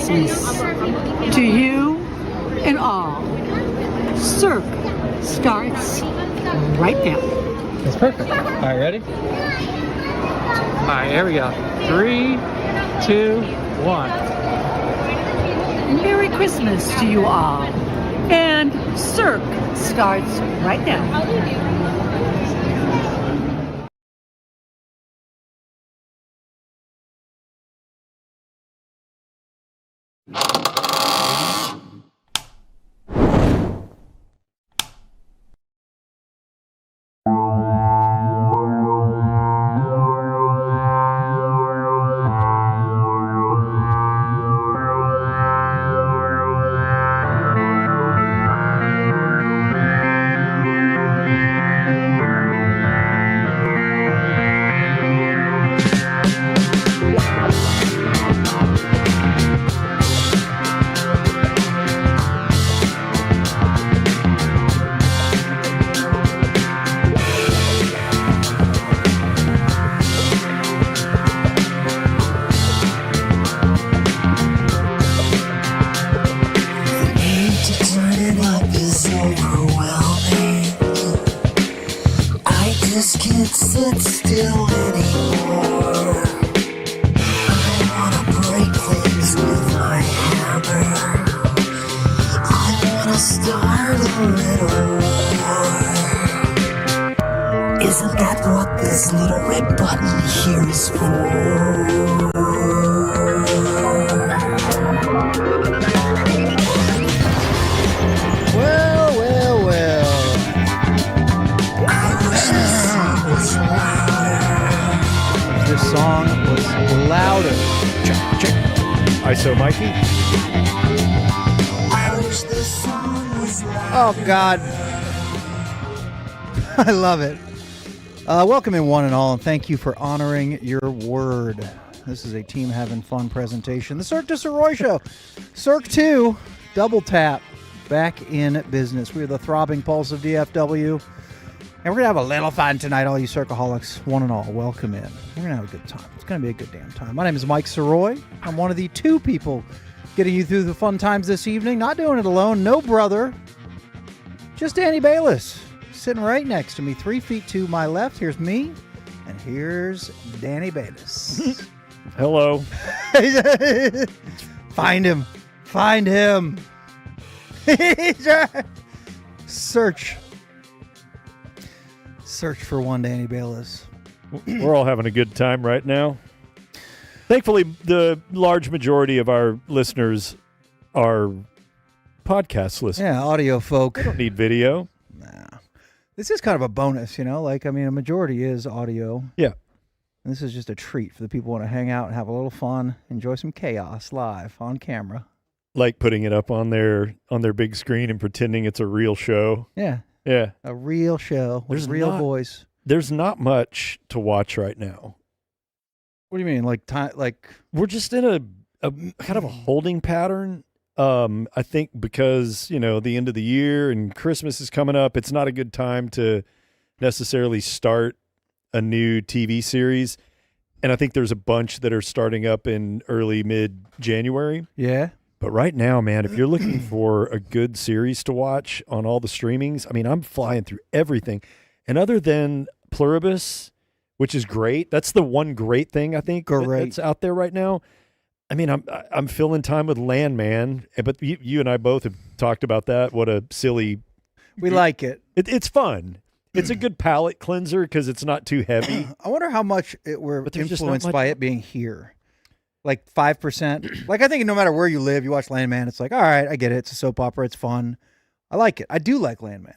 Christmas to you and all. Cirque starts right now. That's perfect. All right, ready? All right, here we go. 3, 2, 1. Merry Christmas to you all. And Cirque starts right now. Sit still anymore. I wanna break things with my hammer. I wanna start a little war. Isn't that what this little red button here is for? Well. This song was louder. Check. ISO Mikey. I wish this song was louder. Oh, God. I love it. Welcome in one and all, and thank you for honoring your word. This is a Team Having Fun presentation. The Cirque Du Sirois Show. Cirque 2, Double Tap, back in business. We are the throbbing pulse of DFW. And we're going to have a little fun tonight, all you Circaholics, one and all. Welcome in. We're going to have a good time. It's going to be a good damn time. My name is Mike Sirois. I'm one of the two people getting you through the fun times this evening. Not doing it alone. No brother. Just Danny Bayless sitting right next to me, 3 feet to my left. Here's me. And here's Danny Bayless. Hello. Find him. Search for one Danny Bayless. We're all having a good time right now. Thankfully, the large majority of our listeners are podcast listeners. Yeah, audio folk. They don't need video. Nah. This is kind of a bonus, a majority is audio. Yeah. And this is just a treat for the people who want to hang out and have a little fun, enjoy some chaos live on camera. Like putting it up on their big screen and pretending it's a real show. Yeah. Yeah. A real show with real voice. There's not much to watch right now. What do you mean? Like we're just in a kind of a holding pattern. I think because, the end of the year and Christmas is coming up, it's not a good time to necessarily start a new TV series. And I think there's a bunch that are starting up in early mid-January. Yeah. But right now, man, if you're looking for a good series to watch on all the streamings, I'm flying through everything. And other than Pluribus, which is great, that's the one great thing I think that's out there right now. I'm filling time with Landman, but you and I both have talked about that. What a silly. We like it. It's fun. It's a good palate cleanser because it's not too heavy. I wonder how much we're influenced by it being here. Like 5%. Like, I think no matter where you live, you watch Landman, it's like, all right, I get it. It's a soap opera. It's fun. I like it. I do like Landman.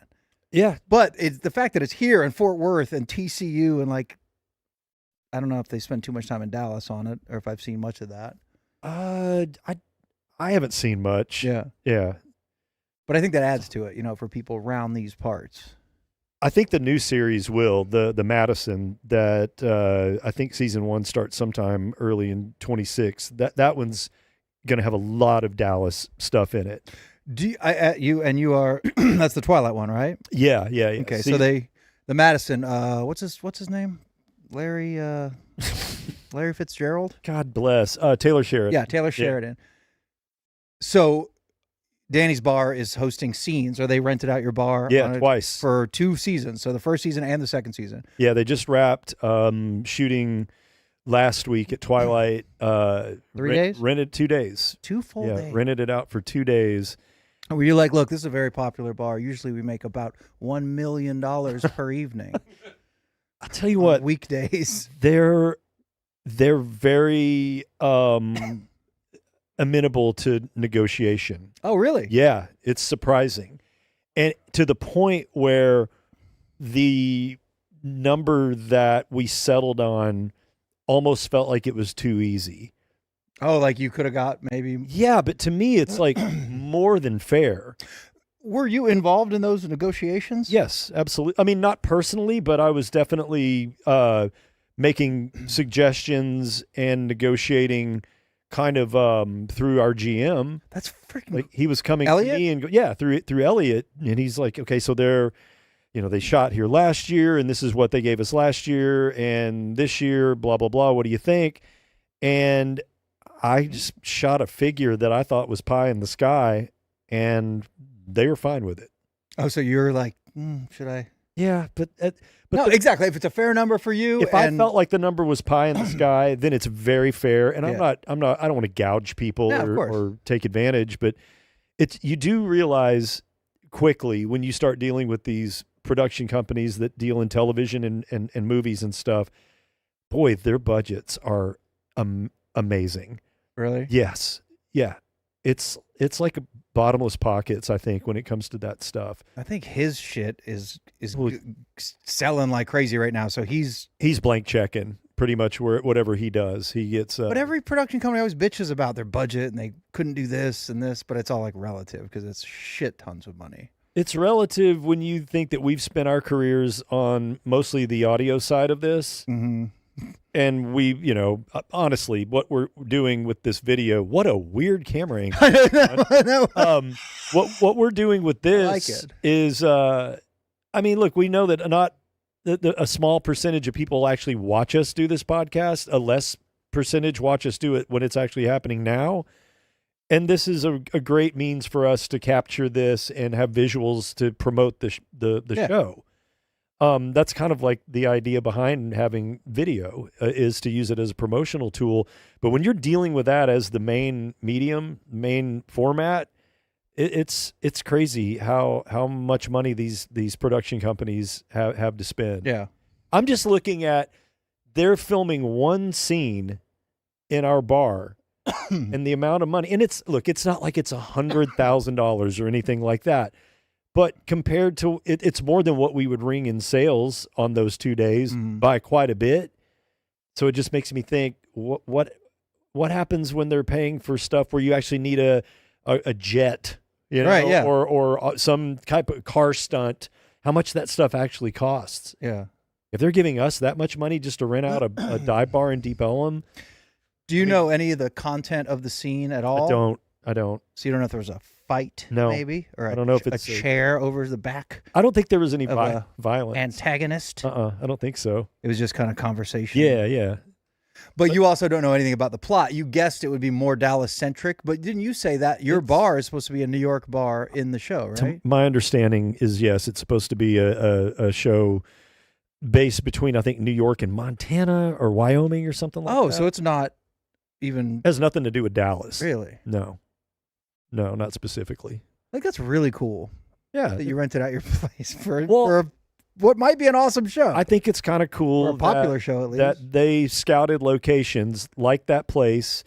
Yeah. But it's the fact that it's here in Fort Worth and TCU and I don't know if they spend too much time in Dallas on it or if I've seen much of that. I haven't seen much. Yeah. Yeah. But I think that adds to it, for people around these parts. I think the new series will, the Madison, that I think season 1 starts sometime early in 26. That one's going to have a lot of Dallas stuff in it. You are that's the Twilite one, right? Yeah. Okay, so the Madison, what's his name? Larry Fitzgerald? God bless. Taylor Sheridan. Yeah, Taylor Sheridan. So Danny's Bar is hosting scenes, or they rented out your bar twice for 2 seasons. So the first season and the second season. Yeah, they just wrapped shooting last week at Twilite. 3 days? Rented 2 days. 2 full days. Rented it out for 2 days. Were you like, look, this is a very popular bar. Usually we make about $1 million per evening. I'll tell you what, weekdays. They're very amenable to negotiation. Oh, really? Yeah, it's surprising. And to the point where the number that we settled on almost felt like it was too easy. Oh, like you could have got maybe. Yeah, but to me, it's like more than fair. Were you involved in those negotiations? Yes, absolutely. I mean, not personally, but I was definitely making suggestions and negotiating kind of through our GM. That's freaking. Like he was coming Elliot? to me and through Elliot, and he's like, okay, so they shot here last year, and this is what they gave us last year, and this year, blah blah blah. What do you think? And I just shot a figure that I thought was pie in the sky, and they were fine with it. Oh, so you're like, should I? Yeah, but no, exactly. If it's a fair number for you, if I felt like the number was pie in the sky, then it's very fair. And Yeah. I don't want to gouge people Yeah, of course. or take advantage, but you do realize quickly when you start dealing with these production companies that deal in television and movies and stuff, boy, their budgets are amazing. Really? Yes. Yeah. It's like a bottomless pockets, I think, when it comes to that stuff. I think his shit is selling like crazy right now. So he's blank checking pretty much whatever he does. He gets. But every production company always bitches about their budget and they couldn't do this and this, but it's all like relative because it's shit tons of money. It's relative when you think that we've spent our careers on mostly the audio side of this. Mm-hmm. And we, honestly, what we're doing with this video, what a weird camera angle. I know. What we're doing with this is, look, we know that not a small percentage of people actually watch us do this podcast. A less percentage watch us do it when it's actually happening now. And this is a great means for us to capture this and have visuals to promote the show. That's kind of like the idea behind having video is to use it as a promotional tool. But when you're dealing with that as the main medium, main format, it's crazy how much money these production companies have to spend. Yeah. I'm just looking at they're filming one scene in our bar and the amount of money. And it's not like it's $100,000 or anything like that. But compared to it's more than what we would ring in sales on those 2 days by quite a bit. So it just makes me think, what happens when they're paying for stuff where you actually need a jet, right, yeah. or some type of car stunt? How much that stuff actually costs? Yeah. If they're giving us that much money just to rent out a dive bar in Deep Ellum, do you know any of the content of the scene at all? I don't. So you don't know if there was a fight, No. maybe, or I don't know if it's a chair over the back I don't think there was any of a violence. antagonist. I don't think so. It was just kind of conversation. Yeah. But you also don't know anything about the plot. You guessed it would be more Dallas-centric, but didn't you say that your bar is supposed to be a New York bar in the show, right? My understanding is, yes, it's supposed to be a show based between, I think, New York and Montana or Wyoming or something like that. Oh, so it's not even... It has nothing to do with Dallas. Really? No, not specifically. I think that's really cool. Yeah. That you rented out your place for what might be an awesome show. I think it's kind of cool. Or a popular show, at least. That they scouted locations like that place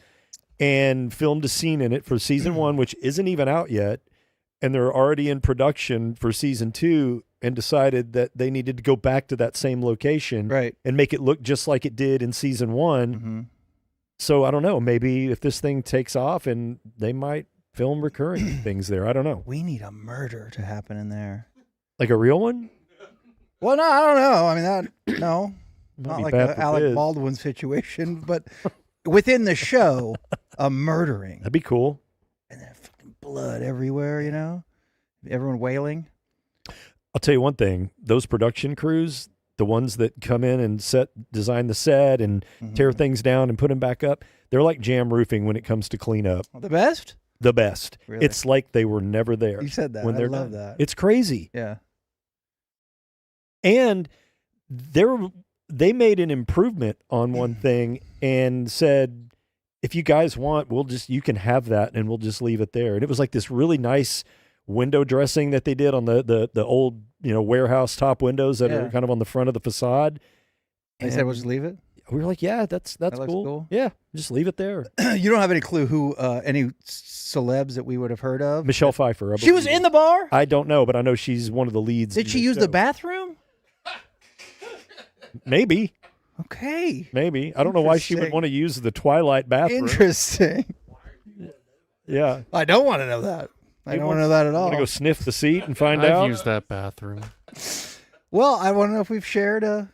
and filmed a scene in it for season 1, which isn't even out yet. And they're already in production for season 2 and decided that they needed to go back to that same location and make it look just like it did in season 1. Mm-hmm. So I don't know. Maybe if this thing takes off and they might film recurring things there. I don't know. We need a murder to happen in there. Like a real one? Well, no, I don't know. I mean, no. Not be like bad an for Alec Biz. Baldwin situation, but within the show, a murdering. That'd be cool. And then fucking blood everywhere, everyone wailing. I'll tell you one thing. Those production crews, the ones that come in and design the set and tear things down and put them back up, they're like jam roofing when it comes to cleanup. The best? the best. Really? It's like they were never there. You said that. When I they're love done. that. It's crazy. Yeah. And they made an improvement on one thing and said, if you guys want, you can have that and we'll just leave it there. And it was like this really nice window dressing that they did on the old, warehouse top windows that are kind of on the front of the facade. They said, we'll just leave it? We were like, yeah, that's cool. Yeah, just leave it there. You don't have any clue who, any celebs that we would have heard of? Michelle Pfeiffer. She was in the bar? I don't know, but I know she's one of the leads. Did she use the bathroom? Maybe. Okay. Maybe. I don't know why she would want to use the Twilite bathroom. Interesting. Yeah. I don't want to know that. I don't want to know that at all. Want to go sniff the seat and find out? I've used that bathroom. Well, I want to know if we've shared a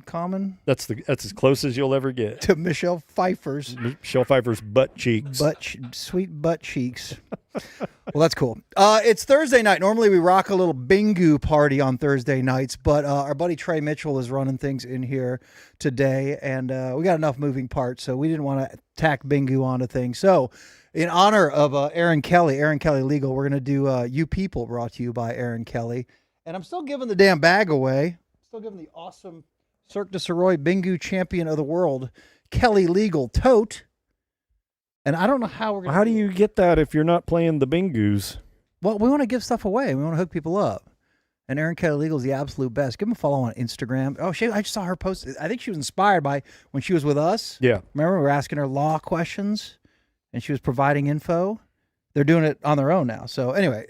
common That's as close as you'll ever get. to Michelle Pfeiffer's Michelle Pfeiffer's butt cheeks. sweet butt cheeks. Well, that's cool. It's Thursday night. Normally we rock a little Dingu party on Thursday nights, but our buddy Trey Mitchell is running things in here today, and we got enough moving parts, so we didn't want to tack Dingu onto things. So in honor of Aaron Kelly Legal, we're going to do You People, brought to you by Aaron Kelly. And I'm still giving the damn bag away. Still giving the awesome Cirque Du Sirois Dingu champion of the world, Kelly Legal tote. And I don't know how we're going to... How do you get that if you're not playing the Bingus? Well, we want to give stuff away. We want to hook people up. And Aaron Kelly Legal is the absolute best. Give him a follow on Instagram. Oh, I just saw her post. I think she was inspired by when she was with us. Yeah. Remember, we were asking her law questions, and she was providing info. They're doing it on their own now. So anyway,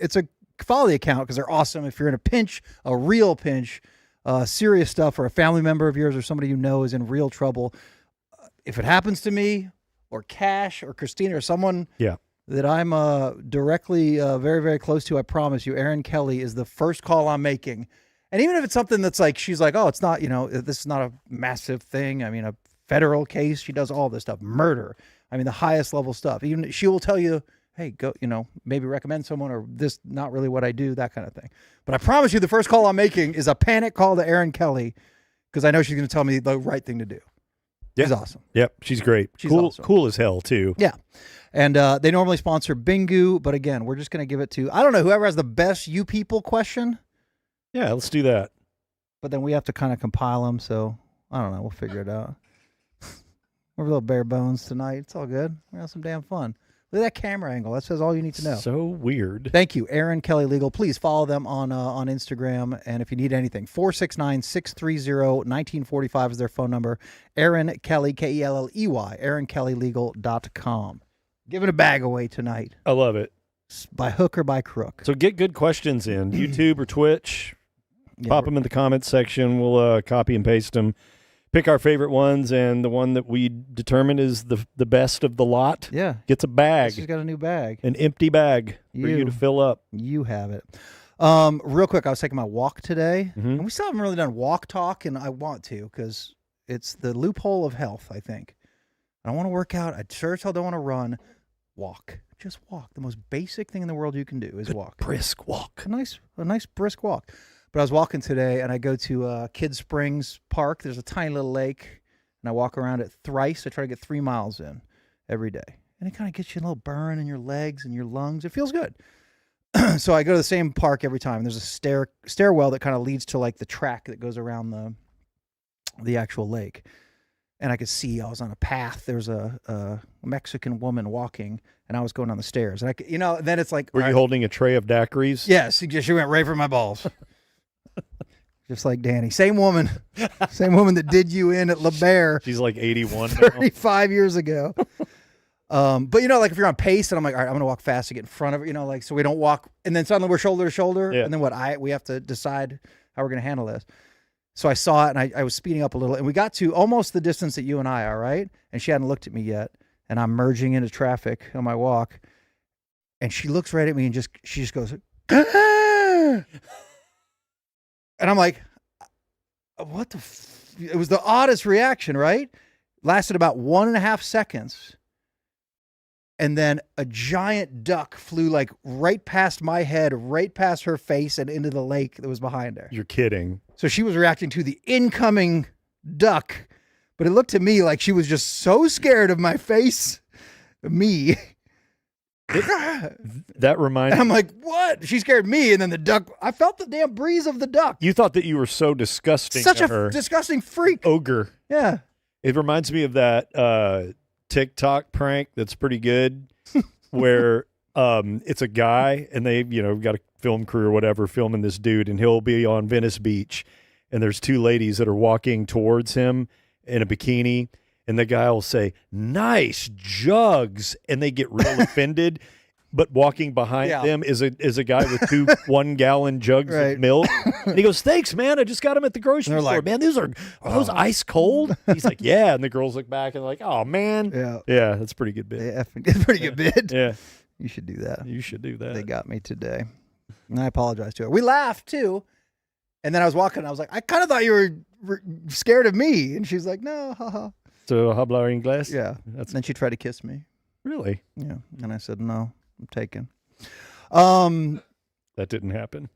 follow the account because they're awesome. If you're in a pinch, a real pinch, serious stuff, or a family member of yours or somebody you know is in real trouble, if it happens to me or Cash or Christina or someone that I'm directly very, very close to, I promise you, Aaron Kelly is the first call I'm making. And even if it's something that's like, she's like, oh, it's not, this is not a massive thing. I mean, a federal case. She does all this stuff. Murder. I mean, the highest level stuff. Even she will tell you, hey, go, maybe recommend someone, or this not really what I do, that kind of thing. But I promise you, the first call I'm making is a panic call to Aaron Kelly because I know she's going to tell me the right thing to do. Yeah. She's awesome. Yep, she's great. She's cool, awesome. Cool as hell, too. Yeah. And they normally sponsor Dingu, but again, we're just going to give it to, I don't know, whoever has the best You People question. Yeah, let's do that. But then we have to kind of compile them, so I don't know. We'll figure it out. We're a little bare bones tonight. It's all good. We're going to have some damn fun. Look at that camera angle. That says all you need to know. So weird. Thank you, Aaron Kelly Legal. Please follow them on Instagram. And if you need anything, 469-630-1945 is their phone number. Aaron Kelly, Kelley, AaronKellyLegal.com. Giving a bag away tonight. I love it. By hook or by crook. So get good questions in YouTube or Twitch. Pop them in the comments section. We'll copy and paste them. Pick our favorite ones, and the one that we determine is the best of the lot gets a bag. She's got a new bag. An empty bag for you to fill up. You have it. Real quick, I was taking my walk today, and we still haven't really done walk talk, and I want to because it's the loophole of health, I think. I don't want to work out. I sure as hell don't want to run. Walk. Just walk. The most basic thing in the world you can do is walk. Brisk walk. A nice brisk walk. But I was walking today, and I go to Kid Springs Park. There's a tiny little lake, and I walk around it thrice. I try to get 3 miles in every day. And it kind of gets you a little burn in your legs and your lungs. It feels good. So I go to the same park every time. There's a stairwell that kind of leads to like the track that goes around the actual lake. And I could see I was on a path. There's a Mexican woman walking, and I was going down the stairs. And then it's like, Were you holding a tray of daiquiris? Yes, she went right for my balls. Just like Danny. Same woman that did you in at La Bear. She's like 81 35 years ago. But like if you're on pace and I'm like, all right, I'm going to walk fast to get in front of her, so we don't walk. And then suddenly we're shoulder to shoulder. Yeah. And then we have to decide how we're going to handle this. So I saw it, and I was speeding up a little, and we got to almost the distance that you and I are, right? And she hadn't looked at me yet, and I'm merging into traffic on my walk, and she looks right at me and she just goes, ah! And I'm like, what the it was the oddest reaction, right? Lasted about 1.5 seconds. And then a giant duck flew like right past my head, right past her face, and into the lake that was behind her. You're kidding. So she was reacting to the incoming duck, but it looked to me like she was just so scared of my face, me, That reminds And I'm like, what? She scared me, and then the duck. I felt the damn breeze of the duck. You thought that you were so disgusting. Such to a her. disgusting freak. Ogre. Yeah. It reminds me of that TikTok prank that's pretty good, where it's a guy and they, got a film crew or whatever filming this dude, and he'll be on Venice Beach, and there's two ladies that are walking towards him in a bikini, and the guy will say, "Nice jugs," and they get real offended. But walking behind them is a guy with two 1 gallon jugs of milk. And he goes, "Thanks, man. I just got them at the grocery store. like, Man, are those ice cold?" He's like, "Yeah." And the girls look back and they're like, "Oh, man." Yeah, that's a pretty good bit. It's a pretty good bid. Yeah. You should do that. You should do that. They got me today. And I apologize to her. We laughed too. And then I was walking and I was like, I kind of thought you were scared of me. And she's like, no, haha. So, hablar inglés? Yeah. Then she tried to kiss me. Really? Yeah. And I said, no, I'm taken. That didn't happen.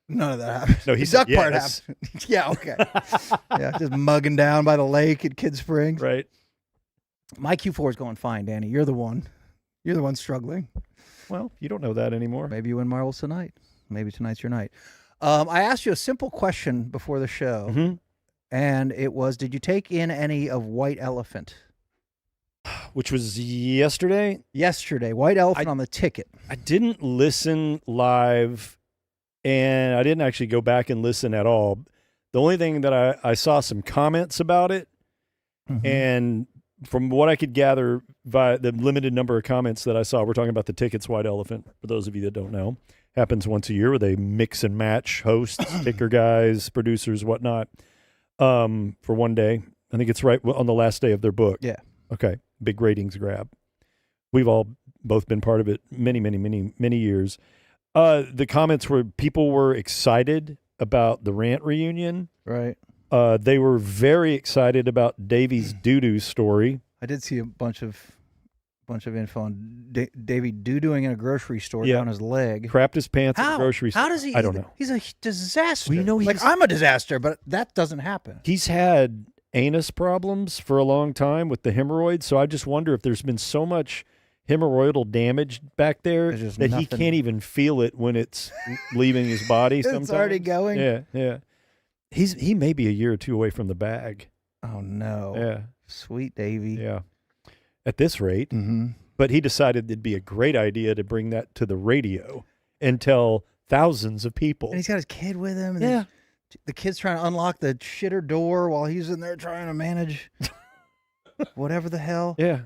None of that happened. No, he the said duck part yes. happened. Yeah, okay. Yeah, just mugging down by the lake at Kid Springs. Right. My Q4 is going fine, Danny. You're the one. You're the one struggling. Well, you don't know that anymore. Maybe you win marbles tonight. Maybe tonight's your night. I asked you a simple question before the show, and it was, did you take in any of White Elephant? Which was yesterday? Yesterday. White Elephant on the ticket. I didn't listen live, and I didn't actually go back and listen at all. The only thing that I saw some comments about it, and from what I could gather by the limited number of comments that I saw, we're talking about the tickets, White Elephant, for those of you that don't know. Happens once a year where they mix and match hosts, ticker guys, producers, whatnot, for one day. I think it's right on the last day of their book. Yeah. Okay. Big ratings grab. We've all both been part of it many, many, many, many years. The comments were people were excited about the Rant reunion. Right. They were very excited about Davy's doo-doo story. I did see a bunch of info on Davy doo-dooing in a grocery store down his leg. Crapped his pants at the grocery store. How does he? I don't know. He's a disaster. We know like I'm a disaster, but that doesn't happen. He's had anus problems for a long time with the hemorrhoids, so I just wonder if there's been so much hemorrhoidal damage back there that he can't even feel it when it's leaving his body. Sometimes It's already going. Yeah. He may be a year or two away from the bag. Oh no. Yeah. Sweet Davy. Yeah. At this rate. But he decided it'd be a great idea to bring that to the radio and tell thousands of people. And he's got his kid with him. And the kid's trying to unlock the shitter door while he's in there trying to manage whatever the hell. Yeah.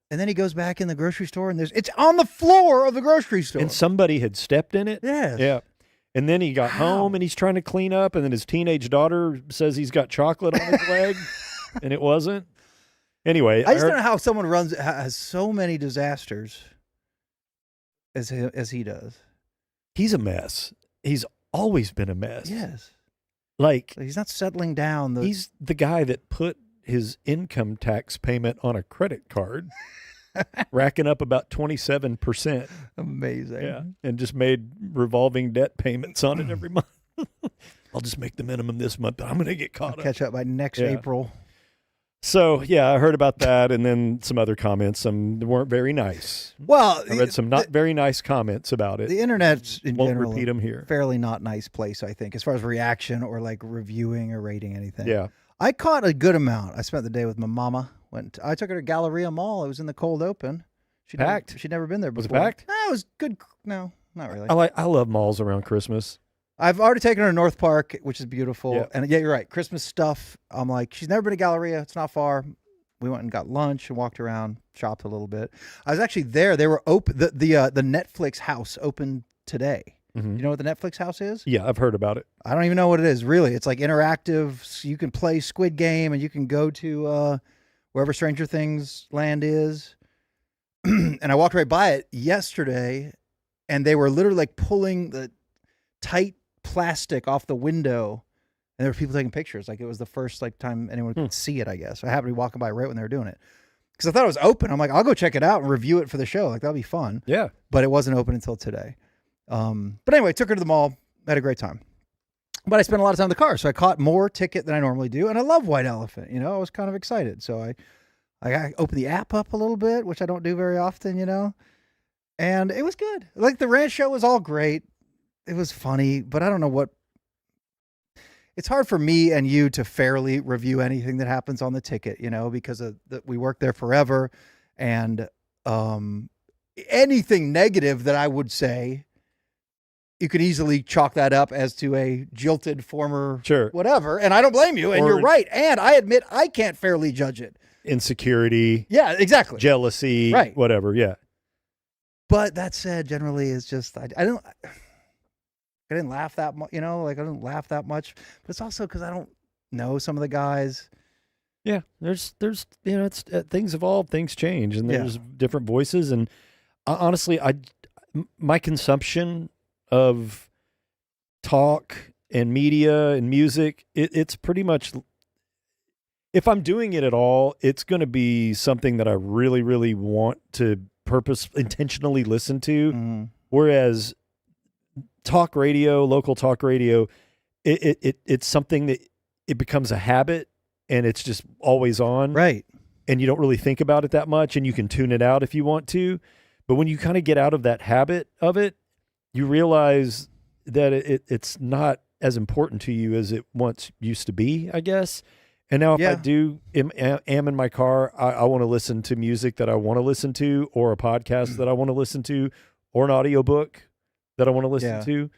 And then he goes back in the grocery store and it's on the floor of the grocery store. And somebody had stepped in it. Yes. Yeah. And then he got home and he's trying to clean up. And then his teenage daughter says he's got chocolate on his leg and it wasn't. Anyway, I just don't know how someone has so many disasters as he does. He's a mess. He's always been a mess. Yes. Like, he's not settling down. He's the guy that put his income tax payment on a credit card, racking up about 27%. Amazing. Yeah. And just made revolving debt payments on it every month. I'll just make the minimum this month, but I'm going to get caught up. Catch up by next April. So, yeah, I heard about that, and then some other comments. Some weren't very nice. Well, I read some not very nice comments about it. The internet's in Won't general repeat them here. Fairly not nice place, I think, as far as reaction or like reviewing or rating anything. Yeah. I caught a good amount. I spent the day with my mama. I took her to Galleria Mall. It was in the cold open. Packed? She'd never been there before. Was it packed? It was good. No, not really. I love malls around Christmas. I've already taken her to North Park, which is beautiful. Yeah. And yeah, you're right. Christmas stuff. I'm like, she's never been to Galleria. It's not far. We went and got lunch and walked around, shopped a little bit. I was actually there. They were open. The Netflix house opened today. Mm-hmm. You know what the Netflix house is? Yeah, I've heard about it. I don't even know what it is, really. It's like interactive. So you can play Squid Game and you can go to wherever Stranger Things land is. And I walked right by it yesterday, and they were literally like pulling the tight plastic off the window. And there were people taking pictures. Like it was the first time anyone could see it, I guess. I happened to be walking by right when they were doing it. Because I thought it was open. I'm like, I'll go check it out and review it for the show. Like, that'll be fun. Yeah. But it wasn't open until today. But anyway, took her to the mall. Had a great time. But I spent a lot of time in the car. So I caught more ticket than I normally do. And I love White Elephant. I was kind of excited. So I opened the app up a little bit, which I don't do very often, And it was good. Like the ranch show was all great. It was funny, but I don't know what. It's hard for me and you to fairly review anything that happens on the ticket, because we work there forever, and anything negative that I would say, you could easily chalk that up as to a jilted former whatever, and I don't blame you, and you're right. And I admit I can't fairly judge it. Insecurity. Yeah, exactly. Jealousy. Right. Whatever. Yeah. But that said, generally, it's just I didn't laugh that much, I didn't laugh that much. But it's also because I don't know some of the guys. Yeah, there's it's things evolve, things change, and there's different voices. And honestly, my consumption of talk and media and music, it's pretty much, if I'm doing it at all, it's going to be something that I really, really want to intentionally listen to. Mm-hmm. Whereas talk radio, local talk radio, it's something that it becomes a habit and it's just always on. Right. And you don't really think about it that much, and you can tune it out if you want to. But when you kind of get out of that habit of it, you realize that it's not as important to you as it once used to be, I guess. And now if I am in my car, I want to listen to music that I want to listen to, or a podcast that I want to listen to, or an audiobook that I want to listen to.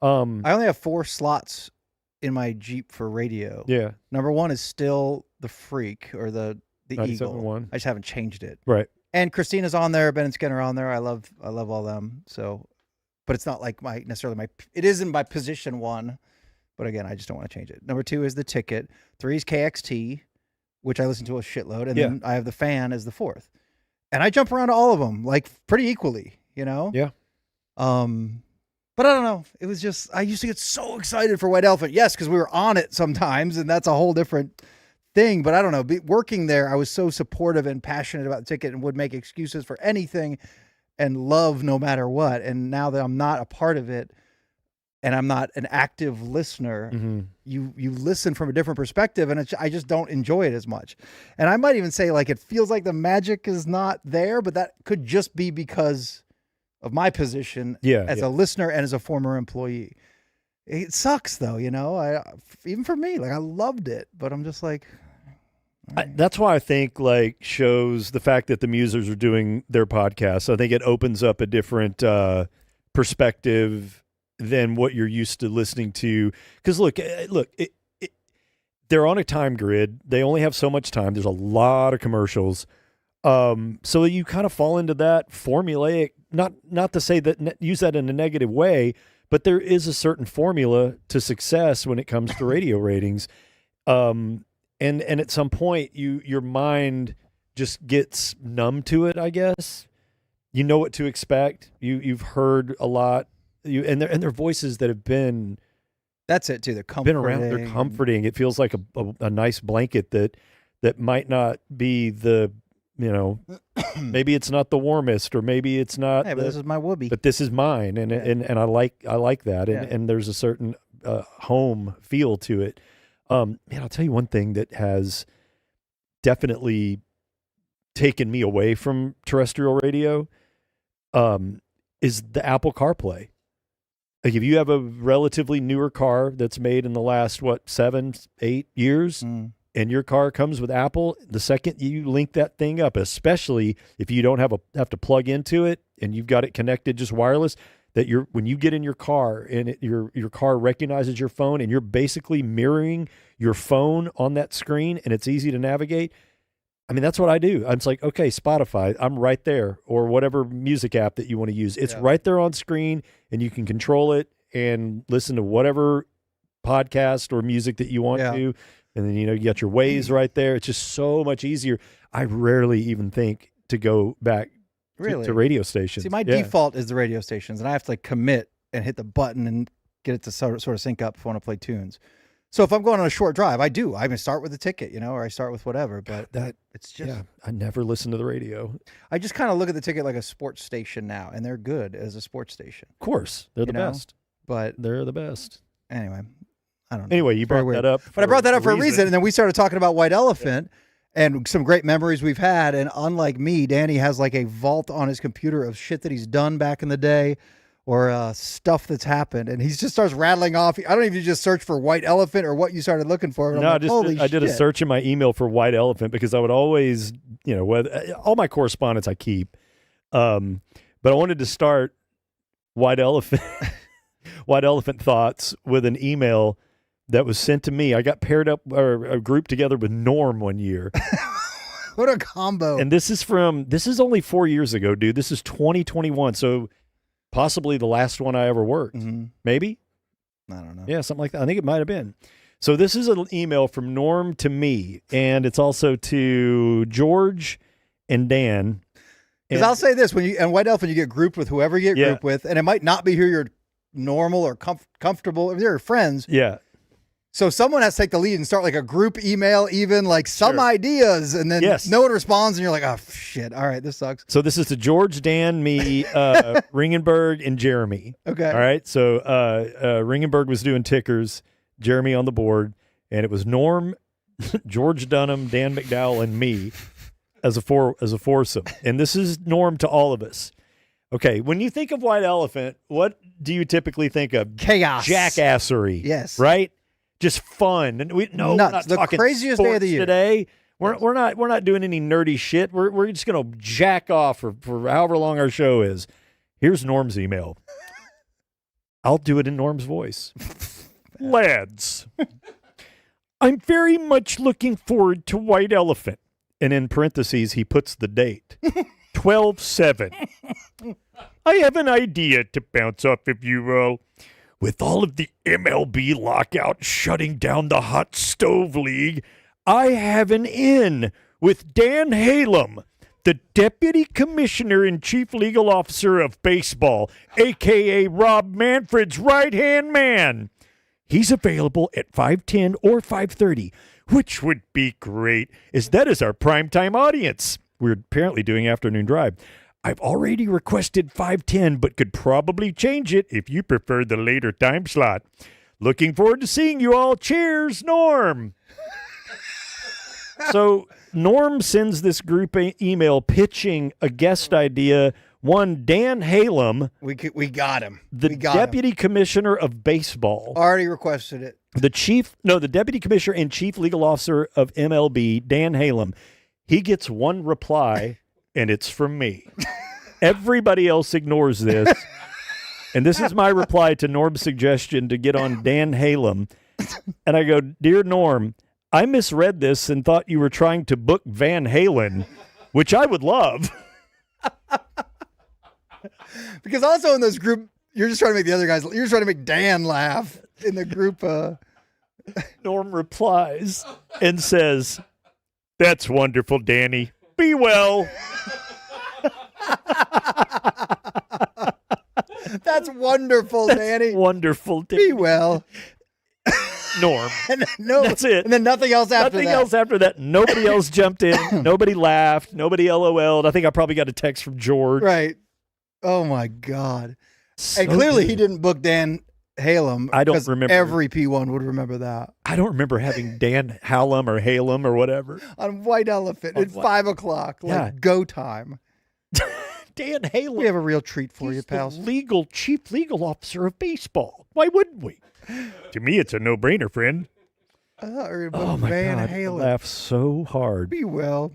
I only have 4 slots in my Jeep for radio. Yeah. Number 1 is still the Freak, or the Eagle. 97.1. I just haven't changed it. Right. And Christina's on there, Ben and Skinner on there. I love all them. So, but it's not like it isn't my position 1. But again, I just don't want to change it. Number 2 is the Ticket. 3 is KXT, which I listen to a shitload. And then I have the Fan as the 4th. And I jump around to all of them, like pretty equally, Yeah. But I don't know. It was just, I used to get so excited for White Elephant. Yes, because we were on it sometimes, and that's a whole different thing. But I don't know. Working there, I was so supportive and passionate about the Ticket and would make excuses for anything and love no matter what. And now that I'm not a part of it, and I'm not an active listener, you listen from a different perspective, and I just don't enjoy it as much. And I might even say, like, it feels like the magic is not there, but that could just be because of my position as a listener and as a former employee. It sucks, though, even for me, like, I loved it, but I'm just like... That's why I think, like, shows, the fact that the Musers are doing their podcast, I think it opens up a different perspective than what you're used to listening to. Because look, they're on a time grid. They only have so much time. There's a lot of commercials. So you kind of fall into that formulaic, not to say that, use that in a negative way, but there is a certain formula to success when it comes to radio ratings. And at some point your mind just gets numb to it, I guess. You know what to expect. You've heard a lot. And their voices that have been, that's it too. They're comforting. Been around. They're comforting. It feels like a nice blanket that might not be the, maybe it's not the warmest, or maybe it's not. Hey, but this is my whoopee. But this is mine, and I like that, and there's a certain home feel to it. Man, I'll tell you one thing that has definitely taken me away from terrestrial radio, is the Apple CarPlay. Like, if you have a relatively newer car that's made in the last, 7-8 years, and your car comes with Apple, the second you link that thing up, especially if you don't have to plug into it and you've got it connected just wireless, that when you get in your car and your car recognizes your phone, and you're basically mirroring your phone on that screen, and it's easy to navigate. I mean, that's what I do. I'm just like, okay, Spotify, I'm right there, or whatever music app that you want to use. It's right there on screen, and you can control it and listen to whatever podcast or music that you want to. And then, you got your Waze right there. It's just so much easier. I rarely even think to go back to radio stations. See, my default is the radio stations, and I have to commit and hit the button and get it to sort of sync up if I want to play tunes. So if I'm going on a short drive, I start with the Ticket, or I start with whatever, but it's just... Yeah, I never listen to the radio. I just kind of look at the Ticket like a sports station now, and they're good as a sports station. Of course, they're the best. But they're the best. Anyway, I don't know. Anyway, you brought that up. But I brought that up for a reason, and then we started talking about White Elephant, and some great memories we've had. And unlike me, Danny has like a vault on his computer of shit that he's done back in the day or stuff that's happened. And he just starts rattling off. I don't even just search for white elephant or what you started looking for. No, I did a search in my email for white elephant because I would always, all my correspondence I keep. But I wanted to start white elephant thoughts with an email that was sent to me. I got paired up or grouped together with Norm one year. What a combo. And this is only 4 years ago, dude. This is 2021. So possibly the last one I ever worked. Mm-hmm. Maybe? I don't know. Yeah, something like that. I think it might have been. So this is an email from Norm to me, and it's also to George and Dan. Because I'll say this, and White Elephant, you get grouped with whoever you get grouped with, and it might not be who you're normal or comfortable. If they're friends. Yeah. So someone has to take the lead and start like a group email, even like some ideas, and then no one responds, and you're like, oh, shit. All right, this sucks. So this is to George, Dan, me, Ringenberg, and Jeremy. Okay. All right. So Ringenberg was doing tickers, Jeremy on the board, and it was Norm, George Dunham, Dan McDowell, and me as a foursome. And this is Norm to all of us. Okay, when you think of White Elephant, what do you typically think of? Chaos. Jackassery. Yes. Right? Just fun. And we're not the talking craziest day of the year today. We're not doing any nerdy shit. We're just gonna jack off for however long our show is. Here's Norm's email. I'll do it in Norm's voice. Lads, I'm very much looking forward to White Elephant. And in parentheses, he puts the date. 12/7. I have an idea to bounce off of you all. With all of the MLB lockout shutting down the Hot Stove League, I have an in with Dan Halem, the Deputy Commissioner and Chief Legal Officer of Baseball, a.k.a. Rob Manfred's right-hand man. He's available at 5:10 or 5:30, which would be great, as that is our primetime audience. We're apparently doing afternoon drive. I've already requested 5:10, but could probably change it if you prefer the later time slot. Looking forward to seeing you all. Cheers, Norm. So Norm sends this group email pitching a guest idea. One, Dan Halem. We got him. The Deputy Commissioner of Baseball. Already requested it. The Deputy Commissioner and Chief Legal Officer of MLB, Dan Halem. He gets one reply, and it's from me. Everybody else ignores this. And this is my reply to Norm's suggestion to get on Dan Halem. And I go, Dear Norm, I misread this and thought you were trying to book Van Halen, which I would love. Because also in this group, you're just trying to make the other guys, you're just trying to make Dan laugh in the group. Norm replies and says, That's wonderful, Danny. Be well. That's wonderful, Danny. Wonderful, Danny. Be well. Norm. That's it. And then nothing else after that. Nothing else after that. Nobody else jumped in. Nobody laughed. Nobody LOL'd. I think I probably got a text from George. Right. Oh, my God. So and clearly good. he didn't book Dan Halem. I don't remember. Every P1 would remember that. I don't remember having Dan Halem or Halem or whatever. On White Elephant at 5 o'clock. Like go time. Dan Halem. We have a real treat for you, pals. The Chief Legal Officer of Baseball. Why wouldn't we? To me, it's a no-brainer, friend. Oh, my Van God. Halen. I laughed so hard. Be well.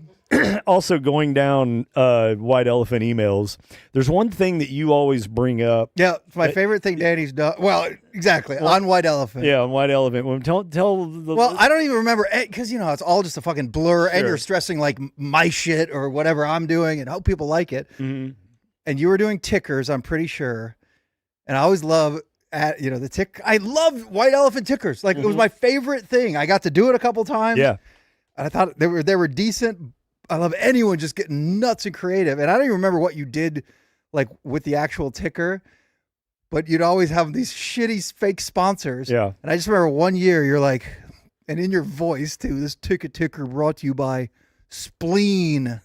Also, going down White Elephant emails, there's one thing that you always bring up. Yeah, it's my favorite thing Danny's done. Well, exactly, on White Elephant. Yeah, on White Elephant. Well, tell the... Well, I don't even remember, because, it's all just a fucking blur, and you're stressing, like, my shit or whatever I'm doing, and hope people like it. Mm-hmm. And you were doing tickers, I'm pretty sure. And I always love... the tick. I love White Elephant tickers. Like, it was my favorite thing. I got to do it a couple times. Yeah. And I thought they were decent. I love anyone just getting nuts and creative. And I don't even remember what you did, like, with the actual ticker. But you'd always have these shitty fake sponsors. Yeah. And I just remember one year you're like, and in your voice too, this ticker brought to you by Spleen.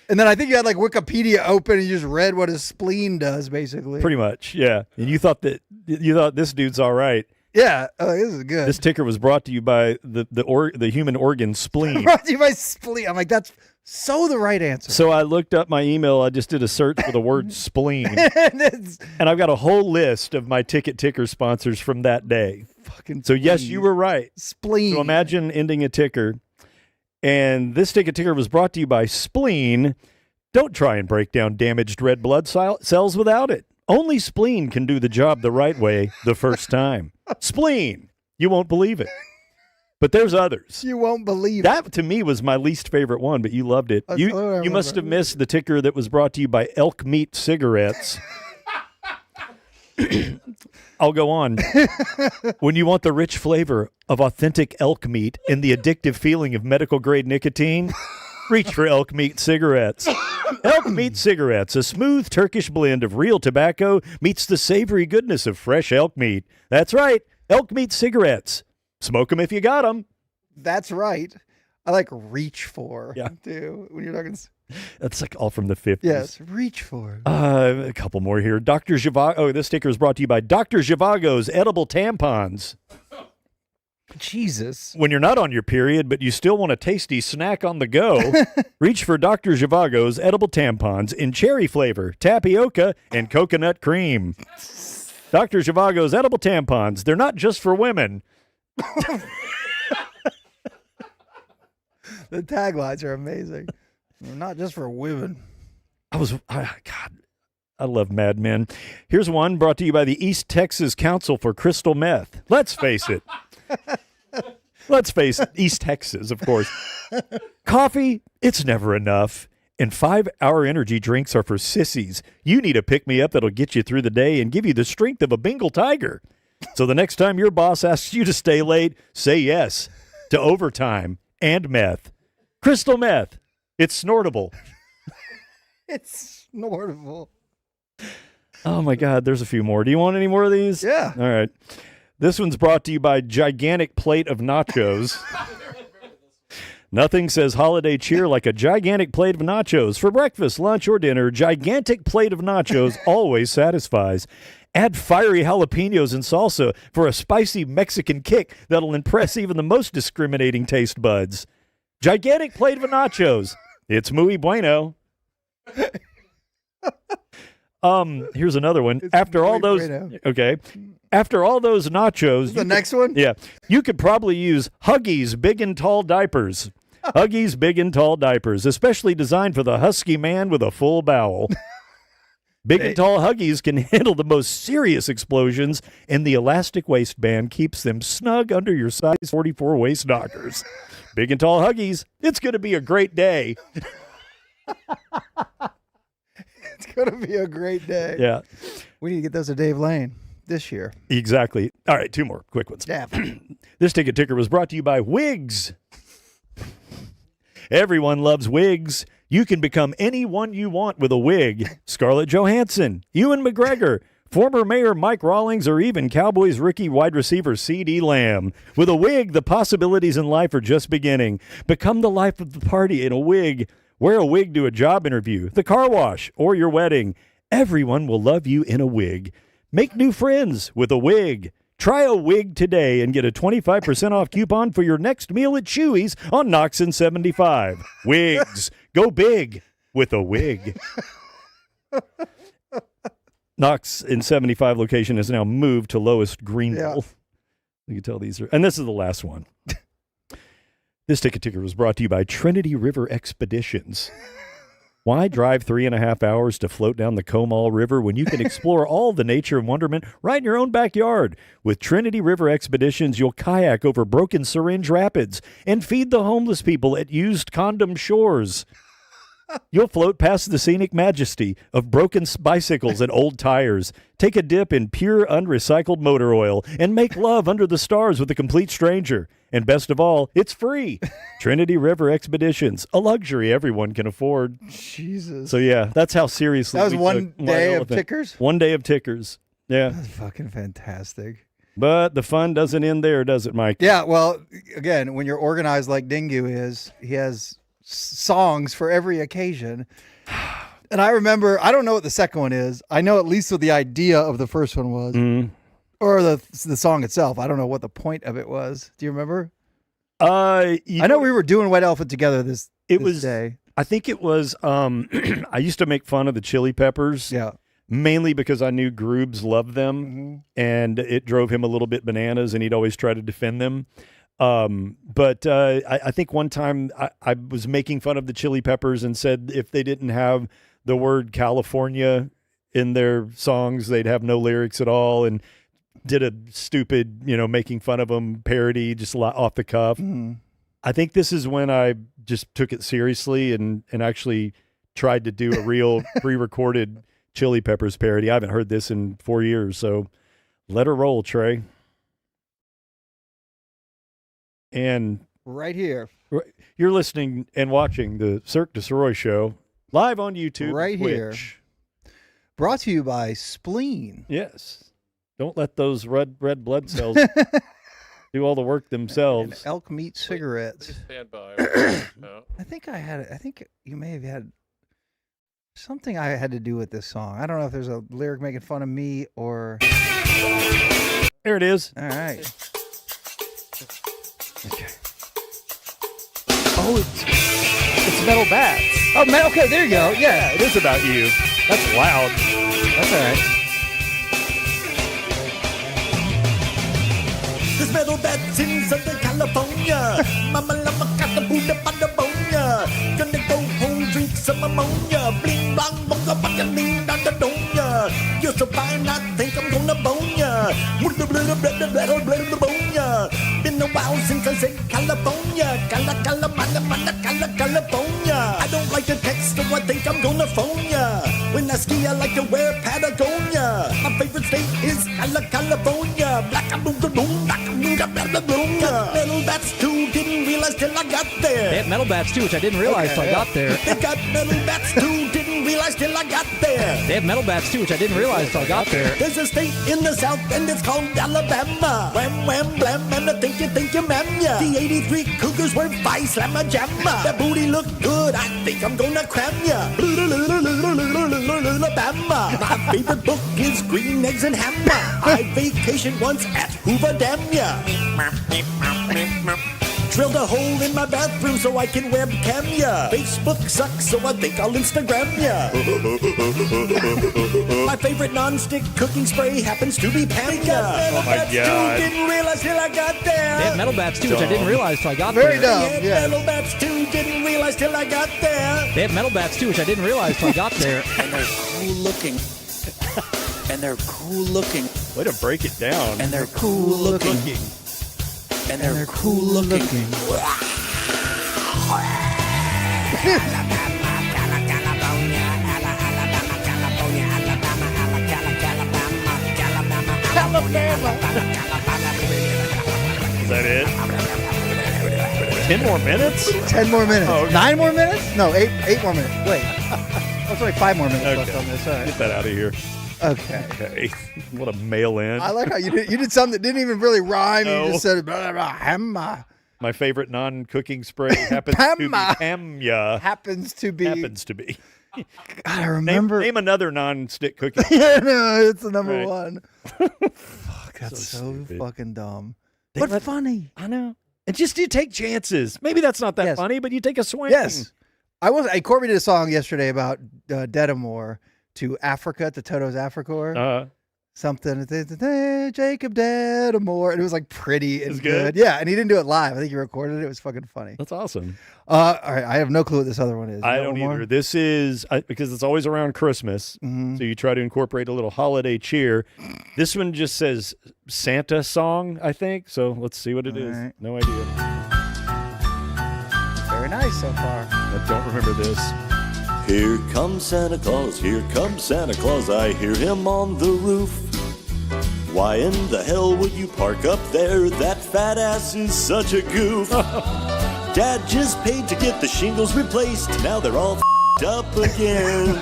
And then I think you had like Wikipedia open and you just read what a spleen does, basically. Pretty much, yeah. And you thought this dude's all right. Yeah. Oh, this is good. This ticker was brought to you by the human organ spleen. Brought to you by spleen. I'm like, that's so the right answer. So I looked up my email. I just did a search for the word spleen. And I've got a whole list of my ticket ticker sponsors from that day. Fucking So yes, spleen. you were right. Spleen. So imagine ending a ticker. And this ticket ticker was brought to you by spleen. Don't try and break down damaged red blood cells without it. Only spleen can do the job the right way the first time. Spleen. You won't believe it. But there's others. You won't believe That to me was my least favorite one, but you loved it. That's what I You remember. must have missed the ticker that was brought to you by Elk Meat Cigarettes. I'll go on. When you want the rich flavor of authentic elk meat and the addictive feeling of medical grade nicotine, reach for Elk Meat Cigarettes. Elk Meat Cigarettes, a smooth Turkish blend of real tobacco meets the savory goodness of fresh elk meat. That's right, Elk Meat Cigarettes. Smoke them if you got them. That's right. I like reach for, Yeah. too, when you're talking. That's like all from the 50s. Yes, reach for. A couple more here. Dr. Zhivago. Oh, this sticker is brought to you by Dr. Zhivago's edible tampons. Jesus. When you're not on your period, but you still want a tasty snack on the go, reach for Dr. Zhivago's edible tampons in cherry flavor, tapioca, and coconut cream. Dr. Zhivago's edible tampons. They're not just for women. The taglines are amazing. They're not just for women. God, I love Mad Men. Here's one brought to you by the East Texas Council for Crystal Meth. Let's face it. Let's face it, East Texas, of course. Coffee, it's never enough. And 5-hour energy drinks are for sissies. You need a pick-me-up that'll get you through the day and give you the strength of a Bengal tiger. So the next time your boss asks you to stay late, say yes to overtime and meth. Crystal Meth. It's snortable. It's snortable. Oh, my God. There's a few more. Do you want any more of these? Yeah. All right. This one's brought to you by Gigantic Plate of Nachos. Nothing says holiday cheer like a gigantic plate of nachos. For breakfast, lunch, or dinner, Gigantic Plate of Nachos always satisfies. Add fiery jalapenos and salsa for a spicy Mexican kick that'll impress even the most discriminating taste buds. Gigantic Plate of Nachos. It's muy bueno. Here's another one. It's After all muy those, bueno. okay. After all those nachos, The next one? yeah, you could probably use Huggies Big and Tall Diapers. Huggies Big and Tall Diapers, especially designed for the husky man with a full bowel. Big and Tall Huggies can handle the most serious explosions, and the elastic waistband keeps them snug under your size 44 waist knockers. Big and Tall Huggies, it's going to be a great day. It's going to be a great day. Yeah, We need to get those to Dave Lane this year. exactly. All right, two more quick ones. Yeah. This ticket ticker was brought to you by Wigs. Everyone loves wigs. You can become anyone you want with a wig. Scarlett Johansson, Ewan McGregor, former Mayor Mike Rawlings, or even Cowboys rookie wide receiver C.D. Lamb. With a wig, the possibilities in life are just beginning. Become the life of the party in a wig. Wear a wig to a job interview, the car wash, or your wedding. Everyone will love you in a wig. Make new friends with a wig. Try a wig today and get a 25% off coupon for your next meal at Chewy's on Knox and 75. Wigs. Go big with a wig. Knox in 75 location has now moved to lowest Greenville. You can tell these are, and this is the last one. This ticket ticker was brought to you by Trinity River Expeditions. Why drive 3.5 hours to float down the Comal River when you can explore all the nature and wonderment right in your own backyard? With Trinity River Expeditions, you'll kayak over broken syringe rapids and feed the homeless people at used condom shores. You'll float past the scenic majesty of broken bicycles and old tires, take a dip in pure unrecycled motor oil, and make love under the stars with a complete stranger. And best of all, it's free. Trinity River Expeditions, a luxury everyone can afford. Jesus. So yeah, that's how seriously That was we one took day White of Elephant. tickers? One day of tickers. Yeah. That's fucking fantastic. But the fun doesn't end there, does it, Mike? Yeah, well, again, when you're organized like Dingu is, he has songs for every occasion. And I remember, I don't know what the second one is. I know at least what the idea of the first one was. Mm. Or the song itself. I don't know what the point of it was. Do you remember? I know we were doing White Elephant together this day. I think it was. I used to make fun of the Chili Peppers. Yeah. Mainly because I knew Groobs loved them, and it drove him a little bit bananas, and he'd always try to defend them. But I think one time I was making fun of the Chili Peppers and said if they didn't have the word California in their songs, they'd have no lyrics at all, and did a stupid, making fun of them parody just off the cuff. I think this is when I just took it seriously and actually tried to do a real pre-recorded Chili Peppers parody. I haven't heard this in 4 years, so let her roll, Trey. And right here, you're listening and watching the Cirque Du Sirois show live on YouTube. Right here. Brought to you by Spleen. Yes. Don't let those red blood cells do all the work themselves. And elk meat cigarettes. Stand by. I think you may have had something I had to do with this song. I don't know if there's a lyric making fun of me or. There it is. All right. Okay. Oh, it's Metal Bats. Oh, okay, there you go. Yeah, it is about you. That's loud. That's all right. There's metal bats in Southern California. Mama llama got the Buddha Patagonia. Gonna go home, drink some ammonia. Bling blang bonga backing down the donya. You're so fine, I think I'm gonna bone ya. Been a while since I said California. California. I don't like to text, so I think I'm gonna phone ya. When I ski, I like to wear Patagonia. My favorite state is California. Black a boom boom, black a boom boom. Got metal bats too, didn't realize till I got there. They have metal bats too, which I didn't realize till I got there. They got metal bats too, didn't realize till I got there. They have metal bats too, which I didn't realize till I got there. There's a state in the south and it's called Alabama. Wham wham blam, and I think you mam ya. The 83 Cougars were by slamma jamma. That booty look good, I think I'm gonna cram ya. Alabama. My favorite book is Green Eggs and Ham. I vacationed once at Hoover Dam ya. Drilled a hole in my bathroom so I can webcam ya. Facebook sucks, so I think I'll Instagram ya. My favorite non-stick cooking spray happens to be Pamya. Oh my God. Didn't realize till I got there. They have metal bats too, which I didn't realize till I got Very there. dumb. Yeah. Metal bats too, didn't realize till I got there. They have metal bats too, which I didn't realize till I got there. And they're cool looking. And they're cool looking. Way to break it down. And they're cool looking. And they're cool looking. Is that it? 10 more minutes? 10 more minutes. Oh, okay. 9 more minutes? No, 8 more minutes. Wait. That's only 5 more minutes left on this. All right. Get that out of here. Okay. Okay. What a mail in. I like how you did something that didn't even really rhyme. No. You just said blah, blah, blah, hamma. My favorite non-cooking spray happens to be Pamya. Happens to be. God, I remember. Name another non-stick cooking. Yeah, no, it's the number Right. one. Fuck, that's so stupid. fucking dumb. They But let- funny. I know. And just you take chances. Maybe that's not that Yes. funny, but you take a swing. Yes. Corby did a song yesterday about Dedamore to Africa, to Toto's Africa. Something, Jacob Dedamore. And it was like pretty and It's good. good? Yeah, and he didn't do it live. I think he recorded it. It was fucking funny. That's awesome. All right, I have no clue what this other one is. I You know don't one more? either. This is because it's always around Christmas, Mhm. so you try to incorporate a little holiday cheer. This one just says Santa song, I think. So let's see what it is. right. No idea. Very nice so far. I don't remember this. Here comes Santa Claus, here comes Santa Claus, I hear him on the roof. Why in the hell would you park up there? That fat ass is such a goof. Dad just paid to get the shingles replaced, now they're all f***ed up again.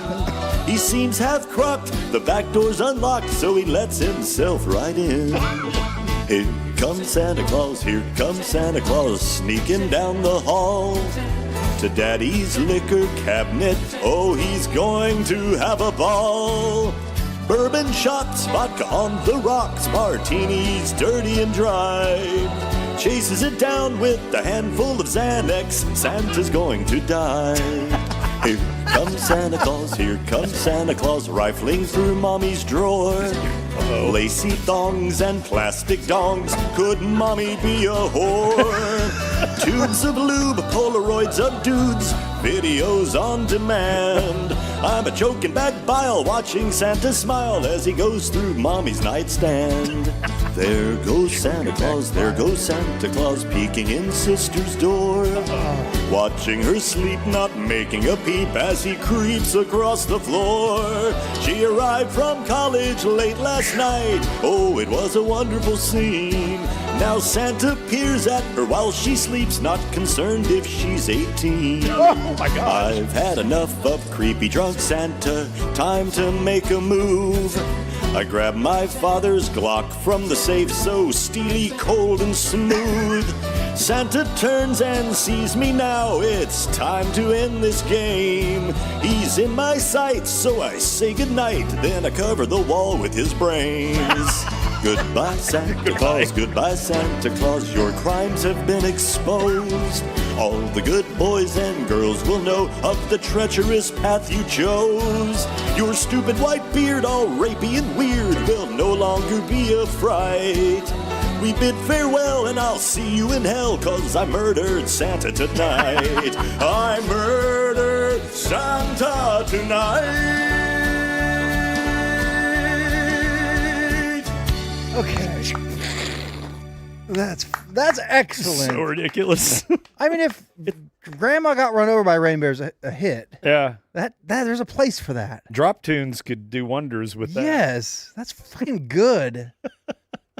He seems half crocked, the back door's unlocked, so he lets himself right in. Here comes Santa Claus, here comes Santa Claus, sneaking down the hall to Daddy's liquor cabinet. Oh, he's going to have a ball. Bourbon shots, vodka on the rocks, martinis dirty and dry. Chases it down with a handful of Xanax, Santa's going to die. Here comes Santa Claus, here comes Santa Claus, rifling through mommy's drawer. Lacy thongs and plastic dongs, could mommy be a whore? Tubes of lube, Polaroids of dudes, videos on demand. I'm a choking back bile watching Santa smile as he goes through mommy's nightstand. There goes Santa Claus, there goes Santa Claus, peeking in sister's door. Watching her sleep, not making a peep as he creeps across the floor. She arrived from college late last night, oh, it was a wonderful scene. Now Santa peers at her while she sleeps, not concerned if she's 18. Oh my God! I've had enough of creepy drunk Santa, time to make a move. I grab my father's Glock from the safe, so steely, cold, and smooth. Santa turns and sees me now, it's time to end this game. He's in my sights, so I say goodnight, then I cover the wall with his brains. Goodbye, Santa Claus, goodbye, Santa Claus, your crimes have been exposed. All the good boys and girls will know of the treacherous path you chose. Your stupid white beard, all rapey and weird, will no longer be a fright. We bid farewell and I'll see you in hell, 'cause I murdered Santa tonight. I murdered Santa tonight. Okay. That's excellent. So ridiculous. I mean, if Grandma got run over by reindeers a hit, Yeah. that there's a place for that. Drop tunes could do wonders with that. Yes, that's fucking good.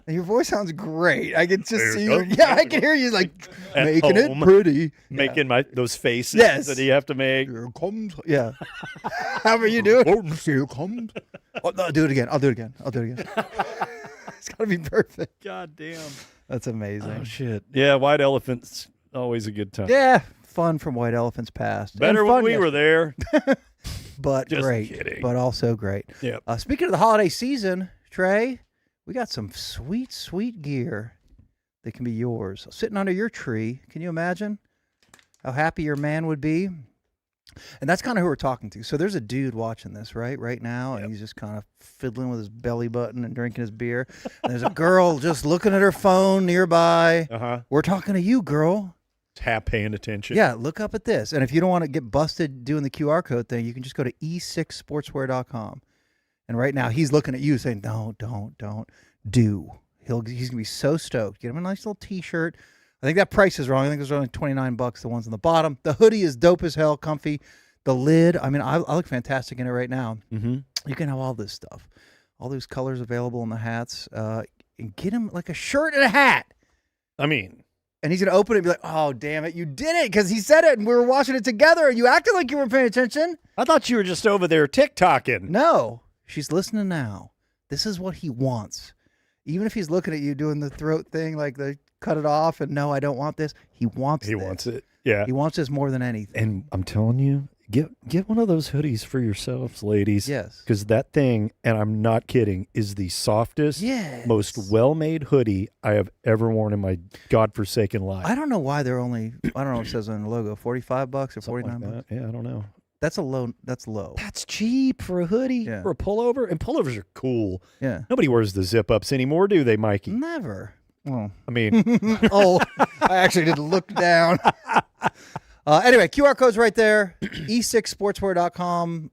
And your voice sounds great. I can just see you. Yeah, I can hear you like At making home, it pretty. Making those faces Yes. that you have to make. Here comes. Yeah. How are you doing? Here comes. Oh, no, I'll do it again. I'll do it again. It's got to be perfect. God damn. That's amazing. Oh, shit. Yeah, White Elephant's always a good time. Yeah, fun from White Elephant's past. Better And when fun we were there. but Just great. kidding. But also great. Yep. Speaking of the holiday season, Trey, we got some sweet, sweet gear that can be yours. Sitting under your tree, can you imagine how happy your man would be? And that's kind of who we're talking to. So there's a dude watching this right now, and he's just kind of fiddling with his belly button and drinking his beer. And there's a girl just looking at her phone nearby. Uh-huh. We're talking to you, girl. Half paying attention. Yeah, look up at this. And if you don't want to get busted doing the QR code thing, you can just go to e6sportswear.com. And right now, he's looking at you saying, don't, do. He's going to be so stoked. Get him a nice little T-shirt. I think that price is wrong. I think those are only $29, the ones on the bottom. The hoodie is dope as hell, comfy. The lid, I mean, I look fantastic in it right now. Mm-hmm. You can have all this stuff. All those colors available in the hats. And get him like a shirt and a hat. I mean, and he's going to open it and be like, oh, damn it, you did it. Because he said it and we were watching it together and you acted like you were paying attention. I thought you were just over there TikToking. No, she's listening now. This is what he wants. Even if he's looking at you doing the throat thing, like the cut it off and no, I don't want this. He wants He this. wants it. Yeah. He wants this more than anything. And I'm telling you, get one of those hoodies for yourselves, ladies. Yes. Because that thing, and I'm not kidding, is the softest, Yes. most well-made hoodie I have ever worn in my godforsaken life. I don't know why they're only, I don't know what it says on the logo, $45 or Something like $49. that. Yeah, I don't know. That's low. That's cheap for a hoodie, Yeah. for a pullover. And pullovers are cool. Yeah. Nobody wears the zip-ups anymore, do they, Mikey? Never. Well, I mean, oh, I actually didn't look down. Anyway, QR code's right there. e6sportswear.com.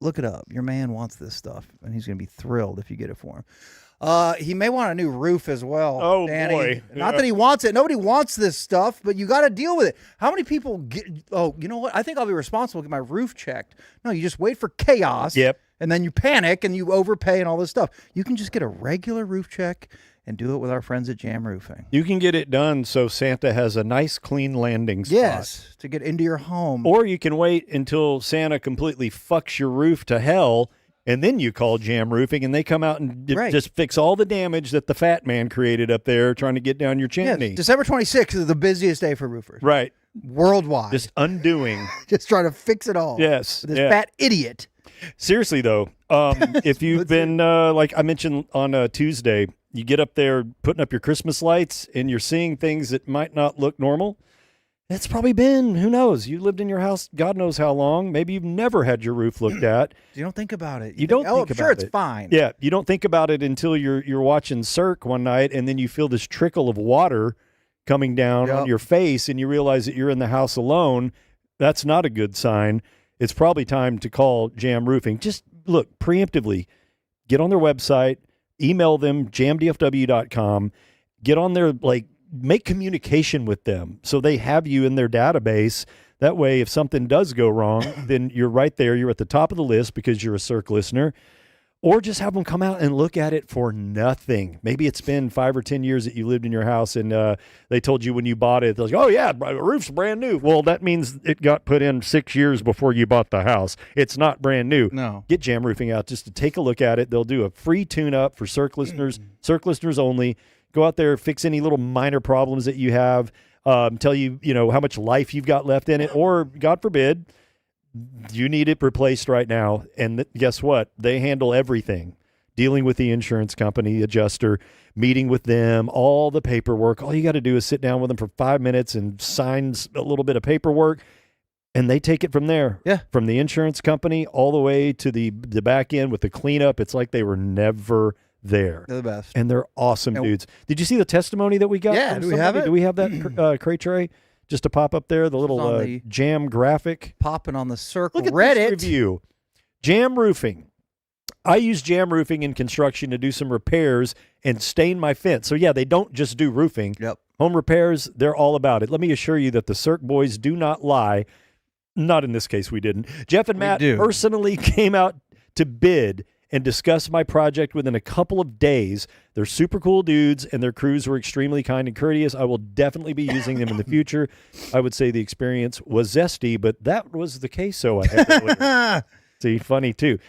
Look it up. Your man wants this stuff, and he's going to be thrilled if you get it for him. He may want a new roof as well. Oh, Danny. boy. Not Yeah. that he wants it. Nobody wants this stuff, but you got to deal with it. How many people get, oh, you know what? I think I'll be responsible to get my roof checked. No, you just wait for chaos. Yep. And then you panic and you overpay and all this stuff. You can just get a regular roof check and do it with our friends at Jam Roofing. you can get it done so Santa has a nice, clean landing spot. Yes, to get into your home. Or you can wait until Santa completely fucks your roof to hell, and then you call Jam Roofing, and they come out and Right. just fix all the damage that the fat man created up there trying to get down your Yes, chimney. December 26th is the busiest day for roofers. Right. worldwide. Just undoing. Just trying to fix it all. Yes. This fat idiot. Seriously, though, if you've been, like I mentioned on Tuesday, you get up there putting up your Christmas lights and you're seeing things that might not look normal. It's probably been, who knows? You lived in your house God knows how long. Maybe you've never had your roof looked at. You don't think about it. You don't think about it. Sure, it's fine. Yeah, you don't think about it until you're watching Cirque one night, and then you feel this trickle of water coming down on your face, and you realize that you're in the house alone. That's not a good sign. It's probably time to call Jam Roofing. Just look, preemptively, get on their website, email them, jamdfw.com, get on their, make communication with them so they have you in their database. That way, if something does go wrong, then you're right there. You're at the top of the list because you're a Cirque listener. Or just have them come out and look at it for nothing. Maybe it's been 5 or 10 years that you lived in your house and they told you when you bought it, they're like, oh, yeah, the roof's brand new. Well, that means it got put in 6 years before you bought the house. It's not brand new. No. Get Jam Roofing out just to take a look at it. They'll do a free tune-up for Cirque listeners only. Go out there, fix any little minor problems that you have, tell you, how much life you've got left in it, or, God forbid, you need it replaced right now. And guess what? They handle everything. Dealing with the insurance company, adjuster, meeting with them, all the paperwork. All you got to do is sit down with them for 5 minutes and sign a little bit of paperwork, and they take it from there. Yeah. From the insurance company all the way to the back end with the cleanup. It's like they were never there. They're the best. And they're awesome dudes. Did you see the testimony that we got? Yeah, from do we have it? Do we have that crate tray just to pop up there? The little the Jam graphic. Popping on the Cirque Look at Reddit. this review. Jam Roofing. I use Jam Roofing in construction to do some repairs and stain my fence. So, yeah, they don't just do roofing. Yep. Home repairs, they're all about it. Let me assure you that the Cirque boys do not lie. Not in this case, we didn't. Jeff and Matt personally came out to bid and discuss my project within a couple of days. They're super cool dudes, and their crews were extremely kind and courteous. I will definitely be using them in the future. I would say the experience was zesty, but that was the case. So I had earlier. See, funny too.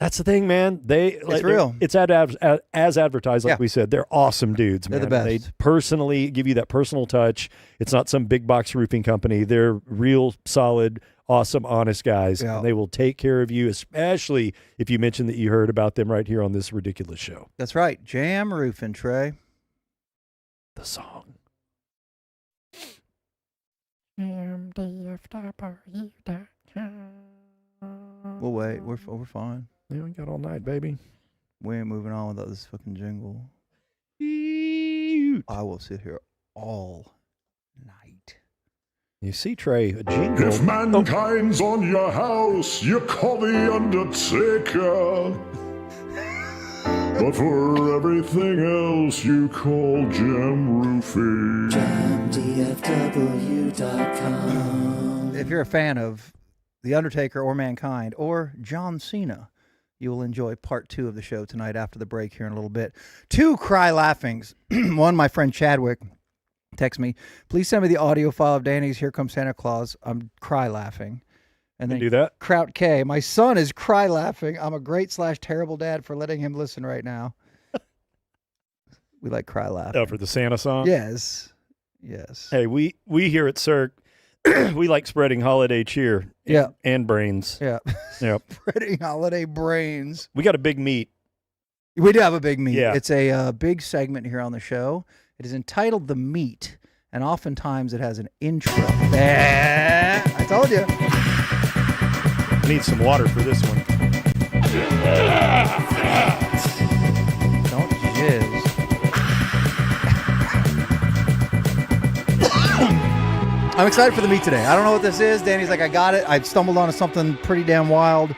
That's the thing, man. It's real. It's as advertised, like we said. They're awesome dudes, man. They're the best. They personally give you that personal touch. It's not some big box roofing company. They're real, solid, awesome, honest guys. Yeah. And they will take care of you, especially if you mention that you heard about them right here on this ridiculous show. That's right. Jam Roofing, Trey. The song. We'll wait. We're fine. Yeah, we got all night, baby. We ain't moving on without this fucking jingle. I will sit here all night. You see, Trey, a jingle. If mankind's on your house, you call the Undertaker. But for everything else, you call Jam Roofing. JamDFW.com. If you're a fan of The Undertaker or Mankind or John Cena, you will enjoy part 2 of the show tonight after the break here in a little bit. 2 cry laughings. One, my friend Chadwick text me, please send me the audio file of Danny's Here Comes Santa Claus. I'm cry laughing. And then do that. Kraut K, my son is cry laughing. I'm a great / terrible dad for letting him listen right now. We like cry laughing. Oh, for the Santa song? Yes. Hey, we here at Cirque, we like spreading holiday cheer and brains. Yeah. Yep. Spreading holiday brains. We got a big meet. We do have a big meet. Yeah. It's a big segment here on the show. It is entitled The Meet, and oftentimes it has an intro. I told you. I need some water for this one. Don't jizz. I'm excited for the meet today. I don't know what this is. Danny's like, I got it. I stumbled onto something pretty damn wild,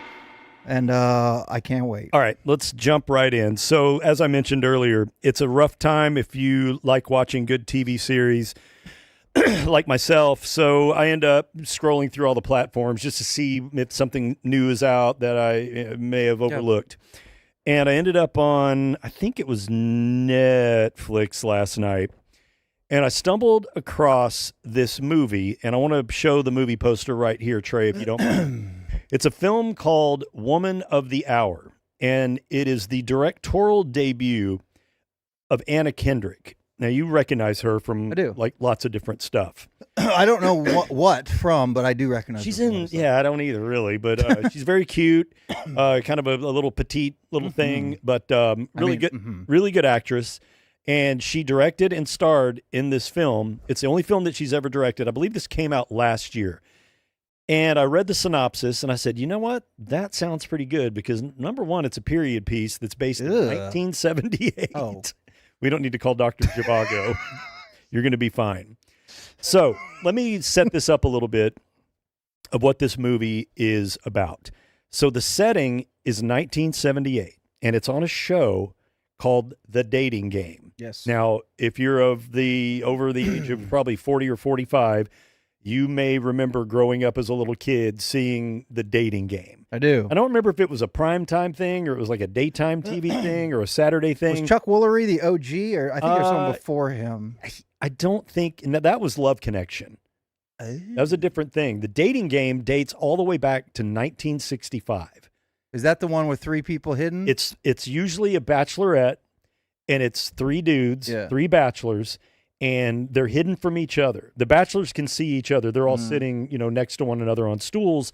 and I can't wait. All right, let's jump right in. So, as I mentioned earlier, it's a rough time if you like watching good TV series like myself. So I end up scrolling through all the platforms just to see if something new is out that I may have overlooked. And I ended up on, I think it was Netflix last night. And I stumbled across this movie, and I want to show the movie poster right here, Trey, if you don't mind. It's a film called Woman of the Hour, and it is the directorial debut of Anna Kendrick. Now you recognize her from I do. like lots of different stuff. I don't know what from, but I do recognize. She's her from in, stuff. yeah, I don't either really, but she's very cute, kind of a little petite little thing, but really good actress. And she directed and starred in this film. It's the only film that she's ever directed. I believe this came out last year. And I read the synopsis and I said, you know what? That sounds pretty good because number one, it's a period piece that's based in 1978. Oh. We don't need to call Dr. Zhivago. You're going to be fine. So let me set this up a little bit of what this movie is about. So the setting is 1978, and it's on a show called The Dating Game. Yes. Now, if you're over the age of probably 40 or 45, you may remember growing up as a little kid seeing The Dating Game. I do. I don't remember if it was a primetime thing or it was like a daytime TV thing or a Saturday thing. Was Chuck Woolery the OG, or I think there's someone before him? I don't think that was Love Connection. That was a different thing. The Dating Game dates all the way back to 1965. Is that the one with three people hidden? It's usually a bachelorette, and it's three dudes, three bachelors, and they're hidden from each other. The bachelors can see each other. They're all sitting, next to one another on stools,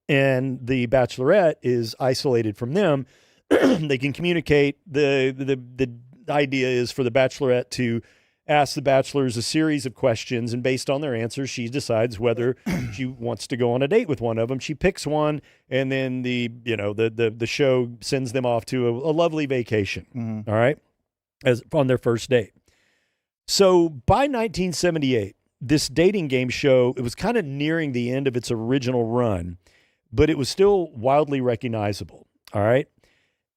and the bachelorette is isolated from them. They can communicate. The idea is for the bachelorette to ask the bachelors a series of questions, and based on their answers, she decides whether she wants to go on a date with one of them. She picks one, and then the show sends them off to a lovely vacation. All right, as on their first date. So by 1978, this dating game show, it was kind of nearing the end of its original run, but it was still wildly recognizable. All right.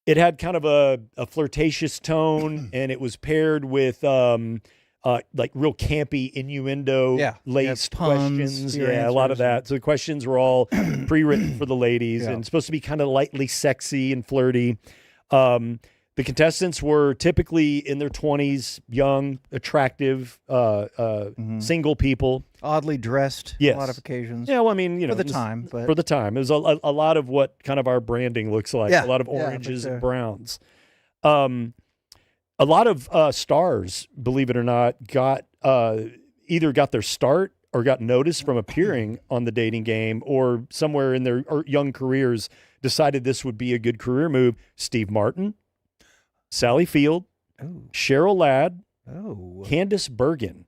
It had kind of a flirtatious tone, and it was paired with like real campy innuendo laced questions. Yeah, a lot of that. So the questions were all pre-written for the ladies and supposed to be kind of lightly sexy and flirty. The contestants were typically in their 20s, young, attractive, single people. Oddly dressed Yes. a lot of occasions. Yeah, well, I mean, for the time. But for the time. It was a lot of what kind of our branding looks like. Yeah. A lot of Yeah, oranges for sure. and browns. A lot of stars, believe it or not, either got their start or got noticed from appearing on The Dating Game, or somewhere in their young careers decided this would be a good career move. Steve Martin, Sally Field, Cheryl Ladd, Candace Bergen.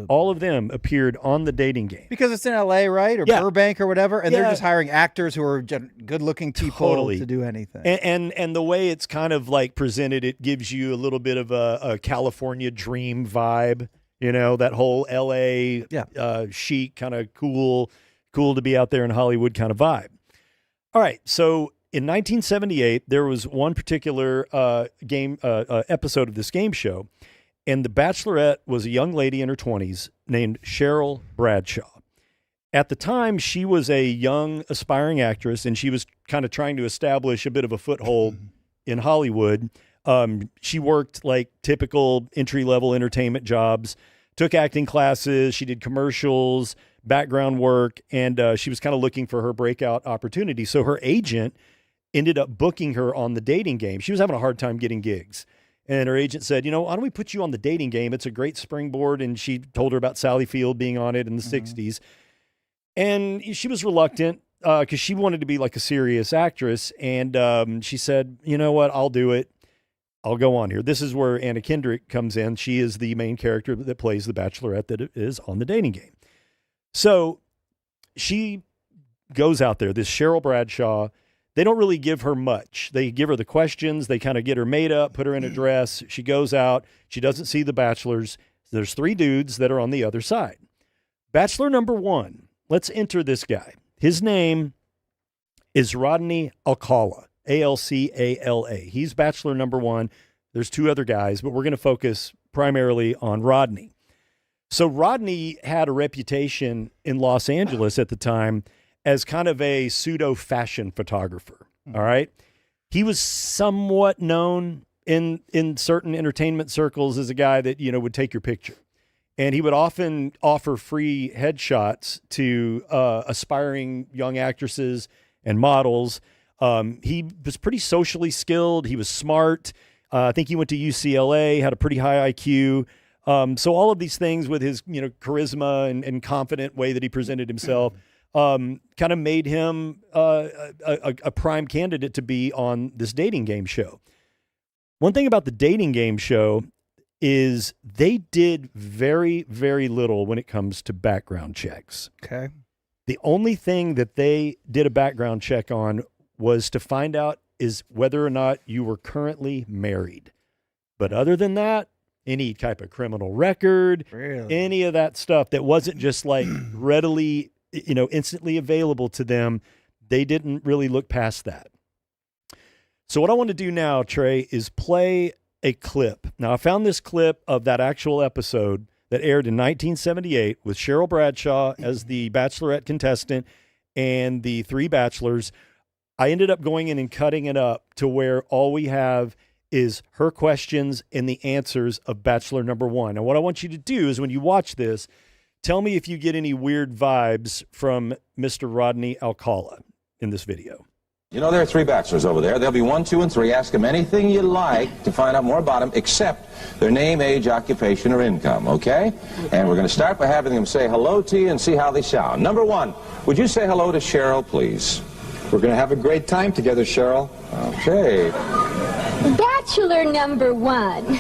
All of them appeared on The Dating Game. Because it's in LA, right? Or Burbank or whatever, and they're just hiring actors who are good-looking people to do anything. And the way it's kind of like presented, it gives you a little bit of a California dream vibe. That whole LA chic, kind of cool to be out there in Hollywood kind of vibe. All right, so in 1978, there was one particular episode of this game show, and the bachelorette was a young lady in her 20s named Cheryl Bradshaw. At the time, she was a young, aspiring actress, and she was kind of trying to establish a bit of a foothold in Hollywood. She worked like typical entry-level entertainment jobs, took acting classes, she did commercials, background work, and she was kind of looking for her breakout opportunity. So her agent ended up booking her on The Dating Game. She was having a hard time getting gigs. And her agent said, why don't we put you on The Dating Game? It's a great springboard. And she told her about Sally Field being on it in the 60s. And she was reluctant because she wanted to be like a serious actress. And she said, you know what? I'll do it. I'll go on here. This is where Anna Kendrick comes in. She is the main character that plays the bachelorette that is on The Dating Game. So she goes out there, this Cheryl Bradshaw. They don't really give her much. They give her the questions. They kind of get her made up, put her in a dress. She goes out. She doesn't see the bachelors. There's three dudes that are on the other side. Bachelor number one. Let's enter this guy. His name is Rodney Alcala, Alcala. He's bachelor number one. There's two other guys, but we're going to focus primarily on Rodney. So Rodney had a reputation in Los Angeles at the time as kind of a pseudo fashion photographer. All right. He was somewhat known in certain entertainment circles as a guy that, would take your picture. And he would often offer free headshots to aspiring young actresses and models. He was pretty socially skilled. He was smart. I think he went to UCLA, had a pretty high IQ. So all of these things with his, charisma and confident way that he presented himself, kind of made him a prime candidate to be on this dating game show. One thing about the dating game show is they did very, very little when it comes to background checks. Okay. The only thing that they did a background check on was to find out is whether or not you were currently married. But other than that, any type of criminal record, any of that stuff that wasn't just like readily, instantly available to them, they didn't really look past that. So what I want to do now, Trey, is play a clip. Now, I found this clip of that actual episode that aired in 1978 with Cheryl Bradshaw as the Bachelorette contestant and the three bachelors. I ended up going in and cutting it up to where all we have is her questions and the answers of Bachelor number one. And what I want you to do is when you watch this, tell me if you get any weird vibes from Mr. Rodney Alcala in this video. There are three bachelors over there. There'll be 1, 2, and 3. Ask them anything you like to find out more about them, except their name, age, occupation, or income, okay? And we're going to start by having them say hello to you and see how they sound. Number 1, would you say hello to Cheryl, please? We're going to have a great time together, Cheryl. Okay. Bachelor number 1.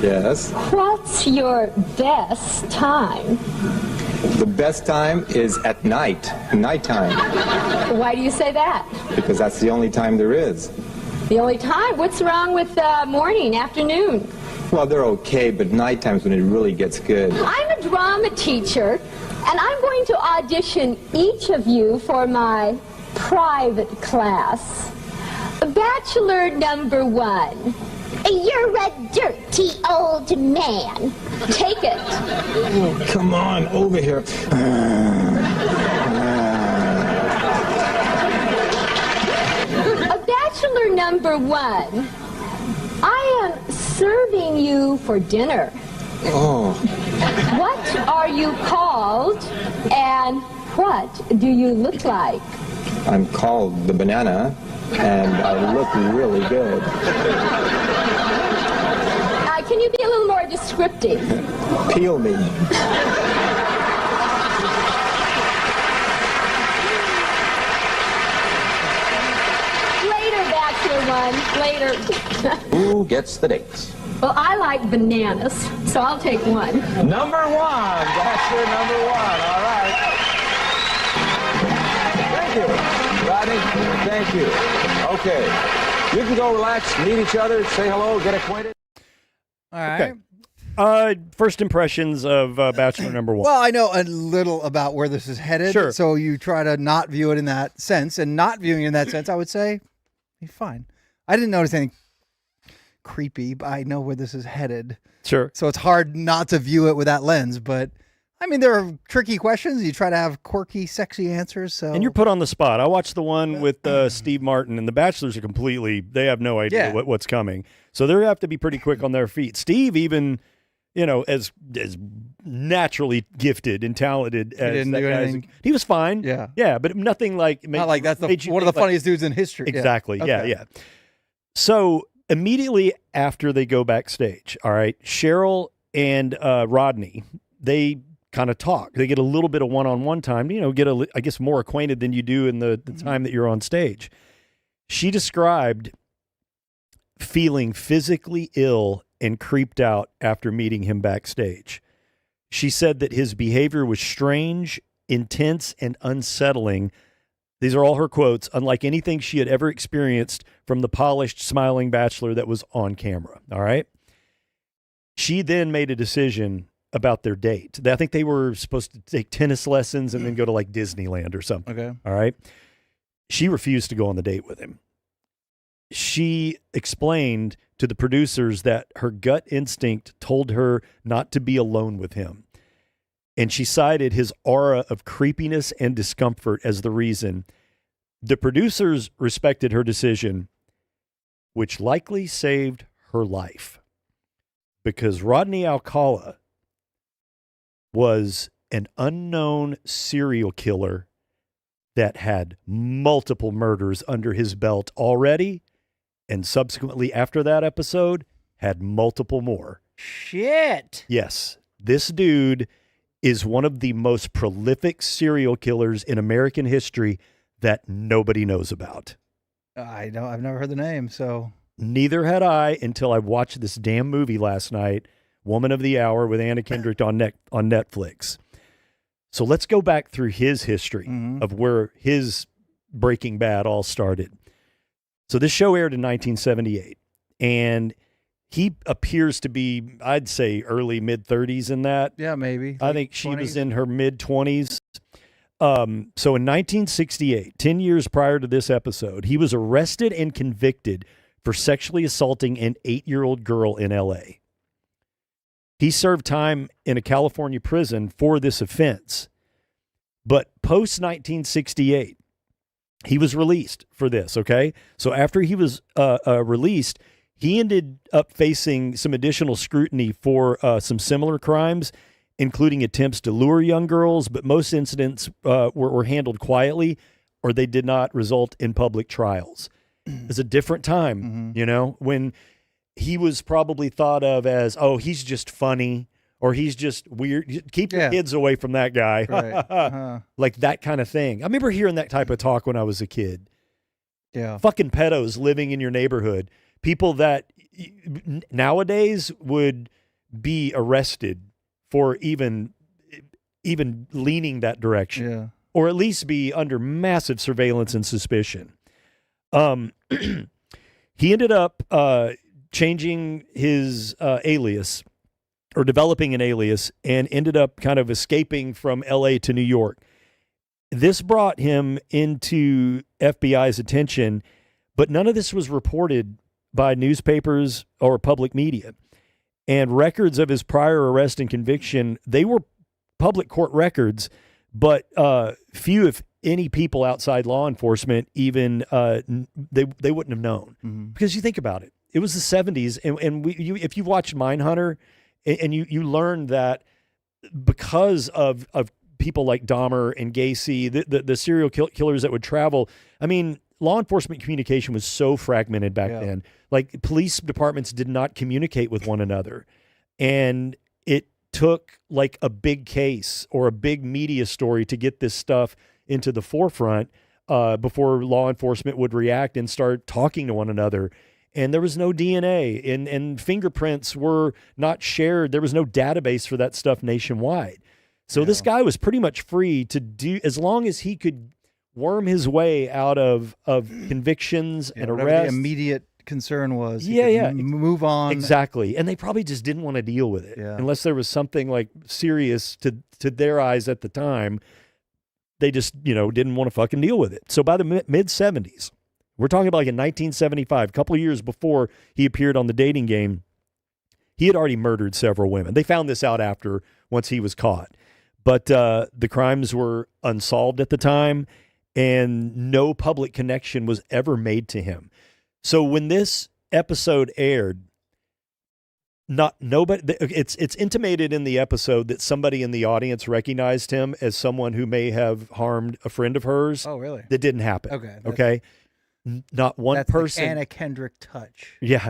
Yes? What's your best time? The best time is at nighttime. Why do you say that? Because that's the only time there is. The only time? What's wrong with morning, afternoon? Well, they're okay, but nighttime's when it really gets good. I'm a drama teacher, and I'm going to audition each of you for my private class. Bachelor number 1. You're a dirty old man. Take it. Oh, come on, over here. Bachelor number 1. I am serving you for dinner. Oh. What are you called, and what do you look like? I'm called the banana, and I look really good. Can you be a little more descriptive? Peel me. Later, Bachelor 1, later. Who gets the dates? Well, I like bananas, so I'll take 1. Number 1. Bachelor number 1. All right. Thank you, Rodney. Thank you. Okay. You can go relax, meet each other, say hello, get acquainted. All right. Okay. First impressions of Bachelor number 1. Well, I know a little about where this is headed. Sure. So you try to not view it in that sense. And not viewing it in that sense, I would say, you're fine. I didn't notice anything creepy, but I know where this is headed. Sure. So it's hard not to view it with that lens. But, I mean, there are tricky questions. You try to have quirky, sexy answers. So. And you're put on the spot. I watched the one with Steve Martin, and the Bachelors are they have no idea what's coming. So they have to be pretty quick on their feet. Steve even, as naturally gifted and talented as that guy, he was fine. Yeah. Yeah, but nothing like... Not like that's one of the funniest dudes in history. Exactly. Yeah. Okay. Yeah. So immediately after they go backstage, all right, Cheryl and Rodney, they kind of talk. They get a little bit of one-on-one time, get, I guess, more acquainted than you do in the time that you're on stage. She described feeling physically ill and creeped out after meeting him backstage. She said that his behavior was strange, intense, and unsettling. These are all her quotes, unlike anything she had ever experienced from the polished, smiling bachelor that was on camera. All right. She then made a decision about their date. I think they were supposed to take tennis lessons and then go to like Disneyland or something. Okay. All right. She refused to go on the date with him. She explained to the producers that her gut instinct told her not to be alone with him. And she cited his aura of creepiness and discomfort as the reason. The producers respected her decision, which likely saved her life, because Rodney Alcala was an unknown serial killer that had multiple murders under his belt already, and subsequently after that episode had multiple more. Shit. Yes. This dude is one of the most prolific serial killers in American history that nobody knows about. I've never heard the name, so. Neither had I until I watched this damn movie last night, Woman of the Hour with Anna Kendrick on Netflix. So let's go back through his history of where his Breaking Bad all started. So this show aired in 1978, and he appears to be, I'd say, early, mid-30s in that. Yeah, maybe. I think she was in her mid-20s. So in 1968, 10 years prior to this episode, he was arrested and convicted for sexually assaulting an 8-year-old girl in L.A. He served time in a California prison for this offense. But post-1968, he was released for this, okay? So after he was released, he ended up facing some additional scrutiny for some similar crimes, including attempts to lure young girls, but most incidents were handled quietly or they did not result in public trials. It's a different time, you know, when he was probably thought of as, oh, he's just funny or he's just weird. Keep your kids away from that guy. Right. Like that kind of thing. I remember hearing that type of talk when I was a kid. Yeah. Fucking pedos living in your neighborhood. People that nowadays would be arrested for even leaning that direction. Yeah. Or at least be under massive surveillance and suspicion. He ended up changing his alias or developing an alias and ended up kind of escaping from LA to New York. This brought him into FBI's attention, but none of this was reported by newspapers or public media. And records of his prior arrest and conviction, they were public court records, but few, if any, people outside law enforcement even they wouldn't have known. Because you think about it, it was the 70s, and if you watched Mindhunter, and you learn that because of people like Dahmer and Gacy, the serial killers that would travel, I mean, law enforcement communication was so fragmented back then. Like police departments did not communicate with one another, and it took like a big case or a big media story to get this stuff into the forefront before law enforcement would react and start talking to one another. And there was no DNA and fingerprints were not shared. There was no database for that stuff nationwide. So this guy was pretty much free to do, as long as he could worm his way out of convictions and arrests. The immediate concern was move on. Exactly. And they probably just didn't want to deal with it unless there was something like serious to their eyes at the time. They just, didn't want to fucking deal with it. So by the mid 70s, we're talking about like in 1975, a couple of years before he appeared on The Dating Game, he had already murdered several women. They found this out after, once he was caught. But the crimes were unsolved at the time, and no public connection was ever made to him. So when this episode aired, it's intimated in the episode that somebody in the audience recognized him as someone who may have harmed a friend of hers. Oh, really? That didn't happen. Okay. Not one person. Like Anna Kendrick touch. Yeah.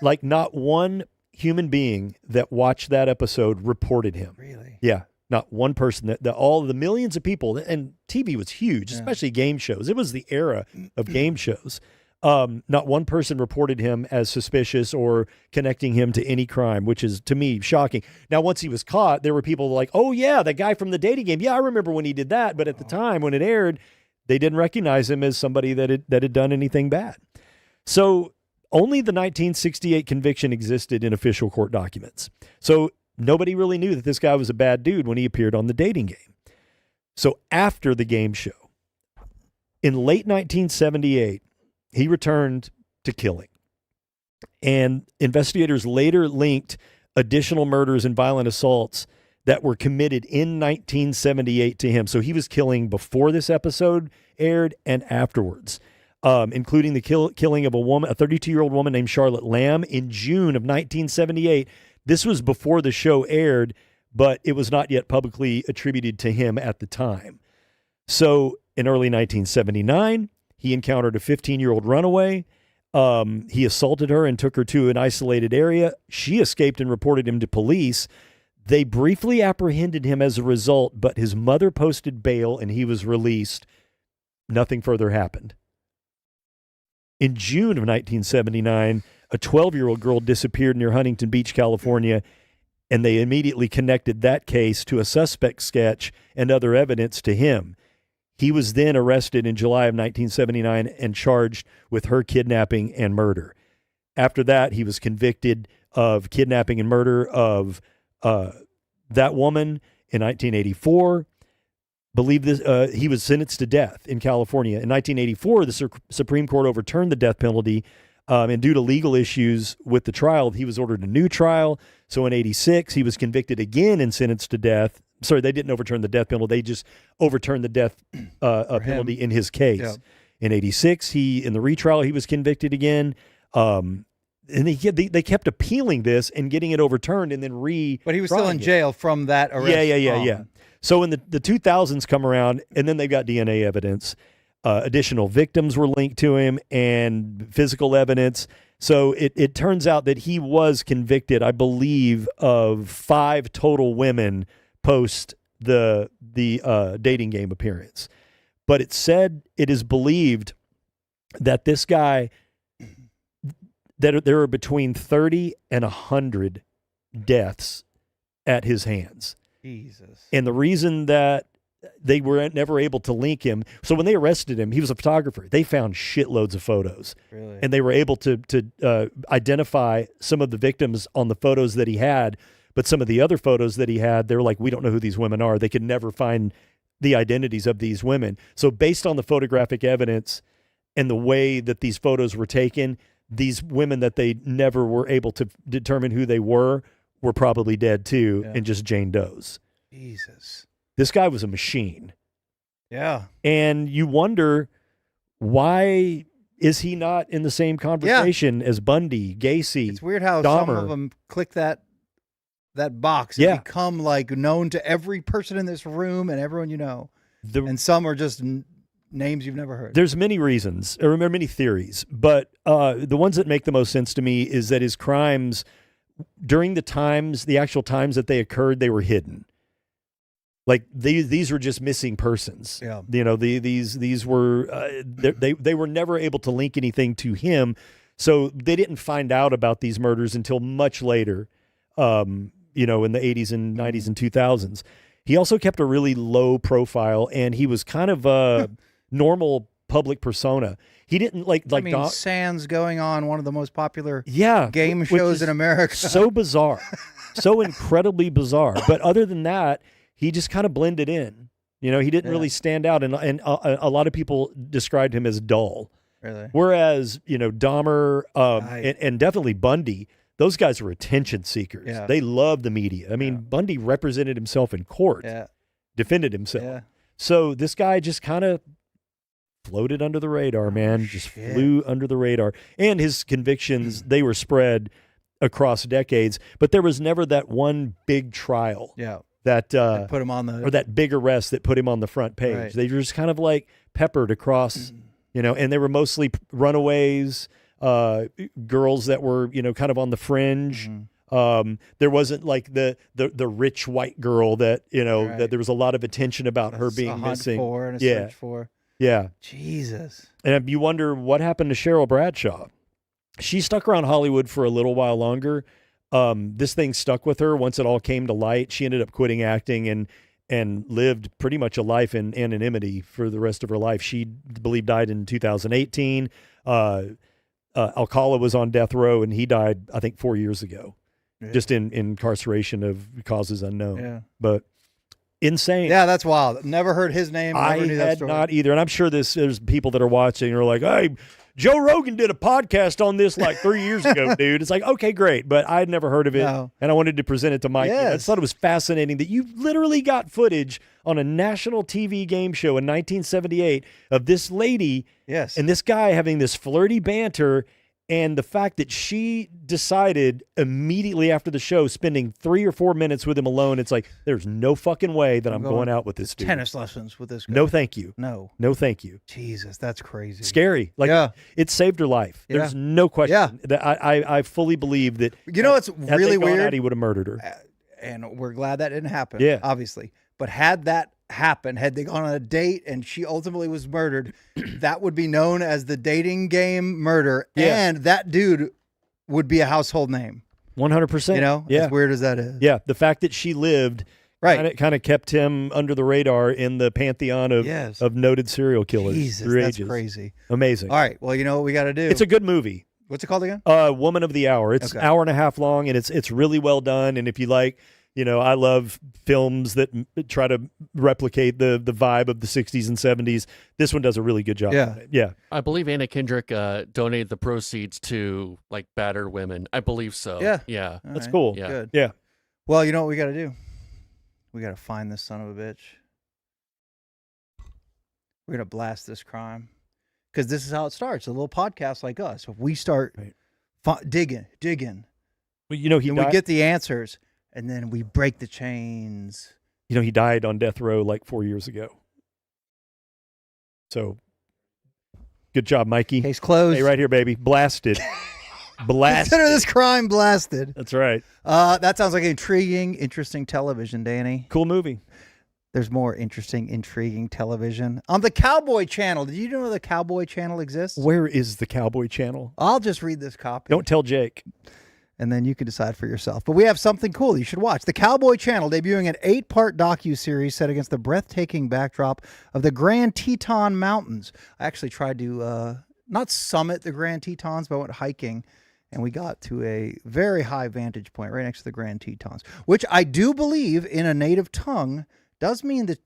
Like not one human being that watched that episode reported him. Really? Yeah. Not one person. All the millions of people, and TV was huge, especially game shows. It was the era of game shows. Not one person reported him as suspicious or connecting him to any crime, which is, to me, shocking. Now, once he was caught, there were people like, oh, yeah, that guy from The Dating Game. Yeah, I remember when he did that. But at the time when it aired, they didn't recognize him as somebody that had done anything bad. So only the 1968 conviction existed in official court documents. So nobody really knew that this guy was a bad dude when he appeared on The Dating Game. So after the game show, in late 1978, he returned to killing. And investigators later linked additional murders and violent assaults that were committed in 1978 to him. So he was killing before this episode aired and afterwards, including the killing of a 32-year-old woman named Charlotte Lamb in June of 1978. This was before the show aired, but it was not yet publicly attributed to him at the time. So in early 1979, he encountered a 15-year-old runaway. He assaulted her and took her to an isolated area. She escaped and reported him to police. They briefly apprehended him as a result, but his mother posted bail and he was released. Nothing further happened. In June of 1979, a 12-year-old girl disappeared near Huntington Beach, California, and they immediately connected that case to a suspect sketch and other evidence to him. He was then arrested in July of 1979 and charged with her kidnapping and murder. After that, he was convicted of kidnapping and murder of that woman in 1984. He was sentenced to death in California. In 1984, the Supreme Court overturned the death penalty, and due to legal issues with the trial, he was ordered a new trial. So in 86, he was convicted again and sentenced to death. Sorry, they didn't overturn the death penalty. They just overturned the death penalty in his case. Yeah. In 86, in the retrial, he was convicted again. And they kept appealing this and getting it overturned and then But he was still in jail from that arrest. Yeah. So when the 2000s come around, and then they've got DNA evidence, additional victims were linked to him and physical evidence. So it turns out that he was convicted, I believe, of 5 total women post the dating game appearance. But it is believed that this guy, that there are between 30 and 100 deaths at his hands. Jesus. And the reason that they were never able to link him, so when they arrested him, he was a photographer. They found shitloads of photos. Really? And they were able to identify some of the victims on the photos that he had, but some of the other photos that he had, they were like, we don't know who these women are. They could never find the identities of these women. So based on the photographic evidence and the way that these photos were taken, these women that they never were able to determine who they were probably dead too, and just Jane Doe's. Jesus. This guy was a machine. Yeah. And you wonder, why is he not in the same conversation as Bundy, Gacy, It's weird how Dahmer? some of them click that box and become like known to every person in this room and everyone you know. And some are just names you've never heard. There's many reasons, or many theories, but the ones that make the most sense to me is that his crimes, during the actual times that they occurred, they were hidden. Like these were just missing persons. Yeah. You know, these were they were never able to link anything to him, so they didn't find out about these murders until much later. You know, in the 80s and 90s and 2000s. He also kept a really low profile, and he was kind of a normal public persona. He didn't Sans going on one of the most popular game shows in America. So bizarre. So incredibly bizarre. But other than that, he just kind of blended in. You know, he didn't really stand out, and a lot of people described him as dull. Really? Whereas, you know, Dahmer and definitely Bundy, those guys were attention seekers. Yeah. They loved the media. I mean, Bundy represented himself in court, defended himself. Yeah. So this guy just kind of floated under the radar, man. Just flew under the radar. And his convictions, they were spread across decades, but there was never that one big trial. Yeah. That put him on the, or that big arrest that put him on the front page. Right. They were just kind of like peppered across, you know, and they were mostly runaways, girls that were, you know, kind of on the fringe. There wasn't like the rich white girl that, you know, that there was a lot of attention about her being missing. Search for. Yeah. Jesus. And you wonder what happened to Cheryl Bradshaw. She stuck around Hollywood for a little while longer. This thing stuck with her once it all came to light. She ended up quitting acting and lived pretty much a life in anonymity for the rest of her life. She, I believe, died in 2018. Alcala was on death row, and he died, I think, 4 years ago, just in incarceration of causes unknown. Yeah. But insane. Yeah, that's wild. Never heard his name. Never I knew that had story. not either. And I'm sure there's people that are watching and are like, hey, Joe Rogan did a podcast on this like 3 years ago, dude. It's like, okay, great. But I had never heard of it. No. And I wanted to present it to Mikey. I Yes. just thought it was fascinating that you literally got footage on a national TV game show in 1978 of this lady Yes. and this guy having this flirty banter. And the fact that she decided immediately after the show, spending 3 or 4 minutes with him alone, it's like, there's no fucking way that I'm going out with this dude. Tennis lessons with this guy. No, thank you. No, thank you. Jesus, that's crazy. Scary. Like, it saved her life. Yeah. There's no question. Yeah. That I fully believe that. You know, it's had really they gone weird. out, he would have murdered her. And we're glad that didn't happen. Yeah. Obviously. But had that happened, had they gone on a date and she ultimately was murdered, that would be known as the dating game murder. Yeah. And that dude would be a household name. 100%. You know, yeah. as weird as that is. Yeah, the fact that she lived kind of kept him under the radar in the pantheon of noted serial killers Jesus, through that's ages. crazy. Amazing. All right, well, you know what we got to do? It's a good movie. What's it called again? Woman of the Hour. It's an hour and a half long, and it's really well done. And if you like, you know, I love films that try to replicate the vibe of the 60s and 70s. This one does a really good job. Yeah. Yeah. I believe Anna Kendrick donated the proceeds to like battered women. I believe so. Yeah. Yeah. All That's right. cool. Yeah. Good. Yeah. Well, you know what we got to do? We got to find this son of a bitch. We're going to blast this crime. Because this is how it starts. A little podcast like us. If we start digging. Well, you know, we get the answers, and then we break the chains. You know, he died on death row like 4 years ago. So, good job, Mikey. Case closed. Hey, right here, baby. Blasted. Blasted. Consider this crime blasted. That's right. That sounds like intriguing, interesting television, Danny. Cool movie. There's more interesting, intriguing television on the Cowboy Channel. Did you know the Cowboy Channel exists? Where is the Cowboy Channel? I'll just read this copy. Don't tell Jake. And then you can decide for yourself. But we have something cool you should watch. The Cowboy Channel debuting an 8-part docuseries set against the breathtaking backdrop of the Grand Teton Mountains. I actually tried to not summit the Grand Tetons, but I went hiking, and we got to a very high vantage point right next to the Grand Tetons, which I do believe in a native tongue does mean the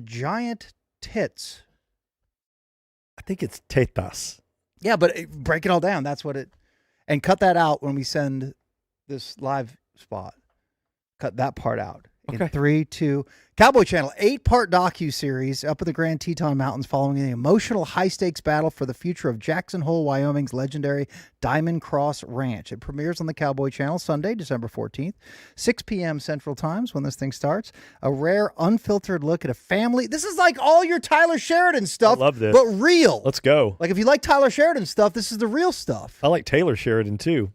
giant tits. I think it's tetas. Yeah, but break it all down. That's what it. And cut that out when we send this live spot. Cut that part out. Okay. In 3, 2. Cowboy Channel, 8-part docuseries up in the Grand Teton Mountains following the emotional high-stakes battle for the future of Jackson Hole, Wyoming's legendary Diamond Cross Ranch. It premieres on the Cowboy Channel Sunday, December 14th, 6 p.m. Central Times when this thing starts. A rare, unfiltered look at a family. This is like all your Tyler Sheridan stuff, I love this. but real. Let's go. Like if you like Tyler Sheridan stuff, this is the real stuff. I like Taylor Sheridan, too.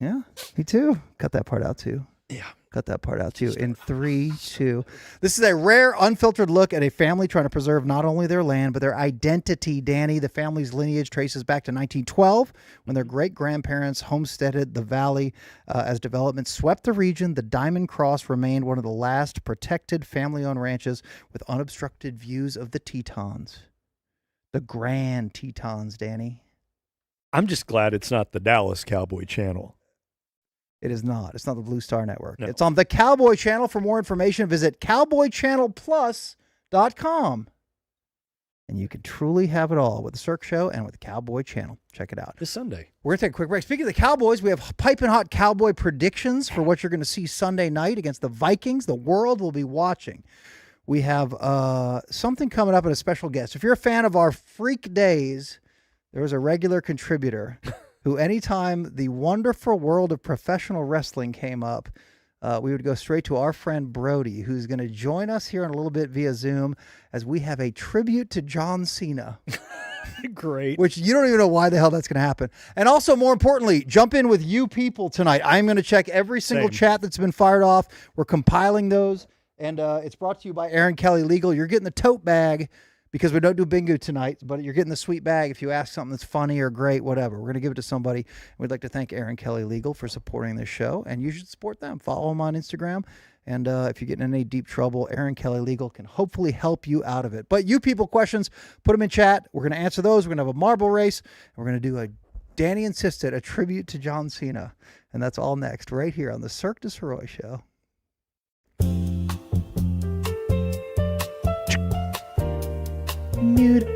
Yeah, me too. Cut that part out, too. Yeah. Cut that part out, too. In 3, 2. This is a rare, unfiltered look at a family trying to preserve not only their land, but their identity, Danny. The family's lineage traces back to 1912, when their great-grandparents homesteaded the valley. As development swept the region, the Diamond Cross remained one of the last protected family-owned ranches with unobstructed views of the Tetons. The Grand Tetons, Danny. I'm just glad it's not the Dallas Cowboy Channel. It is not. It's not the Blue Star Network. No. It's on the Cowboy Channel. For more information, visit cowboychannelplus.com. And you can truly have it all with the Cirque Show and with the Cowboy Channel. Check it out. This Sunday. We're going to take a quick break. Speaking of the Cowboys, we have piping hot Cowboy predictions for what you're going to see Sunday night against the Vikings. The world will be watching. We have something coming up and a special guest. If you're a fan of our Freak Days, there was a regular contributor who anytime the wonderful world of professional wrestling came up, we would go straight to our friend Brody, who's going to join us here in a little bit via Zoom as we have a tribute to John Cena. Great. Which you don't even know why the hell that's going to happen. And also, more importantly, jump in with you people tonight. I'm going to check every single chat that's been fired off. We're compiling those. And it's brought to you by Aaron Kelly Legal. You're getting the tote bag because we don't do bingo tonight, but you're getting the sweet bag if you ask something that's funny or great, whatever. We're going to give it to somebody. We'd like to thank Aaron Kelly Legal for supporting this show, and you should support them. Follow them on Instagram, and if you're getting in any deep trouble, Aaron Kelly Legal can hopefully help you out of it. But you people, questions, put them in chat. We're going to answer those. We're going to have a marble race, and we're going to do a Danny Insisted, a tribute to John Cena, and that's all next right here on the Cirque Du Sirois Show. Mute.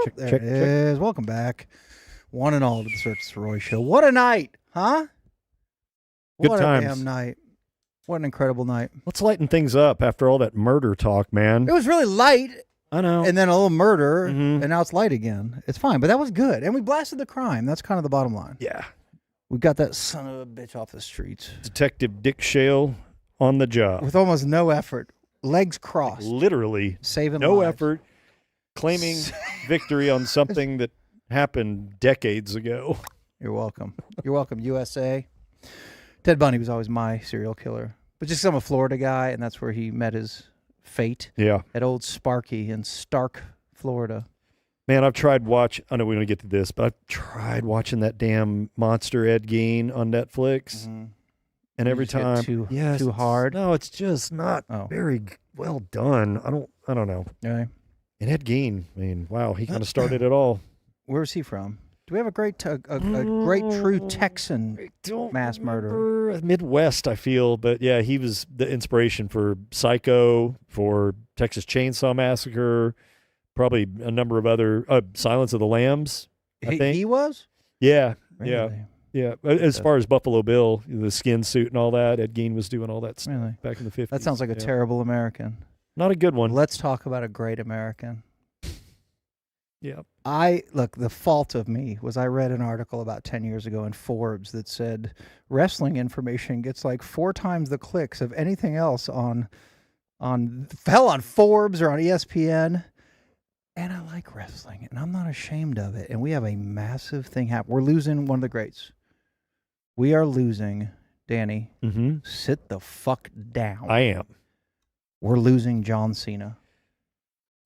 Whoop, there it is. Welcome back. One and all to the Cirque du Sirois show. What a night, huh? Good what times. a damn night. What an incredible night. Let's lighten things up after all that murder talk, man. It was really light. I know. And then a little murder, and now it's light again. It's fine, but that was good. And we blasted the crime. That's kind of the bottom line. Yeah. We got that son of a bitch off the streets. Detective Dick Shale on the job. With almost no effort. Legs crossed. Literally. Saving no lives. effort. Claiming victory on something that happened decades ago. You're welcome. You're welcome, USA. Ted Bundy was always my serial killer. But just 'cause I'm a Florida guy, and that's where he met his fate. Yeah. At Old Sparky in Stark, Florida. Man, I've tried I know we're going to get to this, but I've tried watching that damn Monster Ed Gein on Netflix. Mm-hmm. And every time. Too hard? No, it's just not very well done. I don't know. Okay. And Ed Gein, I mean, wow, he kind of started it all. Where's he from? Do we have a great true Texan mass murderer? Midwest, I feel, but yeah, he was the inspiration for Psycho, for Texas Chainsaw Massacre, probably a number of other Silence of the Lambs. I think He was? Yeah, Really? yeah. As far as Buffalo Bill, the skin suit and all that, Ed Gein was doing all that stuff Really? back in the 50s. That sounds like a terrible American. Not a good one. Let's talk about a great American. Yeah. Look, the fault of me was I read an article about 10 years ago in Forbes that said wrestling information gets like 4 times the clicks of anything else on Forbes or on ESPN. And I like wrestling, and I'm not ashamed of it. And we have a massive thing happen. We're losing one of the greats. We are losing, Danny. Mm-hmm. Sit the fuck down. I am. We're losing John Cena.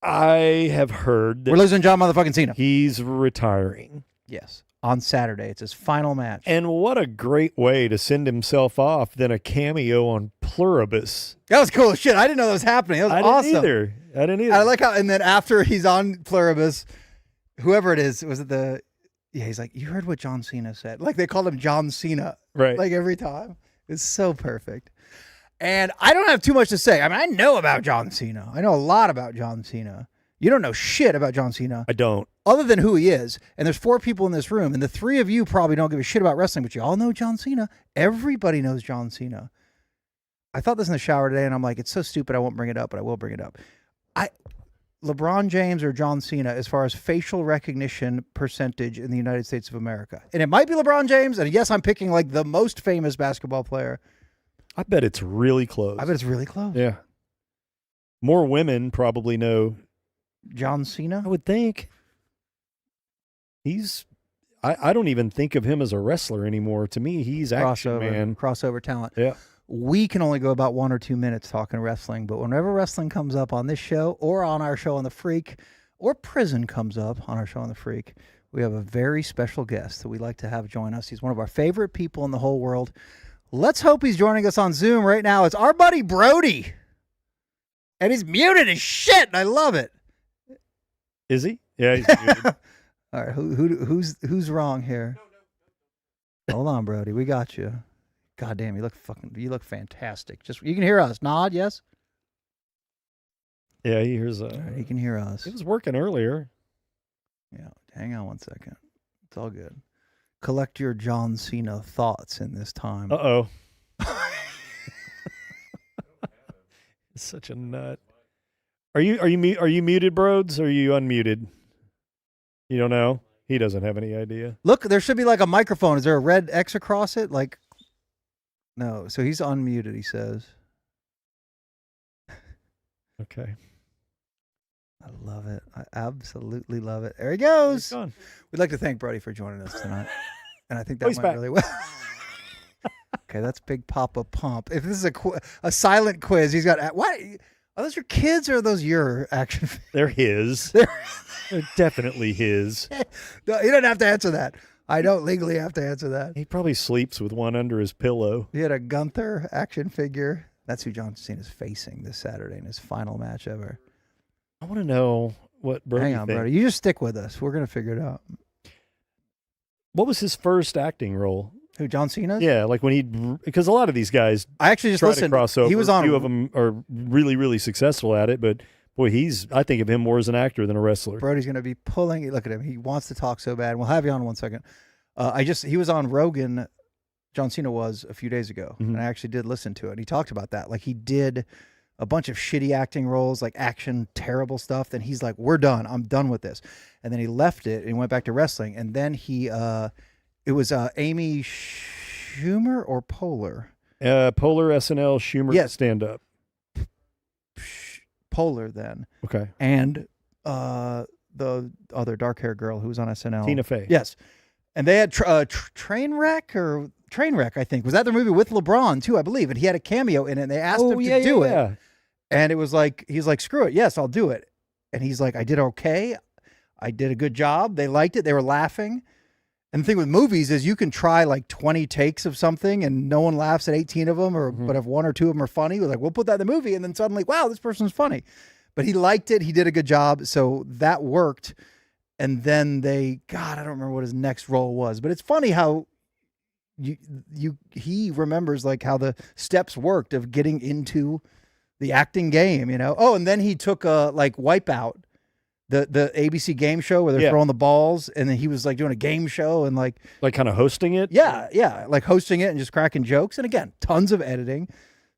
I have heard that We're losing John motherfucking Cena. He's retiring. Yes. On Saturday. It's his final match. And what a great way to send himself off than a cameo on Pluribus. That was cool as shit. I didn't know that was happening. That was awesome. I didn't either. I like how, and then after he's on Pluribus, whoever it is, he's like, you heard what John Cena said. Like they called him John Cena. Right. Like every time. It's so perfect. And I don't have too much to say. I mean, I know about John Cena. I know a lot about John Cena. You don't know shit about John Cena. I don't. Other than who he is. And there's 4 people in this room, and the 3 of you probably don't give a shit about wrestling, but you all know John Cena. Everybody knows John Cena. I thought this in the shower today, and I'm like, it's so stupid I won't bring it up, but I will bring it up. LeBron James or John Cena as far as facial recognition percentage in the United States of America. And it might be LeBron James, and yes, I'm picking like the most famous basketball player. I bet it's really close. I bet it's really close. Yeah. More women probably know John Cena? I would think. I don't even think of him as a wrestler anymore. To me, he's action man. Crossover talent. Yeah. We can only go about 1 or 2 minutes talking wrestling, but whenever wrestling comes up on this show or on our show on The Freak, or prison comes up on our show on The Freak, we have a very special guest that we'd like to have join us. He's one of our favorite people in the whole world. Let's hope he's joining us on Zoom right now. It's our buddy Brody. And he's muted as shit, and I love it. Is he? Yeah, he's muted. All right, who's wrong here? Hold on, Brody. We got you. God damn, you look fantastic. Just you can hear us. Nod, yes? Yeah, he hears Right, he can hear us. It was working earlier. Yeah, hang on one second. It's all good. Collect your John Cena thoughts in this time. Uh-oh. Such a nut. Are you muted, Broads? Or are you unmuted? You don't know? He doesn't have any idea. Look, there should be like a microphone. Is there a red X across it? Like, no. So he's unmuted, he says. Okay. I love it. I absolutely love it. There he goes. We'd like to thank Brody for joining us tonight. And I think that went really well. Okay, that's Big Papa Pump. If this is a silent quiz, he's got... What? Are those your kids or are those your action figures? They're his. They're definitely his. No, you don't have to answer that. I don't legally have to answer that. He probably sleeps with one under his pillow. He had a Gunther action figure. That's who John Cena's facing this Saturday in his final match ever. I want to know what Brody Hang on, Brody. You just stick with us. We're going to figure it out. What was his first acting role? Who, John Cena? Yeah, like when because a lot of these guys I actually just try listened. to cross over. He was on. A few of them are really, really successful at it, but Boy, I think of him more as an actor than a wrestler. Brody's going to be pulling. Look at him. He wants to talk so bad. We'll have you on in 1 second. He was on Rogan. John Cena was a few days ago, and I actually did listen to it. He talked about that. Like, he did a bunch of shitty acting roles, like action, terrible stuff. Then he's like, we're done. I'm done with this. And then he left it and went back to wrestling. And then it was Amy Schumer or Poehler? Poehler, SNL, Schumer, stand-up. Poehler then. Okay. And the other dark-haired girl who was on SNL. Tina Fey. Yes. And they had Trainwreck, I think. Was that the movie with LeBron, too, I believe? And he had a cameo in it, and they asked him to do it. And it was like, he's like, screw it. Yes, I'll do it. And he's like, I did okay. I did a good job. They liked it. They were laughing. And the thing with movies is you can try like 20 takes of something and no one laughs at 18 of them, but if 1 or 2 of them are funny, we're like, we'll put that in the movie. And then suddenly, wow, this person's funny. But he liked it. He did a good job. So that worked. And then I don't remember what his next role was, but it's funny how he remembers like how the steps worked of getting into the acting game, you know? Oh, and then he took like Wipeout, the ABC game show where they're throwing the balls, and then he was like doing a game show and like kind of hosting it. Yeah. Like hosting it and just cracking jokes. And again, tons of editing.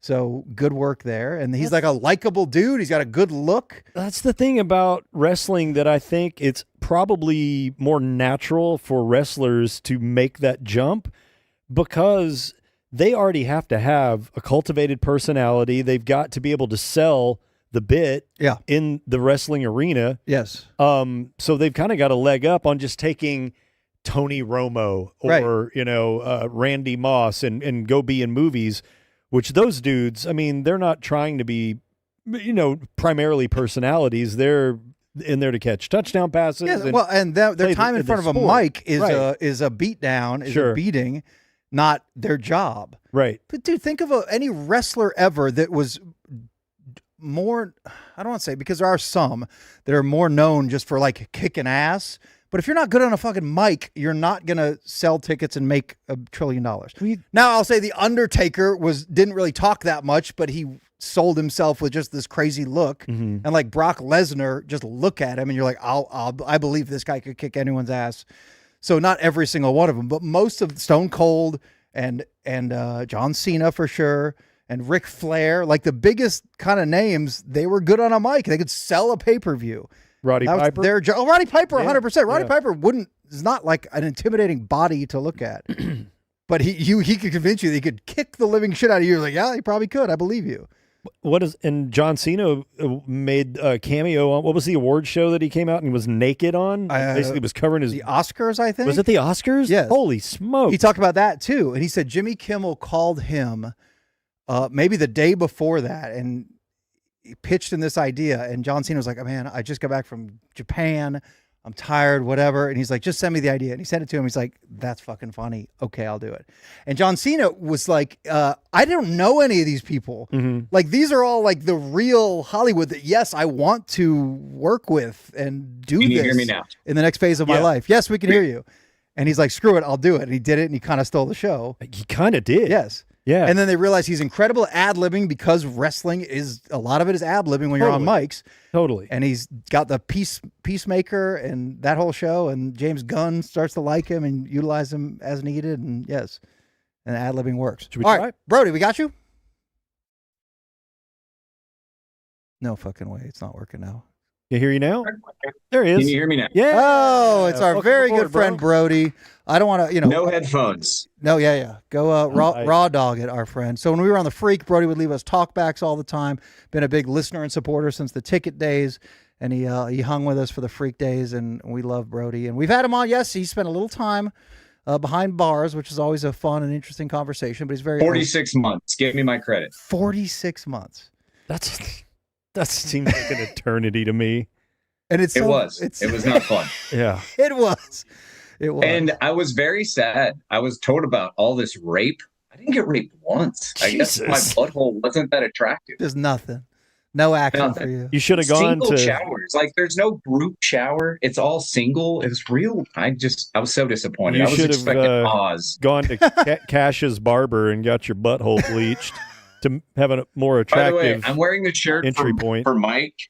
So good work there. And he's like a likable dude. He's got a good look. That's the thing about wrestling that I think it's probably more natural for wrestlers to make that jump because they already have to have a cultivated personality. They've got to be able to sell the bit in the wrestling arena. Yes. So they've kind of got a leg up on just taking Tony Romo or, Randy Moss and go be in movies. Which those dudes, I mean, they're not trying to be, primarily personalities. They're in there to catch touchdown passes. Yeah, and their time in front of a mic is a beat down, is a beating, not their job. Right. But dude, think of any wrestler ever that was more, I don't want to say, because there are some that are more known just for like kicking ass. But if you're not good on a fucking mic, you're not going to sell tickets and make $1 trillion. Now, I'll say The Undertaker didn't really talk that much, but he sold himself with just this crazy look. And like Brock Lesnar, just look at him and you're like, I believe this guy could kick anyone's ass. So not every single one of them, but most of Stone Cold and John Cena for sure, and Ric Flair, like the biggest kind of names, they were good on a mic. They could sell a pay-per-view. Roddy Piper? Roddy Piper, 100%. Roddy Piper is not like an intimidating body to look at. But he could convince you that he could kick the living shit out of you. You're like, yeah, he probably could. I believe you. And John Cena made a cameo on, what was the award show that he came out and was naked on? Basically was covering his... The Oscars, I think? Was it the Oscars? Yes. Holy smoke. He talked about that too. And he said Jimmy Kimmel called him maybe the day before that and he pitched in this idea, and John Cena was like, oh, man, I just got back from Japan. I'm tired, whatever. And he's like, just send me the idea. And he sent it to him. He's like, that's fucking funny. Okay, I'll do it. And John Cena was like, I don't know any of these people. Like, these are all like the real Hollywood that, yes, I want to work with and do Can you this hear me now? In the next phase of my life. Yes, we can hear you. And he's like, screw it, I'll do it. And he did it, and he kind of stole the show. He kind of did. Yes. Yeah. And then they realize he's incredible at ad-libbing because wrestling is, a lot of it is ad-libbing when you're on mics. Totally. And he's got the Peacemaker and that whole show, and James Gunn starts to like him and utilize him as needed, and yes, and ad-libbing works. Should we all try? right, Brody, we got you? No fucking way. It's not working now. Can you hear you now? There he is. Can you hear me now? Yeah. Oh, it's our Welcome very aboard, good friend, bro. Brody. I don't want to, No headphones. No, yeah. Go raw dog it, our friend. So when we were on the Freak, Brody would leave us talkbacks all the time. Been a big listener and supporter since the ticket days, and he hung with us for the Freak days, and we love Brody. And we've had him on. Yes, he spent a little time behind bars, which is always a fun and interesting conversation. But he's very 46 months. Give me my credit. 46 months. That seems like an eternity to me. And it was not fun. Yeah. It was. And I was very sad. I was told about all this rape. I didn't get raped once. Jesus. I guess my butthole wasn't that attractive. There's nothing. No action for you. You should have gone Single to showers. Like, there's no group shower. It's all single. It's real. I was so disappointed. I was expecting Oz. Gone to Cash's barber and got your butthole bleached to have a more attractive. By the way, I'm wearing the shirt entry point for Mike.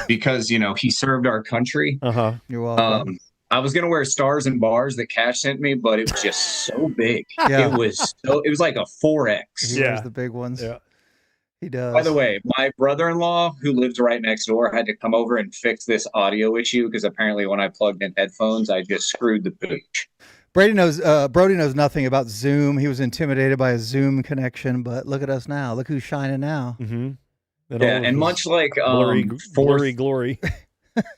because he served our country. You're welcome. I was gonna wear stars and bars that Cash sent me, but it was just so big. Yeah. It was like a 4X. He wears the big ones. Yeah. He does. By the way, my brother-in-law, who lives right next door, had to come over and fix this audio issue because apparently when I plugged in headphones, I just screwed the pooch. Brody knows nothing about Zoom. He was intimidated by a Zoom connection, but look at us now. Look who's shining now. Mm-hmm. Yeah, and much like blurry glory.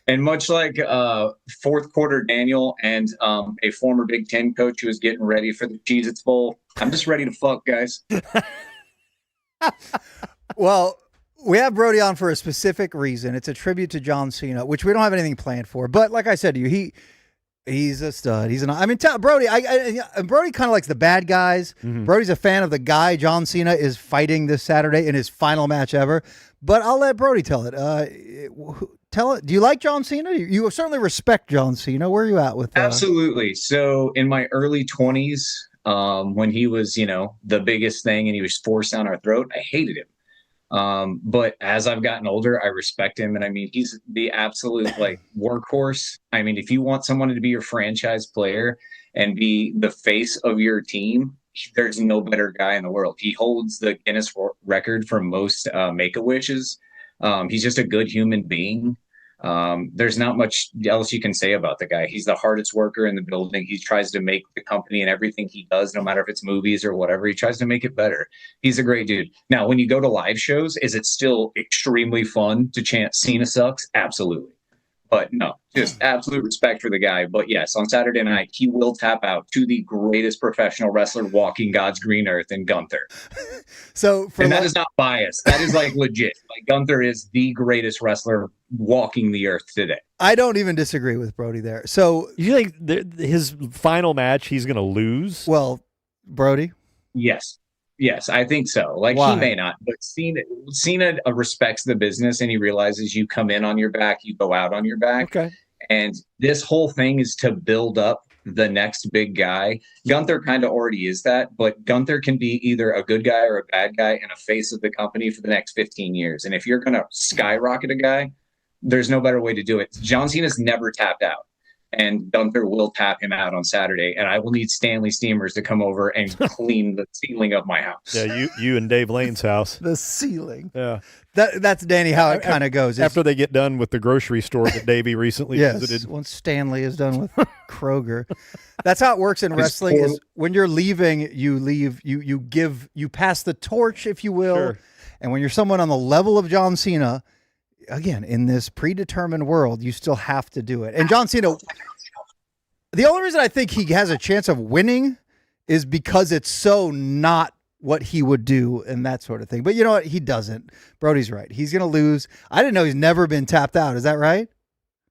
And much like fourth quarter Daniel and a former Big Ten coach who was getting ready for the Cheez-Its Bowl, I'm just ready to fuck, guys. Well, we have Brody on for a specific reason. It's a tribute to John Cena, which we don't have anything planned for. But like I said to you, he's a stud. Brody. Brody kind of likes the bad guys. Mm-hmm. Brody's a fan of the guy John Cena is fighting this Saturday in his final match ever. But I'll let Brody tell it. Tell it. Do you like John Cena? You certainly respect John Cena. Where are you at with that? Absolutely. So in my early 20s, when he was, the biggest thing and he was forced down our throat, I hated him. But as I've gotten older, I respect him. And I mean, he's the absolute workhorse. I mean, if you want someone to be your franchise player and be the face of your team, there's no better guy in the world. He holds the Guinness record for most Make-A-Wishes. He's just a good human being. There's not much else you can say about the guy. He's the hardest worker in the building. He tries to make the company and everything he does, no matter if it's movies or whatever, he tries to make it better. He's a great dude. Now, when you go to live shows, is it still extremely fun to chant Cena sucks? Absolutely. But no, just absolute respect for the guy. But yes, on Saturday night, he will tap out to the greatest professional wrestler walking God's green earth in Gunther. That is not biased. That is legit. Gunther is the greatest wrestler walking the earth today. I don't even disagree with Brody there. So you think his final match he's going to lose? Well, Brody? Yes, I think so. Why? He may not, but Cena respects the business and he realizes you come in on your back, you go out on your back. Okay. And this whole thing is to build up the next big guy. Gunther kind of already is that, but Gunther can be either a good guy or a bad guy and a face of the company for the next 15 years. And if you're going to skyrocket a guy, there's no better way to do it. John Cena's never tapped out. And Gunther will tap him out on Saturday, and I will need Stanley Steamers to come over and clean the ceiling of my house. Yeah, you and Dave Lane's house. The ceiling. Yeah. That's, Danny, how it kind of goes. After they get done with the grocery store that Davey recently visited. Once Stanley is done with Kroger. That's how it works in wrestling is when you're leaving, you pass the torch, if you will. Sure. And when you're someone on the level of John Cena, again, in this predetermined world, you still have to do it. And John Cena, the only reason I think he has a chance of winning is because it's so not what he would do and that sort of thing. But you know what? He doesn't. Brody's right. He's going to lose. I didn't know he's never been tapped out. Is that right?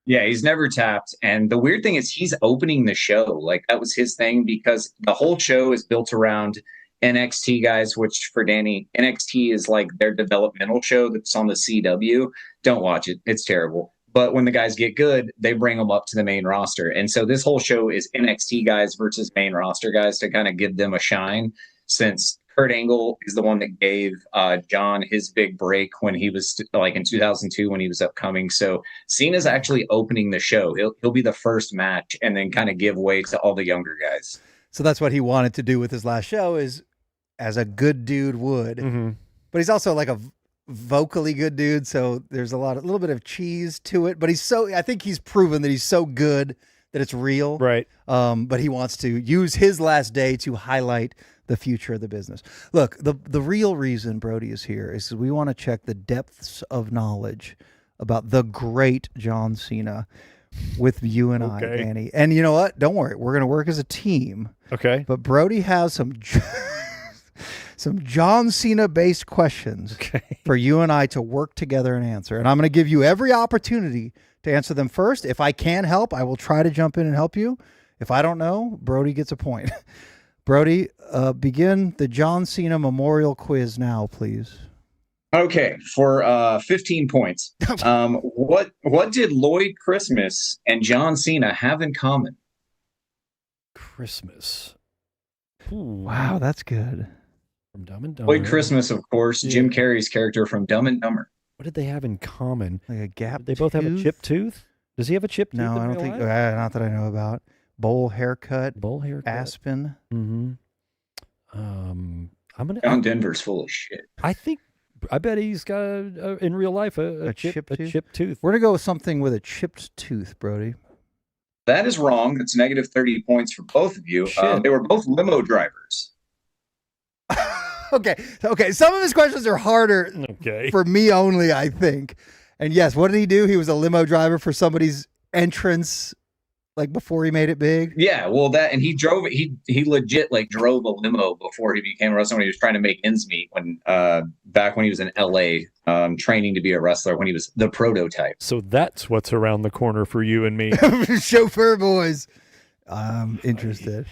Yeah, he's never tapped. And the weird thing is he's opening the show. That was his thing because the whole show is built around NXT guys, which for Danny, NXT is their developmental show that's on the CW. Don't watch it. It's terrible. But when the guys get good, they bring them up to the main roster. And so this whole show is NXT guys versus main roster guys to kind of give them a shine, since Kurt Angle is the one that gave John his big break when he was in 2002 when he was upcoming. So Cena's actually opening the show. He'll be the first match and then kind of give way to all the younger guys. So that's what he wanted to do with his last show, is as a good dude would. Mm-hmm. But he's also a vocally good dude, so there's a little bit of cheese to it. But I think he's proven that he's so good that it's real. Right. But he wants to use his last day to highlight the future of the business. Look, the real reason Brody is here is we want to check the depths of knowledge about the great John Cena with you and I, Danny. And you know what? Don't worry. We're going to work as a team. Okay. But Brody has some John Cena-based questions for you and I to work together and answer. And I'm going to give you every opportunity to answer them first. If I can help, I will try to jump in and help you. If I don't know, Brody gets a point. Brody, begin the John Cena Memorial Quiz now, please. Okay, for 15 points. What did Lloyd Christmas and John Cena have in common? Christmas. Ooh. Wow, that's good. From Dumb and Dumber. Lloyd Christmas, of course, Jim Carrey's character from Dumb and Dumber. What did they have in common? Like a gap. They both have a chipped tooth. Does he have a chipped tooth? No, in I don't real think. life? Not that I know about. Bowl haircut. Bowl haircut. Aspen. Mm-hmm. I'm gonna. John Denver's full of shit. I bet he's got in real life a chipped tooth. We're gonna go with something with a chipped tooth, Brody. That is wrong. That's negative 30 points for both of you. They were both limo drivers. Okay. Some of his questions are harder for me only, I think. And yes, what did he do? He was a limo driver for somebody's entrance, like before he made it big. Yeah, well, and he drove it. He legit like drove a limo before he became a wrestler. When he was trying to make ends meet back when he was in LA, training to be a wrestler when he was the prototype. So that's what's around the corner for you and me. Chauffeur boys. I'm interested.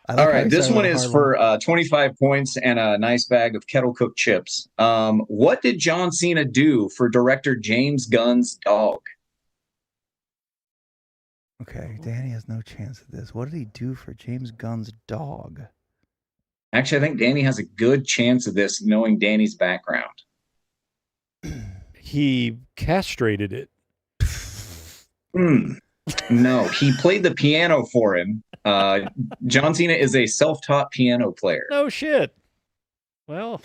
All right, this one is for 25 points and a nice bag of kettle cooked chips. What did John Cena do for director James Gunn's dog? Okay, Danny has no chance at this. What did he do for James Gunn's dog? Actually, I think Danny has a good chance of this, knowing Danny's background. He castrated it. No, he played the piano for him. John Cena is a self-taught piano player. No shit. Well,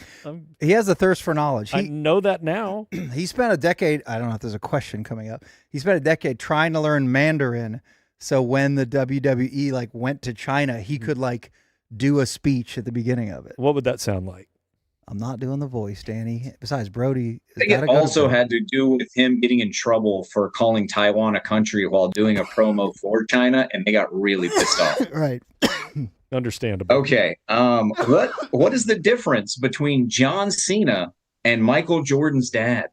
he has a thirst for knowledge. I know that now. He spent a decade. I don't know if there's a question coming up. He spent a decade trying to learn Mandarin, so when the WWE went to China, he could do a speech at the beginning of it. What would that sound like? I'm not doing the voice, Danny. Besides, Brody. I think it also had to do with him getting in trouble for calling Taiwan a country while doing a promo for China, and they got really pissed off. Right. Understandable. Okay. What is the difference between John Cena and Michael Jordan's dad?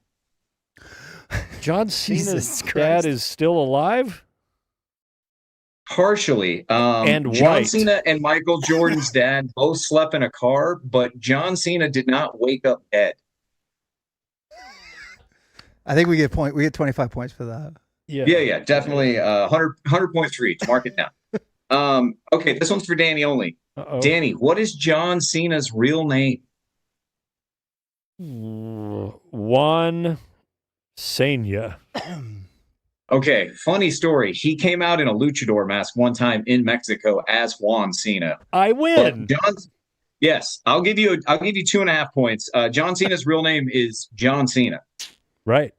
John Cena's dad is still alive? Partially. And John white. Cena and Michael Jordan's dad both slept in a car, but John Cena did not wake up dead. I think we get 25 points for that. Yeah, definitely. 100 points for each. Mark it down. Okay, this one's for Danny only. Uh-oh. Danny, what is John Cena's real name? Juan Cena. Okay, funny story. He came out in a luchador mask one time in Mexico as Juan Cena. I win. Yes, I'll give you 2.5 points. John Cena's real name is John Cena. Right.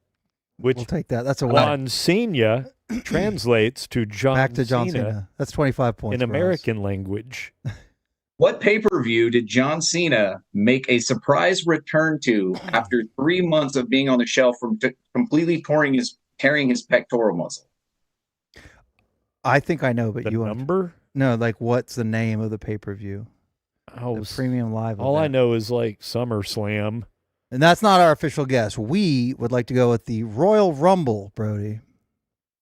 Which we'll take that. That's a Juan Cena translates to John Back to John Cena Cena. That's 25 points in American language. What pay-per-view did John Cena make a surprise return to after 3 months of being on the shelf from completely tearing his pectoral muscle? I think I know, but The number? No, what's the name of the pay-per-view? Oh, the premium live all I event. know is SummerSlam. And that's not our official guess. We would like to go with the Royal Rumble, Brody.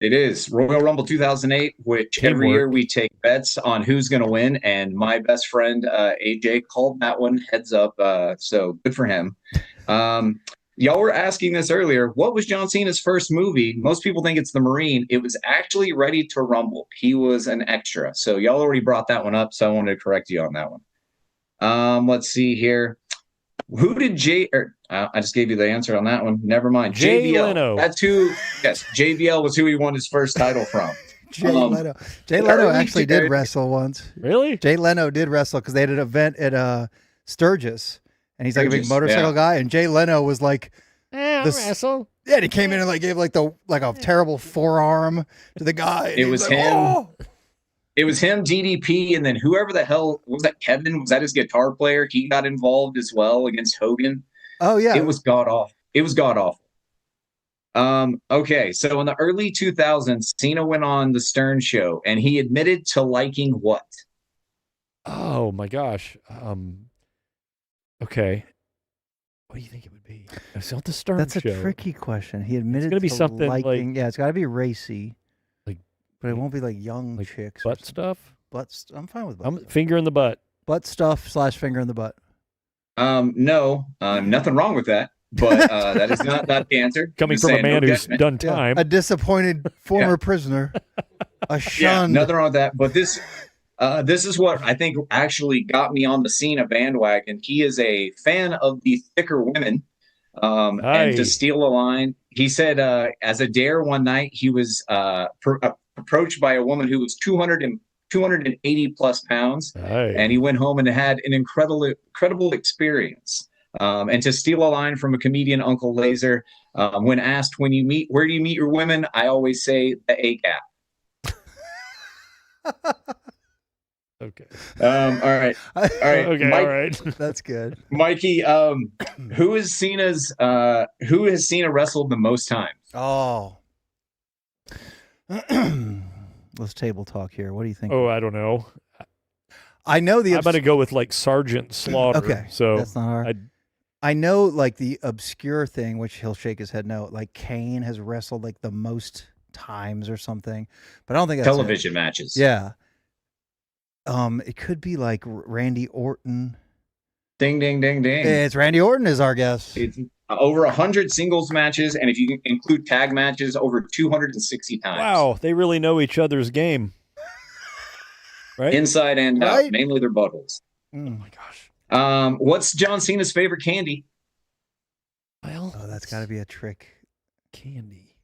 It is Royal Rumble 2008, which every year we take bets on who's going to win. And my best friend, AJ, called that one heads up. So good for him. Y'all were asking this earlier. What was John Cena's first movie? Most people think it's The Marine. It was actually Ready to Rumble. He was an extra. So y'all already brought that one up. So I wanted to correct you on that one. Let's see here. Who did I just gave you the answer on that one. Never mind. Jay JBL. Leno. That's who. Yes, JBL was who he won his first title from. Jay Leno. Jay Leno actually did wrestle once. Really? Jay Leno did wrestle because they had an event at Sturgis, and he's like a big Sturgis, motorcycle yeah. guy, and Jay Leno was like, I'll wrestle. yeah, and he came in and gave a terrible forearm to the guy. and It he was like, him. "Oh!" It was him, DDP, and then whoever the hell was that? Kevin, was that his guitar player? He got involved as well against Hogan. Oh yeah, It was god awful. It was god awful. Okay, so in the early 2000s, Cena went on the Stern Show, and he admitted to liking what? Oh my gosh. Okay. What do you think it would be? It's not the Stern That's Show. a tricky question. He admitted gonna be to something liking. Yeah, it's got to be racy, Like but it won't be young chicks. butt stuff. I'm fine with butt. I'm finger in the butt. Butt stuff / finger in the butt. No, nothing wrong with that, but that is not the answer. Coming Just from a saying, no man who's judgment. done time. A disappointed former prisoner. A Yeah, shunned. nothing wrong with that. But this is what I think actually got me on the Cena bandwagon. He is a fan of the thicker women. And to steal a line, he said, as a dare one night, he was approached by a woman who was 280 plus pounds, and he went home and had an incredible experience. And to steal a line from a comedian, Uncle Laser, when asked where do you meet your women, I always say the A gap. Okay. All right. Okay. Mike, all right. That's good. Mikey, who has Cena wrestled the most times? Oh. Let's table talk here. What do you think? Oh, I don't know. I know I'm going to go with like Sergeant Slaughter. Okay. So that's not hard. I know like the obscure thing, which he'll shake his head no. Like Kane has wrestled like the most times or something, but I don't think that's television matches. Yeah. It could be like Randy Orton. Ding, ding, ding, ding. It's Randy Orton is our guest. It's over 100 singles matches, and if you include tag matches, over 260 times. Wow, they really know each other's game. Right? Inside and out, mainly their buttholes. Oh my gosh. What's John Cena's favorite candy? Well, that's got to be a trick. Candy.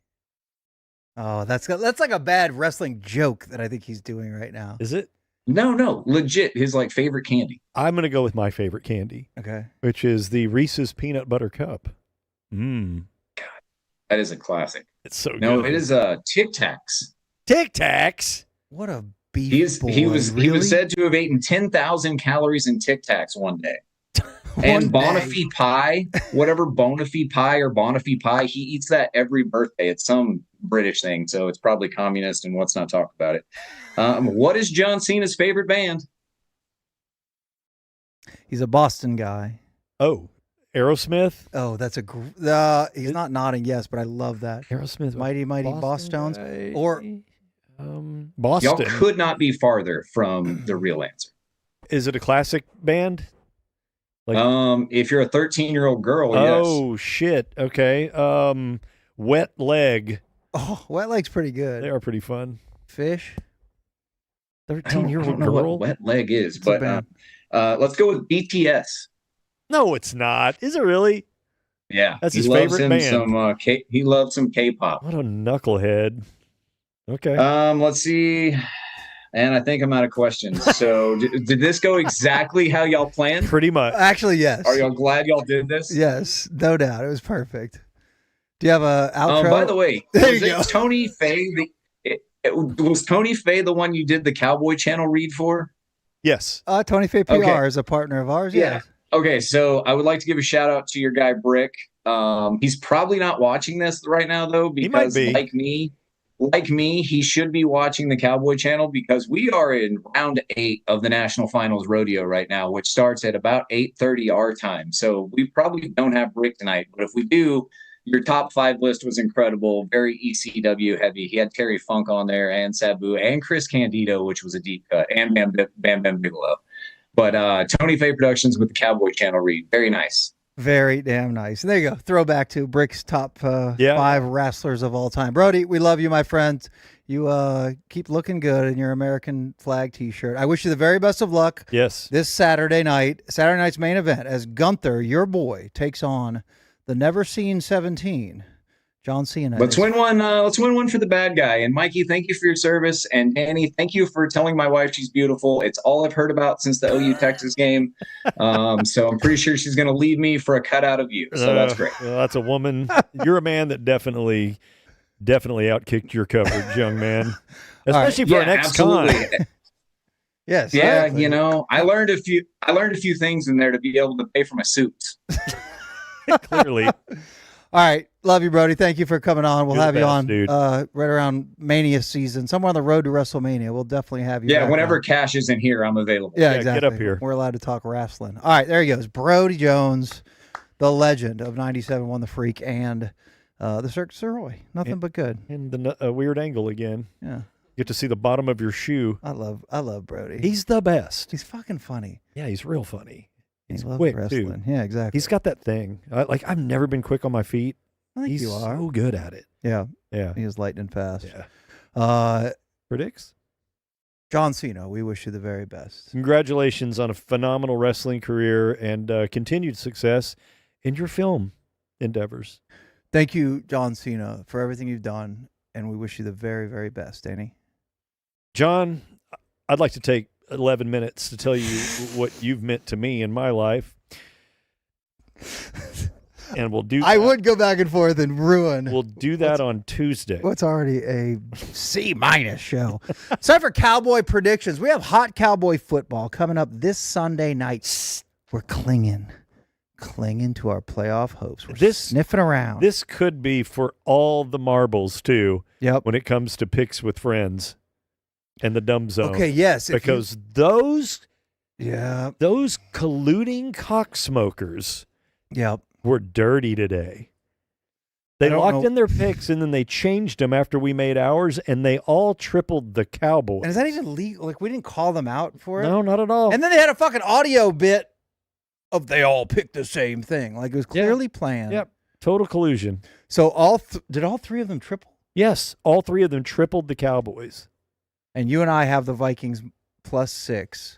Oh, that's like a bad wrestling joke that I think he's doing right now. Is it? No, legit. His like favorite candy. I'm going to go with my favorite candy. Okay. Which is the Reese's Peanut Butter Cup. God, that is a classic. It's so good. No, it is Tic Tacs. Tic Tacs. What a beef boy. He was really? said to have eaten 10,000 calories in Tic Tacs one day. And Bonafide pie, whatever Bonafide pie or Bonafide pie, he eats that every birthday. It's some British thing, so it's probably communist, and let's not talk about it. What is John Cena's favorite band? He's a Boston guy. Oh, Aerosmith? Oh, that's he's not nodding yes, but I love that. Aerosmith. Mighty Boss Stones. Or Boston. Y'all could not be farther from the real answer. Is it a classic band? If you're a 13-year-old girl, yes. Oh, shit. Okay. Wet Leg. Oh, Wet Leg's pretty good. They are pretty fun. Fish. 13-year-old know girl. what Wet Leg is, but let's go with BTS. No, it's not. Is it really? Yeah, that's his favorite band. He loves some K-pop. What a knucklehead. Okay. Let's see. And I think I'm out of questions. So did this go exactly how y'all planned? Pretty much. Actually, yes. Are y'all glad y'all did this? Yes, no doubt. It was perfect. Do you have a outro? By the way, there was you go. Tony Faye was Tony Faye the one you did the Cowboy Channel read for? Yes. Tony Faye PR Okay. is a partner of ours. Yeah. Yes. Okay, so I would like to give a shout out to your guy Brick. He's probably not watching this right now though, because be. like me, he should be watching the Cowboy Channel because we are in round 8 of the National Finals Rodeo right now, which starts at about 8:30 our time. So we probably don't have Brick tonight, but if we do, your top 5 list was incredible, very ECW heavy. He had Terry Funk on there and Sabu and Chris Candido, which was a deep cut, and Bam Bam Bigelow. But Tony Faye Productions with the Cowboy Channel read, very nice. Very damn nice. There you go. Throwback to Brick's top 5 wrestlers of all time. Brody, we love you, my friend. You keep looking good in your American flag T-shirt. I wish you the very best of luck. Yes. This Saturday night's main event, as Gunther, your boy, takes on the Never Seen 17, John Cena. Let's win one. Let's win one for the bad guy. And Mikey, thank you for your service. And Danny, thank you for telling my wife she's beautiful. It's all I've heard about since the OU Texas game. So I'm pretty sure she's going to leave me for a cutout of you. So that's great. Well, that's a woman. You're a man that definitely outkicked your coverage, young man. Especially for an ex-con. Yes. Yeah, exactly. you know, I learned a few things in there to be able to pay for my suits. Clearly. All right. Love you, Brody. Thank you for coming on. We'll You're have the you best, on dude. right around Mania season, somewhere on the road to WrestleMania. We'll definitely have you. Yeah, back whenever on. Cash is in here, I'm available. Yeah, exactly. Get up here. We're allowed to talk wrestling. All right, there he goes. Brody Jones, the legend of 97, won the Freak, and the Cirque Du Sirois. Nothing but good. And the weird angle again. Yeah. Get to see the bottom of your shoe. I love Brody. He's the best. He's fucking funny. Yeah, he's real funny. He's He loves quick wrestling. too. Yeah, exactly. He's got that thing. I've never been quick on my feet. I think He's you are. so good at it. Yeah. Yeah. He is lightning fast. Yeah. Predicts? John Cena, we wish you the very best. Congratulations on a phenomenal wrestling career and continued success in your film endeavors. Thank you, John Cena, for everything you've done, and we wish you the very, very best, Danny. John, I'd like to take 11 minutes to tell you what you've meant to me in my life. And we'll do that. I would go back and forth and ruin. We'll do that on Tuesday. What's already a C- show. It's time for Cowboy predictions. We have hot Cowboy football coming up this Sunday night. We're clinging to our playoff hopes. We're sniffing around. This could be for all the marbles, too, when it comes to picks with friends and the dumb zone. Okay, yes. Because those colluding cocksmokers were dirty today. They locked in their picks, and then they changed them after we made ours, and they all tripled the Cowboys. And is that even legal? Like, we didn't call them out for it? No, not at all. And then they had a fucking audio bit of they all picked the same thing. Like, it was clearly planned. Yep. Total collusion. So did all three of them triple? Yes. All three of them tripled the Cowboys. And you and I have the Vikings +6.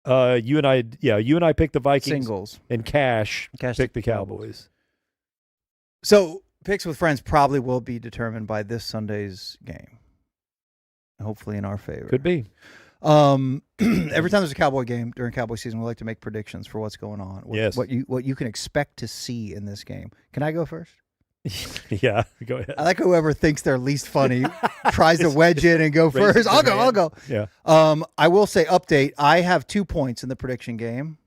You and I picked the Vikings. Singles. And Cash picked the Cowboys. So picks with friends probably will be determined by this Sunday's game. Hopefully in our favor. Could be. Every time there's a Cowboy game during Cowboy season, we like to make predictions for what's going on. What you can expect to see in this game. Can I go first? Yeah, go ahead. I like whoever thinks they're least funny tries to wedge in and go first. I'll go. Yeah. I will say update. I have 2 points in the prediction game.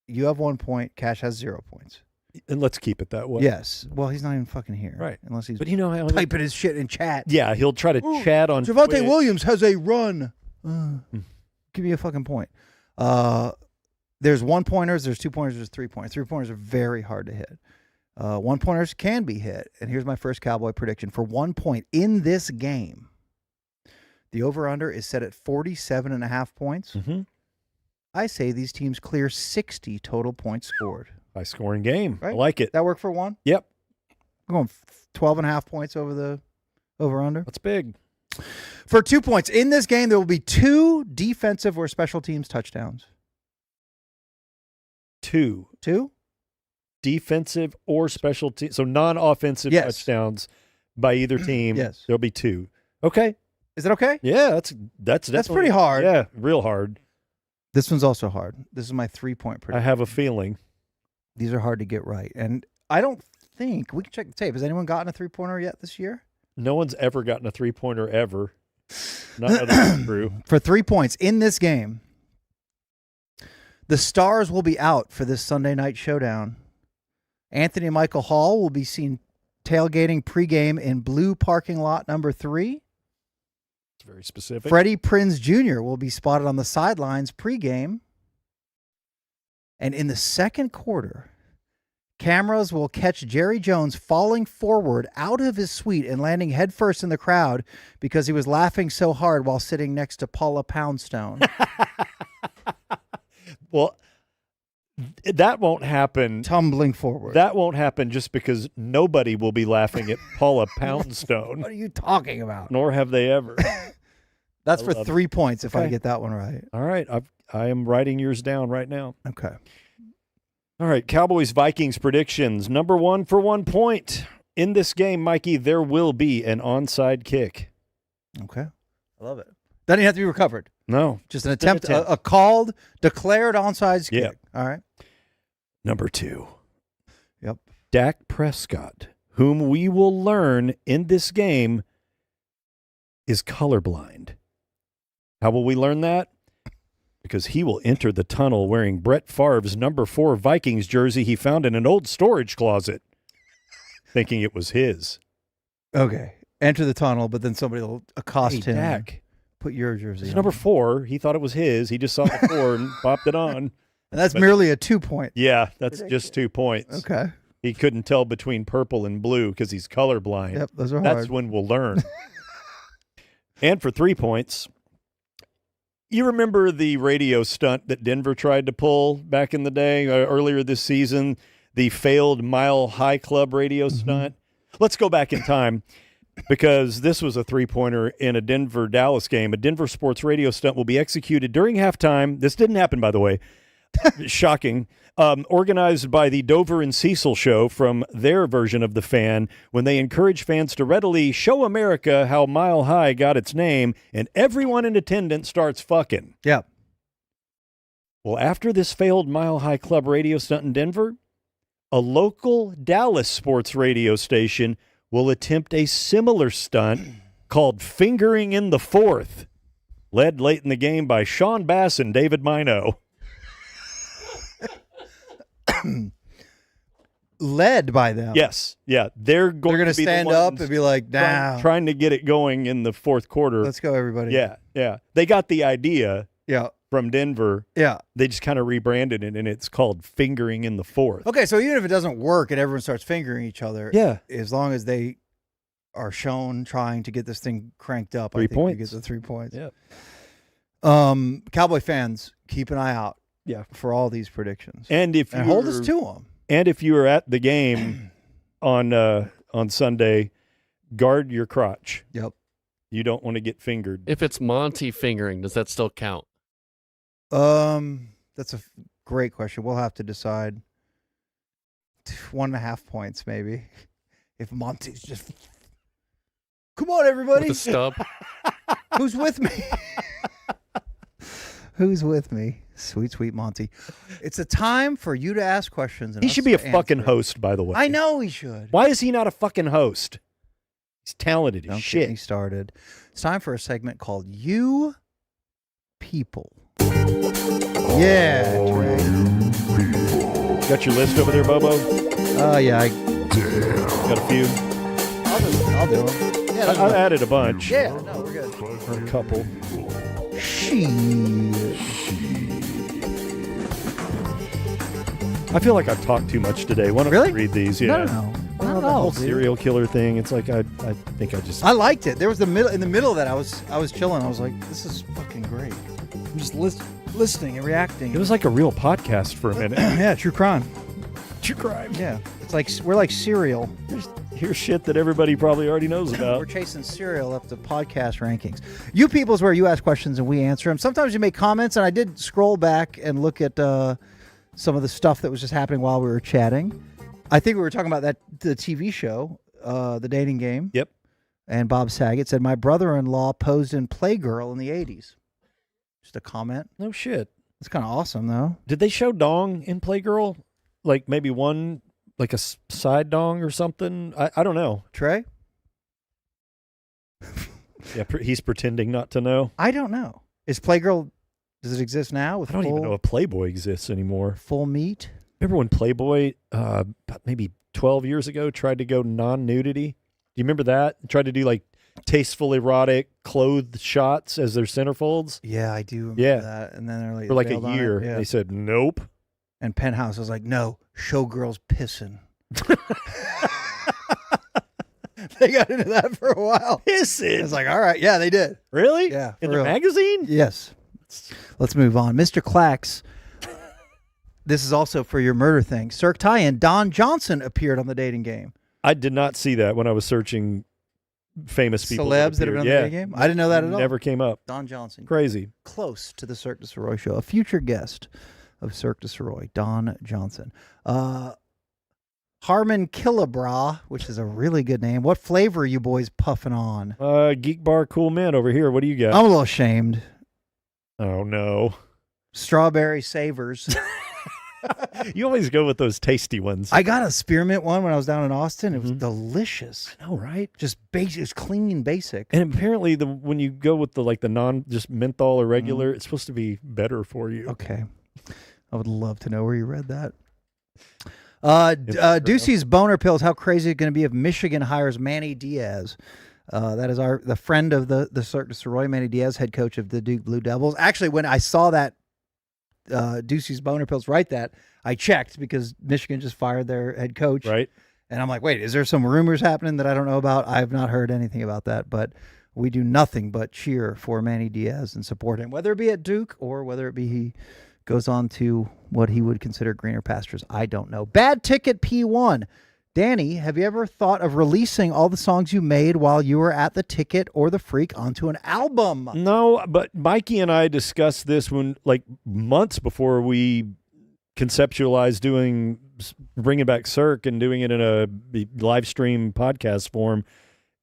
You have 1 point. Cash has 0 points. And let's keep it that way. Yes. Well, he's not even fucking here. Right. Unless he's but you know how typing his shit in chat. Yeah, he'll try to chat on Javonte Twitch. Williams has a run. Give me a fucking point. There's 1-pointers, there's 2-pointers, there's 3-pointers. 3-pointers are very hard to hit. 1-pointers can be hit. And here's my first Cowboy prediction. For 1 point in this game, the over-under is set at 47.5 points. Mm-hmm. I say these teams clear 60 total points scored. High scoring game. Right? I like it. That work for one? Yep. I'm going 12.5 points over the over-under. That's big. For 2 points. In this game, there will be 2 defensive or special teams touchdowns. 2 defensive or special team, so non-offensive touchdowns by either team. Yes, there'll be 2. Okay, is that okay? Yeah, that's pretty hard. Yeah, real hard. This one's also hard. This is my 3-point prediction. I have a feeling these are hard to get right, and I don't think we can check the tape. Has anyone gotten a 3-pointer yet this year? No one's ever gotten a 3-pointer ever. Not other crew. For 3 points in this game, the stars will be out for this Sunday night showdown. Anthony Michael Hall will be seen tailgating pregame in blue parking lot number 3. It's very specific. Freddie Prinze Jr. will be spotted on the sidelines pregame. And in the second quarter, cameras will catch Jerry Jones falling forward out of his suite and landing headfirst in the crowd because he was laughing so hard while sitting next to Paula Poundstone. Well, that won't happen. Tumbling forward. That won't happen just because nobody will be laughing at Paula Poundstone. What are you talking about? Nor have they ever. That's for 3 points if I get that one right. All right. I am writing yours down right now. Okay. All right. Cowboys-Vikings predictions. Number 1 for 1 point. In this game, Mikey, there will be an onside kick. Okay. I love it. Doesn't have to be recovered. No. Just an attempt. A called, declared onside kick. Yep. All right. Number 2. Yep. Dak Prescott, whom we will learn in this game, is colorblind. How will we learn that? Because he will enter the tunnel wearing Brett Favre's number 4 Vikings jersey he found in an old storage closet, thinking it was his. Okay. Enter the tunnel, but then somebody will accost him. Dak, put your jersey it's on. number 4. He thought it was his. He just saw the 4 and popped it on. And that's merely a 2-point. Yeah, that's just 2 points. Okay. He couldn't tell between purple and blue because he's colorblind. Yep, those are That's hard. when we'll learn. And for 3 points, you remember the radio stunt that Denver tried to pull back in the day, earlier this season, the failed Mile High Club radio stunt? Let's go back in time because this was a 3-pointer in a Denver-Dallas game. A Denver sports radio stunt will be executed during halftime. This didn't happen, by the way. Shocking. Organized by the Dover and Cecil Show from their version of The Fan, when they encourage fans to readily show America how Mile High got its name, and everyone in attendance starts fucking. Yeah. Well, after this failed Mile High Club radio stunt in Denver, a local Dallas sports radio station will attempt a similar stunt called Fingering in the Fourth, led late in the game by Sean Bass and David Mino. Led by them. Yes. Yeah. They're going to be stand the up ones and be like, nah. trying to get it going in the fourth quarter. Let's go, everybody. Yeah. Yeah. They got the idea from Denver. Yeah. They just kind of rebranded it, and it's called Fingering in the Fourth. Okay, so even if it doesn't work and everyone starts fingering each other, as long as they are shown trying to get this thing cranked up, I think you get the 3 points. Yeah. Cowboy fans, keep an eye out for all these predictions. And hold us to them. And if you are at the game on Sunday, guard your crotch. Yep. You don't want to get fingered. If it's Monty fingering, does that still count? That's a great question. We'll have to decide. 1.5 points, maybe. If Monty's just, come on, everybody. With the stub. Who's with me? Who's with me? Sweet, sweet Monty. It's a time for you to ask questions. And He us should be a to fucking answer. host, by the way. I know he should. Why is he not a fucking host? He's talented as Don't shit. get me started. It's time for a segment called You People. Yeah, Trey. Got your list over there, Bobo? Yeah. Got a few? I'll do them. Yeah, I added a bunch. Yeah, no, we're good. Or a couple. I feel like I've talked too much today. Why don't Really? you read these? No, Yeah. no. Not at The all, whole dude. serial killer thing. It's like I think I just I liked it. There was in the middle of that. I was chilling. I was like, this is fucking great. I'm just listening and reacting. It was like a real podcast for a minute. Yeah, true crime. True crime. Yeah, it's like we're like cereal. Here's shit that everybody probably already knows We're about. chasing cereal up the podcast rankings. You people is where you ask questions and we answer them. Sometimes you make comments, and I did scroll back and look at some of the stuff that was just happening while we were chatting. I think we were talking about the TV show, The Dating Game. Yep. And Bob Saget said, my brother-in-law posed in Playgirl in the 80s. Just a comment. No shit. It's kind of awesome, though. Did they show dong in Playgirl? Like maybe one, like a side dong or something? I don't know. Trey? Yeah, he's pretending not to know. I don't know. Is Playgirl, does it exist now? With I don't even know if Playboy exists anymore. Full meat? Remember when Playboy, about maybe 12 years ago, tried to go non-nudity? Do you remember that? Tried to do like tasteful, erotic, clothed shots as their centerfolds? Yeah, I do remember that. And then they're for like a bailed on it. year. Yeah. They said, nope. And Penthouse was like, no, showgirls pissing. They got into that for a while. Pissing? It's like, all right. Yeah, they did. Really? Yeah. In for the real. magazine? Yes. Let's move on. Mr. Clax. This is also for your murder thing. Cirque tie-in. Don Johnson appeared on The Dating Game. I did not see that when I was searching famous people. Celebs that have been on The Dating Game? I didn't know that at all. Never came up. Don Johnson. Crazy. Close to the Cirque du Sirois show. A future guest of Cirque du Sirois, Don Johnson. Harmon Killebra, which is a really good name. What flavor are you boys puffing on? Geek Bar Cool Men over here. What do you got? I'm a little ashamed. Oh, no. Strawberry Savers. You always go with those tasty ones. I got a spearmint one when I was down in Austin. It was delicious. I know, right? Just basic. It's clean and basic. And apparently, when you go with the non just menthol or regular, it's supposed to be better for you. Okay, I would love to know where you read that. Ducey's boner pills. How crazy is it going to be if Michigan hires Manny Diaz? That is the friend of the Cirque du Sirois, Manny Diaz, head coach of the Duke Blue Devils. Actually, when I saw that Ducey's boner pills write that, I checked because Michigan just fired their head coach. Right. And I'm like, wait, is there some rumors happening that I don't know about? I have not heard anything about that, but we do nothing but cheer for Manny Diaz and support him, whether it be at Duke or whether it be he goes on to what he would consider greener pastures. I don't know. Bad Ticket P1. Danny, have you ever thought of releasing all the songs you made while you were at the Ticket or the Freak onto an album? No, but Mikey and I discussed this when, like, months before we conceptualized bringing back Cirque and doing it in a live stream podcast form.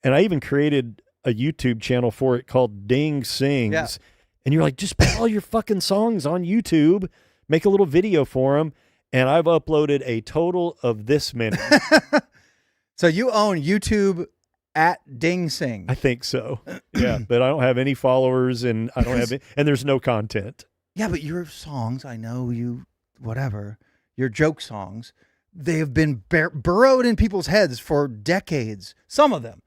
And I even created a YouTube channel for it called Ding Sings. Yeah. And you're like, just put all your fucking songs on YouTube, make a little video for them. And I've uploaded a total of this many. So you own YouTube at Ding Sing. I think so. Yeah, but I don't have any followers, and I don't have and there's no content. Yeah, but your songs, I know whatever, your joke songs, they have been burrowed in people's heads for decades. Some of them.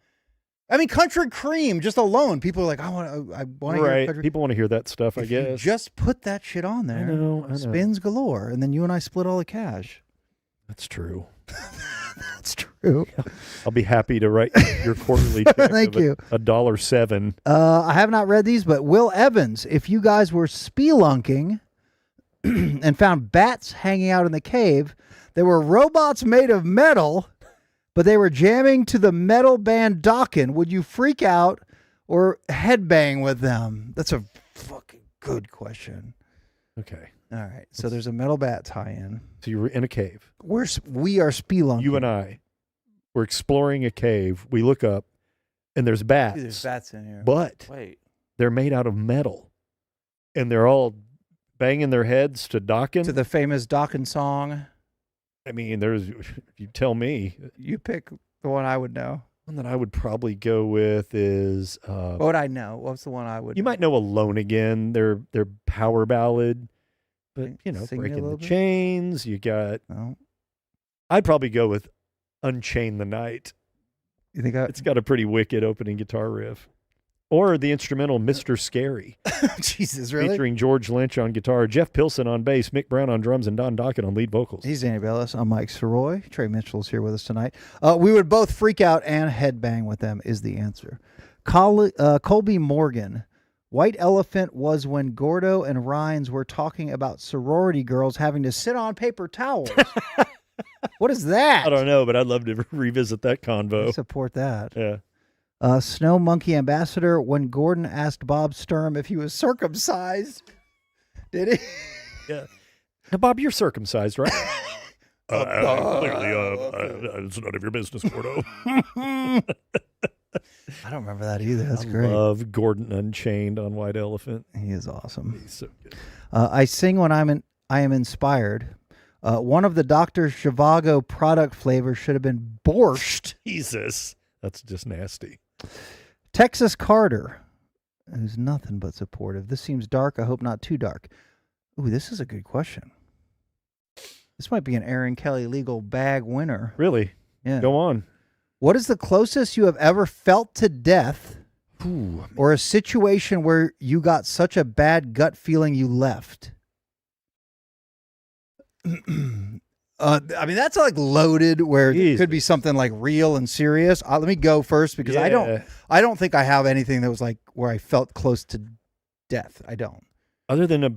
I mean, Country Cream, just alone, people are like, I want to hear Country. People want to hear that stuff, I guess. You just put that shit on there. I know. Spins galore, and then you and I split all the cash. That's true. That's true. I'll be happy to write your quarterly check. Thank you. $1.07. I have not read these, but Will Evans, if you guys were spelunking and found bats hanging out in the cave, there were robots made of metal, but they were jamming to the metal band Dokken, would you freak out or headbang with them? That's a fucking good question. Okay. All right. So there's a metal bat tie-in. So you were in a cave. We are spelunking. You and I were exploring a cave. We look up, and there's bats. Dude, there's bats in here. But they're made out of metal, and they're all banging their heads to Dokken. To the famous Dokken song. I mean, you tell me. You pick the one I would know. One that I would probably go with is... what would I know? What's the one I would You might know Alone Again. Their power ballad. But, Breaking the Chains. You got... No. I'd probably go with Unchain the Night. You think It's got a pretty wicked opening guitar riff. Or the instrumental Mr. Scary. Jesus, really? Featuring George Lynch on guitar, Jeff Pilson on bass, Mick Brown on drums, and Don Dokken on lead vocals. He's Danny Bellis. I'm Mike Soroy. Trey Mitchell's here with us tonight. We would both freak out and headbang with them is the answer. Colby Morgan. White Elephant was when Gordo and Rhines were talking about sorority girls having to sit on paper towels. What is that? I don't know, but I'd love to revisit that convo. I support that. Yeah. Snow Monkey Ambassador, when Gordon asked Bob Sturm if he was circumcised. Did he? Yeah. Now, Bob, you're circumcised, right? Clearly, it's none of your business, Gordo. I don't remember that either. That's I great. love Gordon Unchained on White Elephant. He is awesome. He's so good. I sing when I am inspired. One of the Dr. Zhivago product flavors should have been borscht. Jesus. That's just nasty. Texas Carter, who's nothing but supportive. This seems dark. I hope not too dark. Ooh, this is a good question. This might be an Aaron Kelly legal bag winner. Really? Yeah. Go on. What is the closest you have ever felt to death or a situation where you got such a bad gut feeling you left? I mean, that's like loaded where it could be something like real and serious. Let me go first because I don't think I have anything that was like where I felt close to death. I don't. Other than a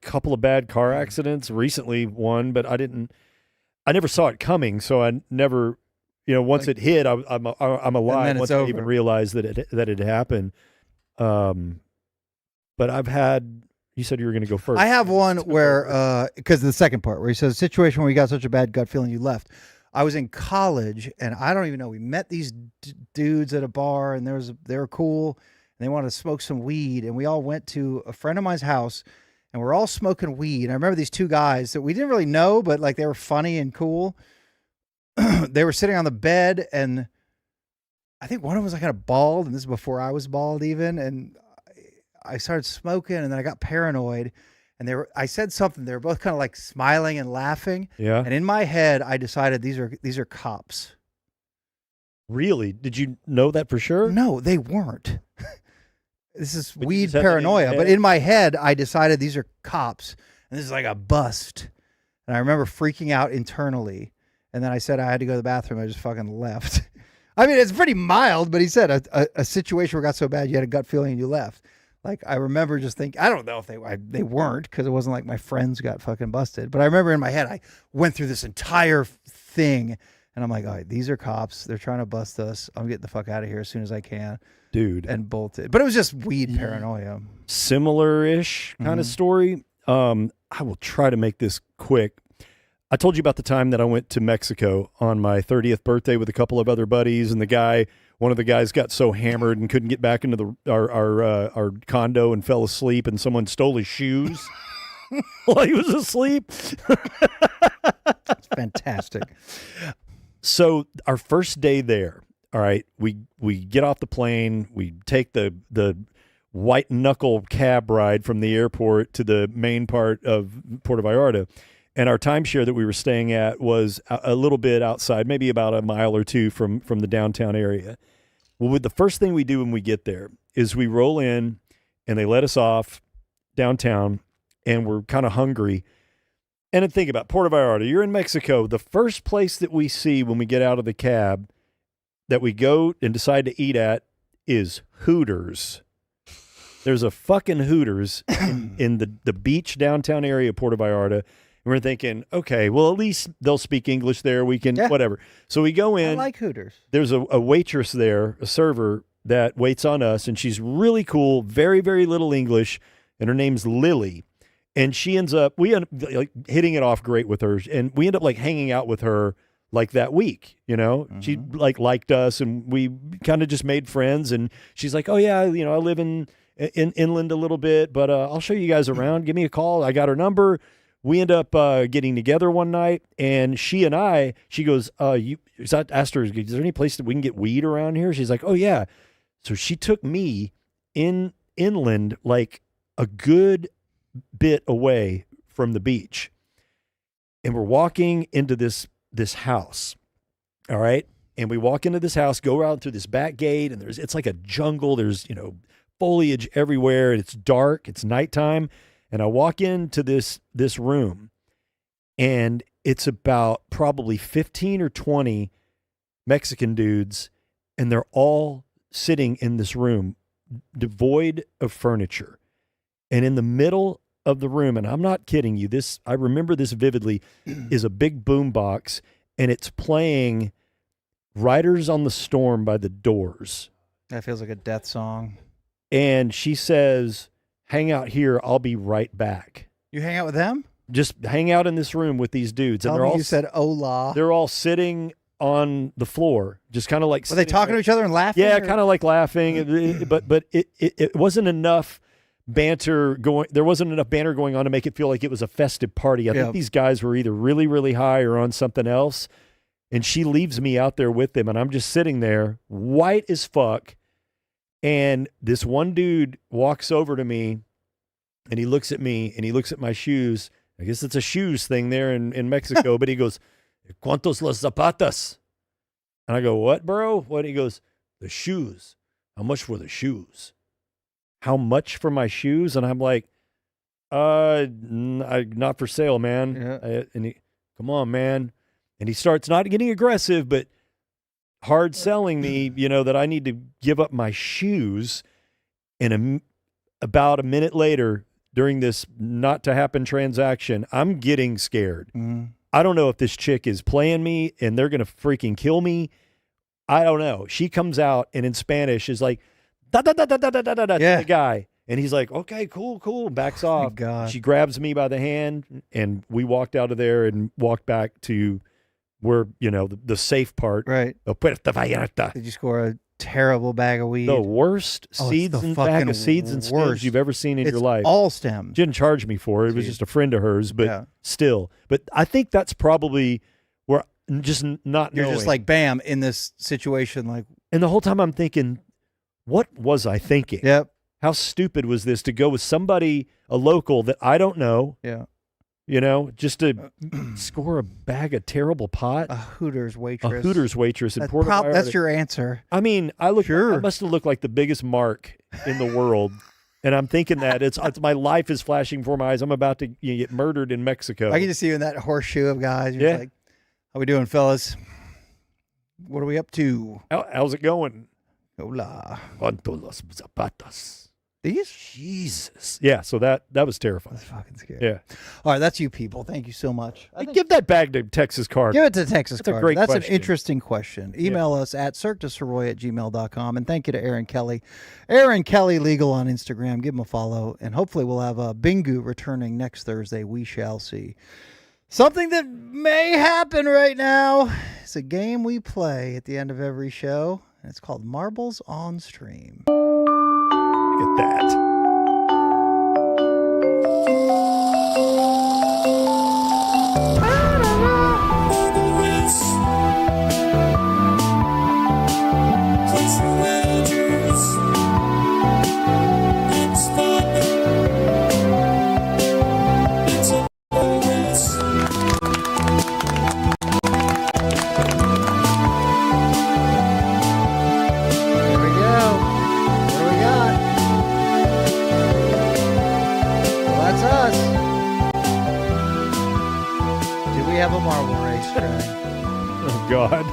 couple of bad car accidents, recently one, but I never saw it coming. So I never, once it hit, I'm alive. Once I even realized that it happened. But I've had. You said you were going to go first. I have one where, because of the second part, where he says, a situation where you got such a bad gut feeling you left. I was in college, and I don't even know. We met these dudes at a bar, and they were cool, and they wanted to smoke some weed, and we all went to a friend of mine's house, and we're all smoking weed. And I remember these two guys that we didn't really know, but like they were funny and cool. They were sitting on the bed, and I think one of them was like kind of bald, and this is before I was bald even, and I started smoking, and then I got paranoid, and I said something. They were both kind of like smiling and laughing. Yeah. And in my head, I decided these are cops. Really? Did you know that for sure? No, they weren't. This is weed paranoia. But in my head, I decided these are cops, and this is like a bust. And I remember freaking out internally. And then I said I had to go to the bathroom. I just fucking left. I mean, it's pretty mild, but he said a situation where it got so bad you had a gut feeling and you left. Like, I remember just thinking, I don't know if they weren't, because it wasn't like my friends got fucking busted. But I remember in my head, I went through this entire thing, and I'm like, all right, these are cops. They're trying to bust us. I'm getting the fuck out of here as soon as I can. Dude. And bolted. But it was just weed paranoia. Similar-ish kind of story. I will try to make this quick. I told you about the time that I went to Mexico on my 30th birthday with a couple of other buddies, and one of the guys got so hammered and couldn't get back into our condo and fell asleep, and someone stole his shoes while he was asleep. That's fantastic. So our first day there, all right, we get off the plane, we take the white knuckle cab ride from the airport to the main part of Puerto Vallarta. And our timeshare that we were staying at was a little bit outside, maybe about a mile or two from the downtown area. Well, the first thing we do when we get there is we roll in and they let us off downtown, and we're kind of hungry. And then think about Puerto Vallarta. You're in Mexico. The first place that we see when we get out of the cab that we go and decide to eat at is Hooters. There's a fucking Hooters in the beach downtown area of Puerto Vallarta. And we're thinking, okay, well, at least they'll speak English there. We can, whatever. So we go in. I like Hooters. There's a waitress there, a server that waits on us, and she's really cool, very, very little English, and her name's Lily. And we end up like hitting it off great with her, and we end up like hanging out with her like that week, you know? Mm-hmm. She like liked us, and we kind of just made friends, and she's like, oh yeah, you know, I live in inland a little bit, but I'll show you guys around. Give me a call. I got her number. We end up getting together one night, and she goes, I asked her, is there any place that we can get weed around here? She's like, oh yeah. So she took me inland, like a good bit away from the beach, and we're walking into this house. All right. And we walk into this house, go around through this back gate, and it's like a jungle. There's, you know, foliage everywhere. It's dark. It's nighttime. And I walk into this room, and it's about probably 15 or 20 Mexican dudes, and they're all sitting in this room devoid of furniture. And in the middle of the room, and I'm not kidding you, I remember this vividly, is a big boom box, and it's playing Riders on the Storm by the Doors. That feels like a death song. And she says, hang out here, I'll be right back. You hang out with them? Just hang out in this room with these dudes. Tell and me you said hola. They're all sitting on the floor, just kind of like. Were they talking to each other and laughing? Yeah, kind of like laughing. but it wasn't enough banter going. There wasn't enough banter going on to make it feel like it was a festive party. I think these guys were either really, really high or on something else. And she leaves me out there with them, and I'm just sitting there, white as fuck. And this one dude walks over to me, and he looks at me, and he looks at my shoes. I guess it's a shoes thing there in Mexico, but he goes, ¿Cuántos las zapatas? And I go, what, bro? What? He goes, the shoes. How much for the shoes? How much for my shoes? And I'm like, not for sale, man. Yeah. And he, come on, man. And he starts not getting aggressive, but hard selling me, you know, that I need to give up my shoes. And about a minute later, during this not to happen transaction, I'm getting scared. Mm-hmm. I don't know if this chick is playing me and they're going to freaking kill me. I don't know. She comes out and in Spanish is like, da da da da da da da da to the guy. And he's like, okay, cool. Backs off. God. She grabs me by the hand, and we walked out of there and walked back to where, you know, the safe part. Right. Of Puerto Vallarta. Did you score a terrible bag of weed? The worst bag of seeds and stems you've ever seen in your life. All stems. She didn't charge me for it. It was just a friend of hers, but still. But I think that's probably where just not You're knowing. just like, bam, in this situation. Like, and the whole time I'm thinking, what was I thinking? Yep. How stupid was this to go with somebody, a local that I don't know? Yeah. You know, just to score a bag of terrible pot. A Hooters waitress. A Hooters waitress in Puerto Vallarta. That's your answer. I mean, I must have looked like the biggest mark in the world. And I'm thinking that it's my life is flashing before my eyes. I'm about to get murdered in Mexico. I can just see you in that horseshoe of guys. You're like, how we doing, fellas? What are we up to? How's it going? Hola. ¿Cuánto las zapatas? These? Jesus. Yeah, so that was terrifying. That's fucking scary. Yeah. All right, that's you people. Thank you so much. Give that bag to Texas Card. Give it to Texas That's Card. A great That's question. an interesting question. Email us at cirquedusirois@gmail.com. And thank you to Aaron Kelly. Aaron Kelly Legal on Instagram. Give him a follow. And hopefully we'll have Dingu returning next Thursday. We shall see. Something that may happen right now. It's a game we play at the end of every show, and it's called Marbles on Stream. Look at that. Have a marble race, Trey. Oh, God.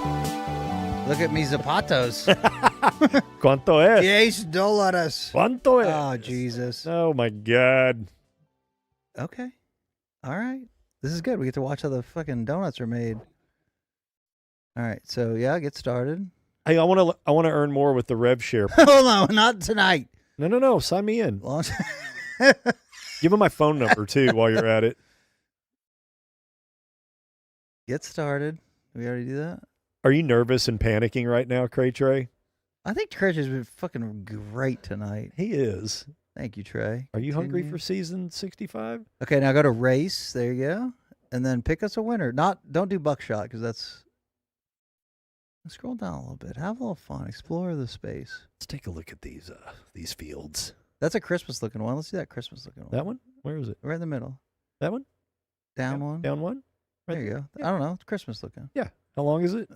Look at mis zapatos. ¿Cuánto es? $10. ¿Cuánto es? Oh, Jesus. Oh, my God. Okay. All right. This is good. We get to watch how the fucking donuts are made. All right. So, yeah, get started. Hey, I want to earn more with the rev share. Hold on. Not tonight. No. Sign me in. Give him my phone number, too, while you're at it. Get started. Did we already do that? Are you nervous and panicking right now, Trey? I think Trey has been fucking great tonight. He is. Thank you, Trey. Are you hungry for season 65? Okay, now go to race. There you go. And then pick us a winner. Don't do buckshot because that's... Scroll down a little bit. Have a little fun. Explore the space. Let's take a look at these fields. That's a Christmas looking one. Let's see that Christmas looking one. That one? Where is it? Right in the middle. That one? Down one? Down one? Right there you go. Yeah. I don't know. It's Christmas looking. Yeah. How long is it?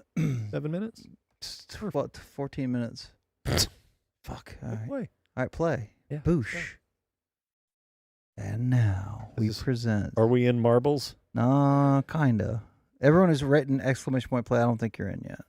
7 minutes? What? 14 minutes. Fuck. All right. Play. All right, play. Yeah. Boosh. Yeah. And now we present. Are we in marbles? Nah, kinda. Everyone has written exclamation point play. I don't think you're in yet.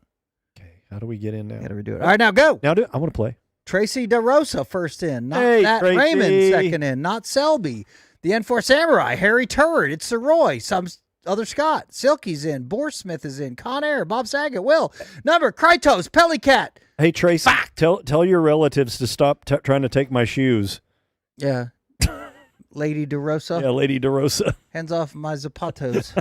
Okay. How do we get in now? Got to redo it. All right, now go. Now I want to play. Tracy DeRosa first in. Not Hey, that Tracy. Raymond second in. Not Selby. The N4 Samurai. Harry Turd. It's Roy. Some other Scott. Silky's in. Borsmith is in. Con Air. Bob Saget. Will. Number. Krytos. Pellycat. Hey, Tracy, tell your relatives to stop trying to take my shoes. Yeah. Lady DeRosa. Yeah, Lady DeRosa. Hands off my zapatos.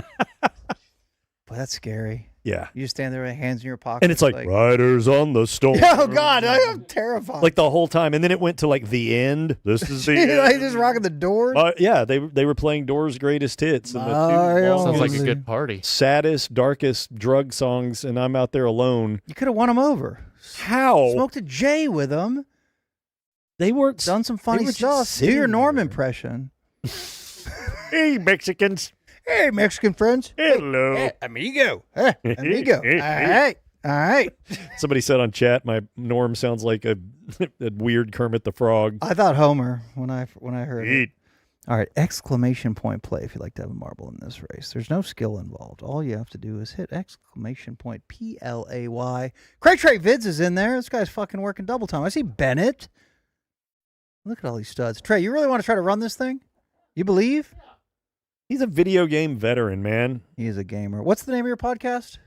Boy, that's scary. Yeah. You just stand there with hands in your pocket. And it's like Riders on the Storm. Oh, God. I'm terrified. Like the whole time. And then it went to like the end. This is the end. Like just rocking the Doors. Yeah, they were playing Doors' greatest hits. And Sounds like a good party. Saddest, darkest drug songs, and I'm out there alone. You could have won them over. How? Smoked a J with them. They weren't done some funny stuff. Do your Norm impression. Hey, Mexicans. Hey, Mexican friends. Hello. Hey, amigo. Hey, amigo. All right. Somebody said on chat, my Norm sounds like a weird Kermit the Frog. I thought Homer when I heard it. All right, exclamation point play if you'd like to have a marble in this race. There's no skill involved. All you have to do is hit exclamation point PLAY. Craig Trey Vids is in there. This guy's fucking working double time. I see Bennett. Look at all these studs. Trey, you really want to try to run this thing? You believe? He's a video game veteran, man. He is a gamer. What's the name of your podcast?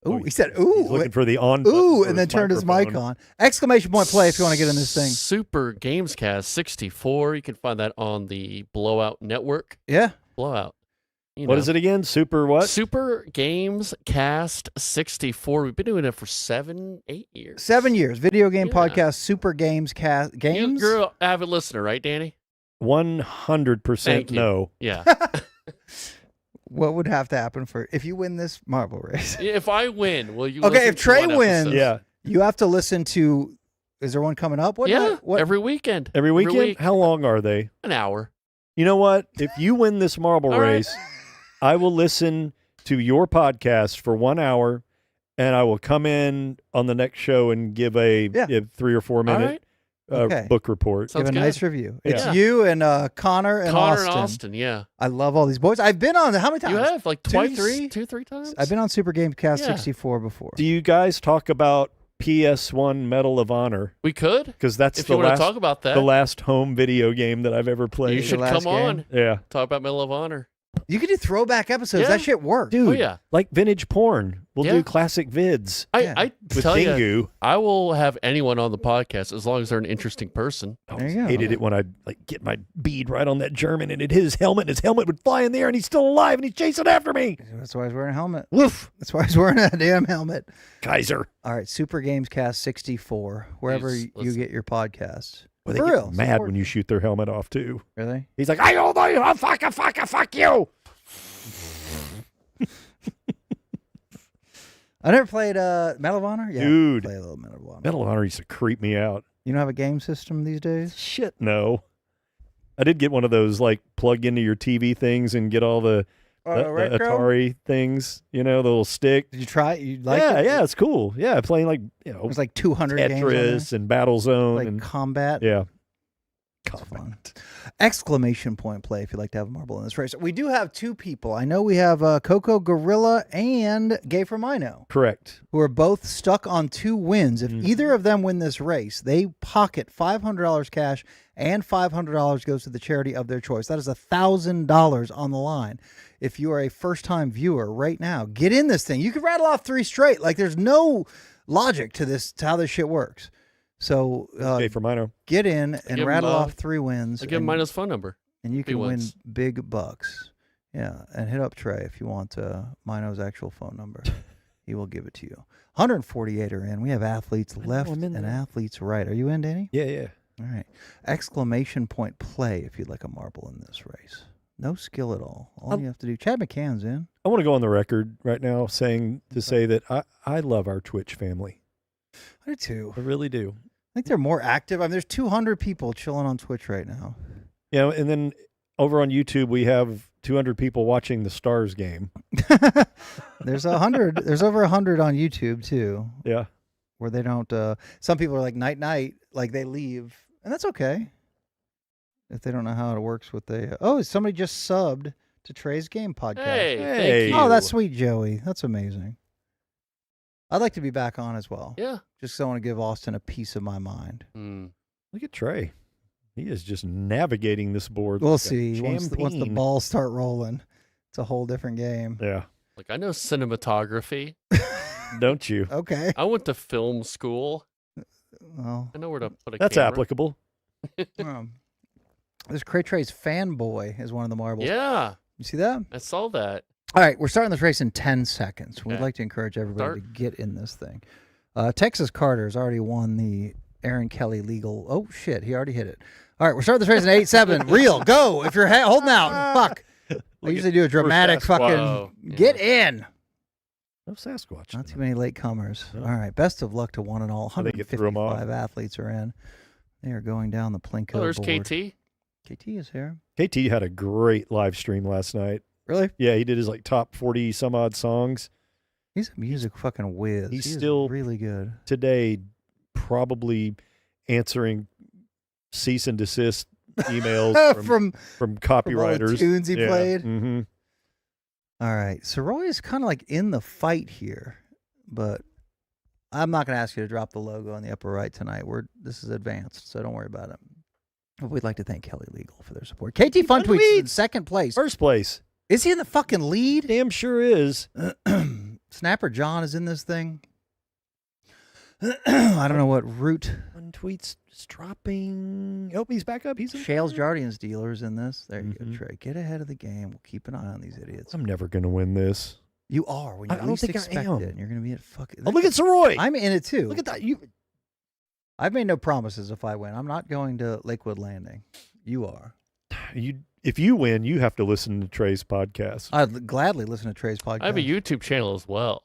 Ooh, he said, ooh. He's looking for the on ooh, and then turned his mic on. Exclamation point play if you want to get in this thing. Super Gamescast 64. You can find that on the Blowout Network. Yeah. Blowout. What is it again? Super what? Super Gamescast 64. We've been doing it for 7-8 years. 7 years. Video game podcast, Super Gamescast. Games? You're an avid listener, right, Danny? 100% no. Yeah. What would have to happen if you win this marble race? If I win, will you? Okay, if Trey wins, yeah, you have to listen to. Is there one coming up? What? Every weekend. Every weekend. How long are they? An hour. You know what? If you win this marble race, I will listen to your podcast for 1 hour, and I will come in on the next show and give a 3 or 4 minute book report. Give a nice review. It's you and Connor and Austin. Yeah. I love all these boys. I've been on how many times? You have like twice, 3 times. I've been on Super Gamecast 64 before. Do you guys talk about PS1 Medal of Honor? We could, because that's if you want to talk about that. The last home video game that I've ever played. You should come on. Yeah, talk about Medal of Honor. You could do throwback episodes. Yeah. That shit worked. Dude, Oh, yeah. like vintage porn. We'll Yeah. do classic vids. I with tell Dingu. you, I will have anyone on the podcast as long as they're an interesting person. I There you go. hated it when I'd like get my bead right on that German and it hit his helmet and his helmet would fly in the air and he's still alive and he's chasing after me. That's why he's wearing a helmet. Woof. That's why he's wearing a damn helmet. Kaiser. All right, Super Games Cast 64, wherever Please, you listen. get your podcasts. Well, they For get real, mad support when you shoot their helmet off too. Really? He's like, I don't know you. Fuck you. I never played Medal of Honor. Yeah, Dude. play a little Medal of Honor. Medal of Honor used to creep me out. You don't have a game system these days? Shit, no. I did get one of those like plug into your TV things and get all the retro? Atari things, the little stick. Did you try it? You like Yeah, it? yeah, it's cool. Yeah, playing like, It was like 200 games on there. Tetris and Battlezone Like and combat. yeah. That's fun. Exclamation point play if you'd like to have a marble in this race. We do have two people. I know we have Coco Gorilla and Gay for Mino, Correct. who are both stuck on 2 wins. If either of them win this race, they pocket $500 cash and $500 goes to the charity of their choice. That is $1,000 on the line. If you are a first-time viewer right now, get in this thing. You can rattle off 3 straight. Like there's no logic to this, to how this shit works. So Gay for Mino. get in and give rattle him, off 3 wins. I give him Mino's phone number. And you He can win wins. big bucks. Yeah, and hit up Trey if you want Mino's actual phone number. He will give it to you. 148 are in. We have athletes left I'm in and there. athletes right. Are you in, Danny? Yeah, yeah. All right. Exclamation point play if you'd like a marble in this race. No skill at all. All you have to do. Chad McCann's in. I want to go on the record right now say that I love our Twitch family. I do too. I really do. I think they're more active. I mean, there's 200 people chilling on Twitch right now. Yeah, and then over on YouTube we have 200 people watching the Stars game. There's 100. There's over 100 on YouTube too. Yeah. Where they don't. Some people are like night, like they leave, and that's okay. If they don't know how it works with somebody just subbed to Trey's Game Podcast. Hey, Hey. thank you. Oh, that's sweet, Joey. That's amazing. I'd like to be back on as well. Yeah. Just 'cause I want to give Austin a piece of my mind. Look at Trey. He is just navigating this board. We'll like a see. Once the champagne. balls start rolling, it's a whole different game. Yeah. Like, I know cinematography. Don't you? Okay. I went to film school. Well, I know where to put a That's camera. applicable. This Cray Trey's fanboy is one of the marbles. Yeah. You see that? I saw that. All right, we're starting this race in 10 seconds. We'd Okay. like to encourage everybody Start. to get in this thing. Texas Carter's already won the Aaron Kelly legal. Oh, shit. He already hit it. All right, we're starting this race in 8-7. Real. Go. If you're holding out. Fuck. I usually do a dramatic fucking Whoa. get in. No Sasquatch. Not too many late comers. All right. Best of luck to one and all. How they get through 'em all. 155 athletes are in. They are going down the Plinko Oh, there's board. KT. KT is here. KT had a great live stream last night. Really? Yeah, he did his like top 40 some odd songs. He's a music fucking whiz. He's He is still really good. Today probably answering cease and desist emails from From all the copywriters. tunes he played. Mm-hmm. All right. So Roy is kind of like in the fight here, but I'm not going to ask you to drop the logo on the upper right tonight. This is advanced, so don't worry about it. But we'd like to thank Kelly Legal for their support. KT Fun Tweets is in second place. First place. Is he in the fucking lead? Damn sure is. Snapper John is in this thing. I don't know what route. Fun Tweets is dropping. Oh, he's back up. He's in Shales Jardian's dealers in this. There you go, Trey. Get ahead of the game. We'll keep an eye on these idiots. I'm never going to win this. You are when you I don't least think I expect am. it. And you're going to be at fucking. Oh, look at Soroy. I'm in it too. Look at that. I've made no promises if I win. I'm not going to Lakewood Landing. You are. If you win, you have to listen to Trey's podcast. I'd gladly listen to Trey's podcast. I have a YouTube channel as well.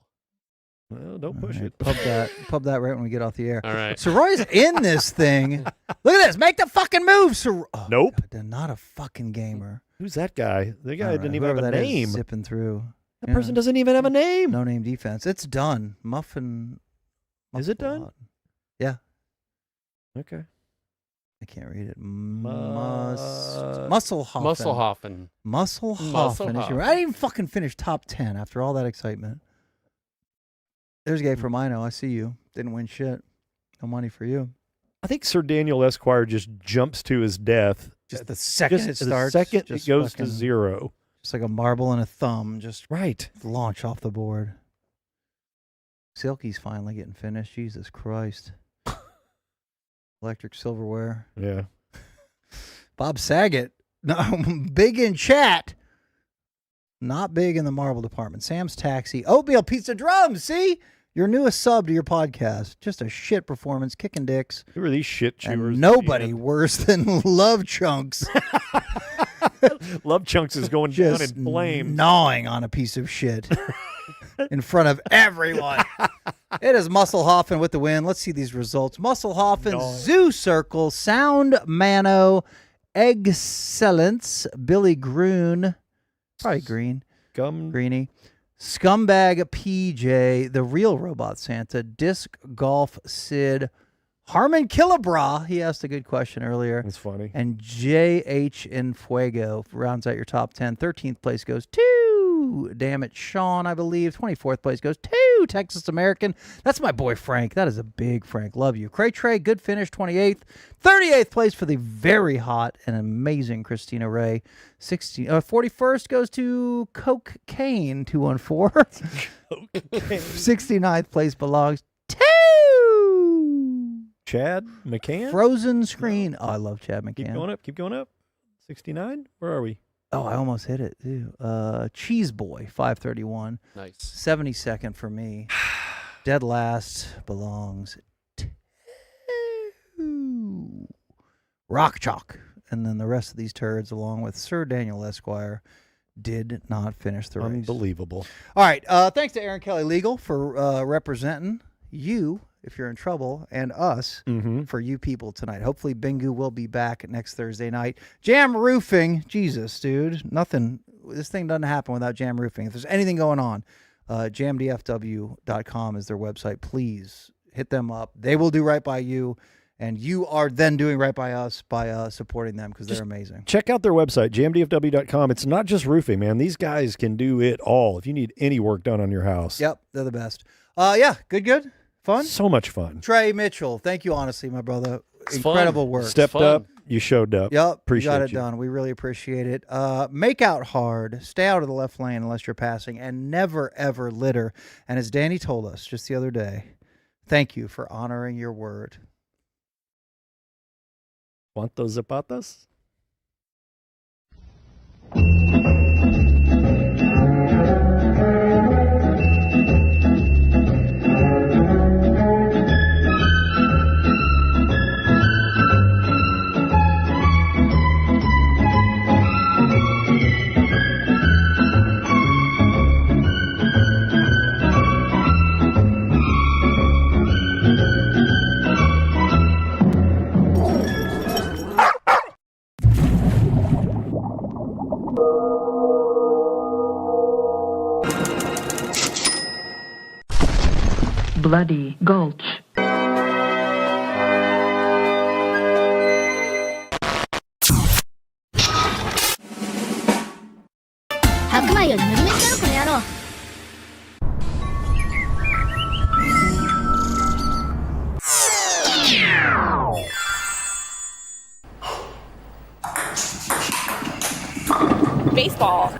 Well, don't push All right, it. Pub that right when we get off the air. All right. Soroy's in this thing. Look at this. Make the fucking move. Oh, Nope. God, not a fucking gamer. Who's that guy? The guy All didn't right, even have whoever a that is name. zipping through. That person doesn't even have a name. No name defense. It's done. Muffin. Is it done? Yeah. Okay. I can't read it. Musselhoffen. Musselhoffen. Musselhoffen. Musselhoffen. I didn't even fucking finish top 10 after all that excitement. There's Gay for Mino. I see you. Didn't win shit. No money for you. I think Sir Daniel Esquire just jumps to his death. Just the second it starts. The second it just goes to fucking- zero. Just like a marble and a thumb, just right. Launch off the board. Silky's finally getting finished. Jesus Christ. Electric silverware. Yeah. Bob Saget. No, big in chat. Not big in the marble department. Sam's Taxi. Oatmeal Pizza Drums. See? Your newest sub to your podcast. Just a shit performance. Kicking dicks. Who are these shit chewers? And nobody worse than Love Chunks. Love Chunks is going down in flames. Gnawing on a piece of shit in front of everyone. It is Musselhoffen with the win. Let's see these results. Musselhoffen, Zoo Circle, Sound Mano, Excellence, Billy Groon, probably Green, Greeny, Scumbag PJ, The Real Robot Santa, Disc Golf Sid, Harmon Killebra, he asked a good question earlier. That's funny. And JH in Fuego rounds out your top 10. 13th place goes to, damn it, Sean, I believe. 24th place goes to Texas American. That's my boy Frank. That is a big Frank. Love you. Cray Trey, good finish, 28th. 38th place for the very hot and amazing Christina Ray. 41st goes to Cocaine 214. 69th place belongs to Chad McCann? Frozen Screen. Oh, I love Chad McCann. Keep going up. Keep going up. 69? Where are we? Oh, I almost hit it, too. Cheese Boy, 531. Nice. 72nd for me. Dead last belongs to Rock Chalk. And then the rest of these turds, along with Sir Daniel Esquire, did not finish the race. Unbelievable. All right. Thanks to Aaron Kelly Legal for representing you, if you're in trouble, and us for you people tonight. Hopefully Dingu will be back next Thursday night. Jam Roofing. Jesus, dude. Nothing. This thing doesn't happen without Jam Roofing. If there's anything going on, jamdfw.com is their website. Please hit them up. They will do right by you. And you are then doing right by us by supporting them because they're amazing. Check out their website, jamdfw.com. It's not just roofing, man. These guys can do it all if you need any work done on your house. Yep, they're the best. Yeah, good. Fun? So much fun. Trey Mitchell, thank you, honestly, my brother. It's Incredible fun. work. Stepped up. You showed up. Yep, Appreciate you got it done. We really appreciate it. Make out hard. Stay out of the left lane unless you're passing. And never, ever litter. And as Danny told us just the other day, thank you for honoring your word. ¿Cuántos zapatos? Bloody Gulch. Baseball.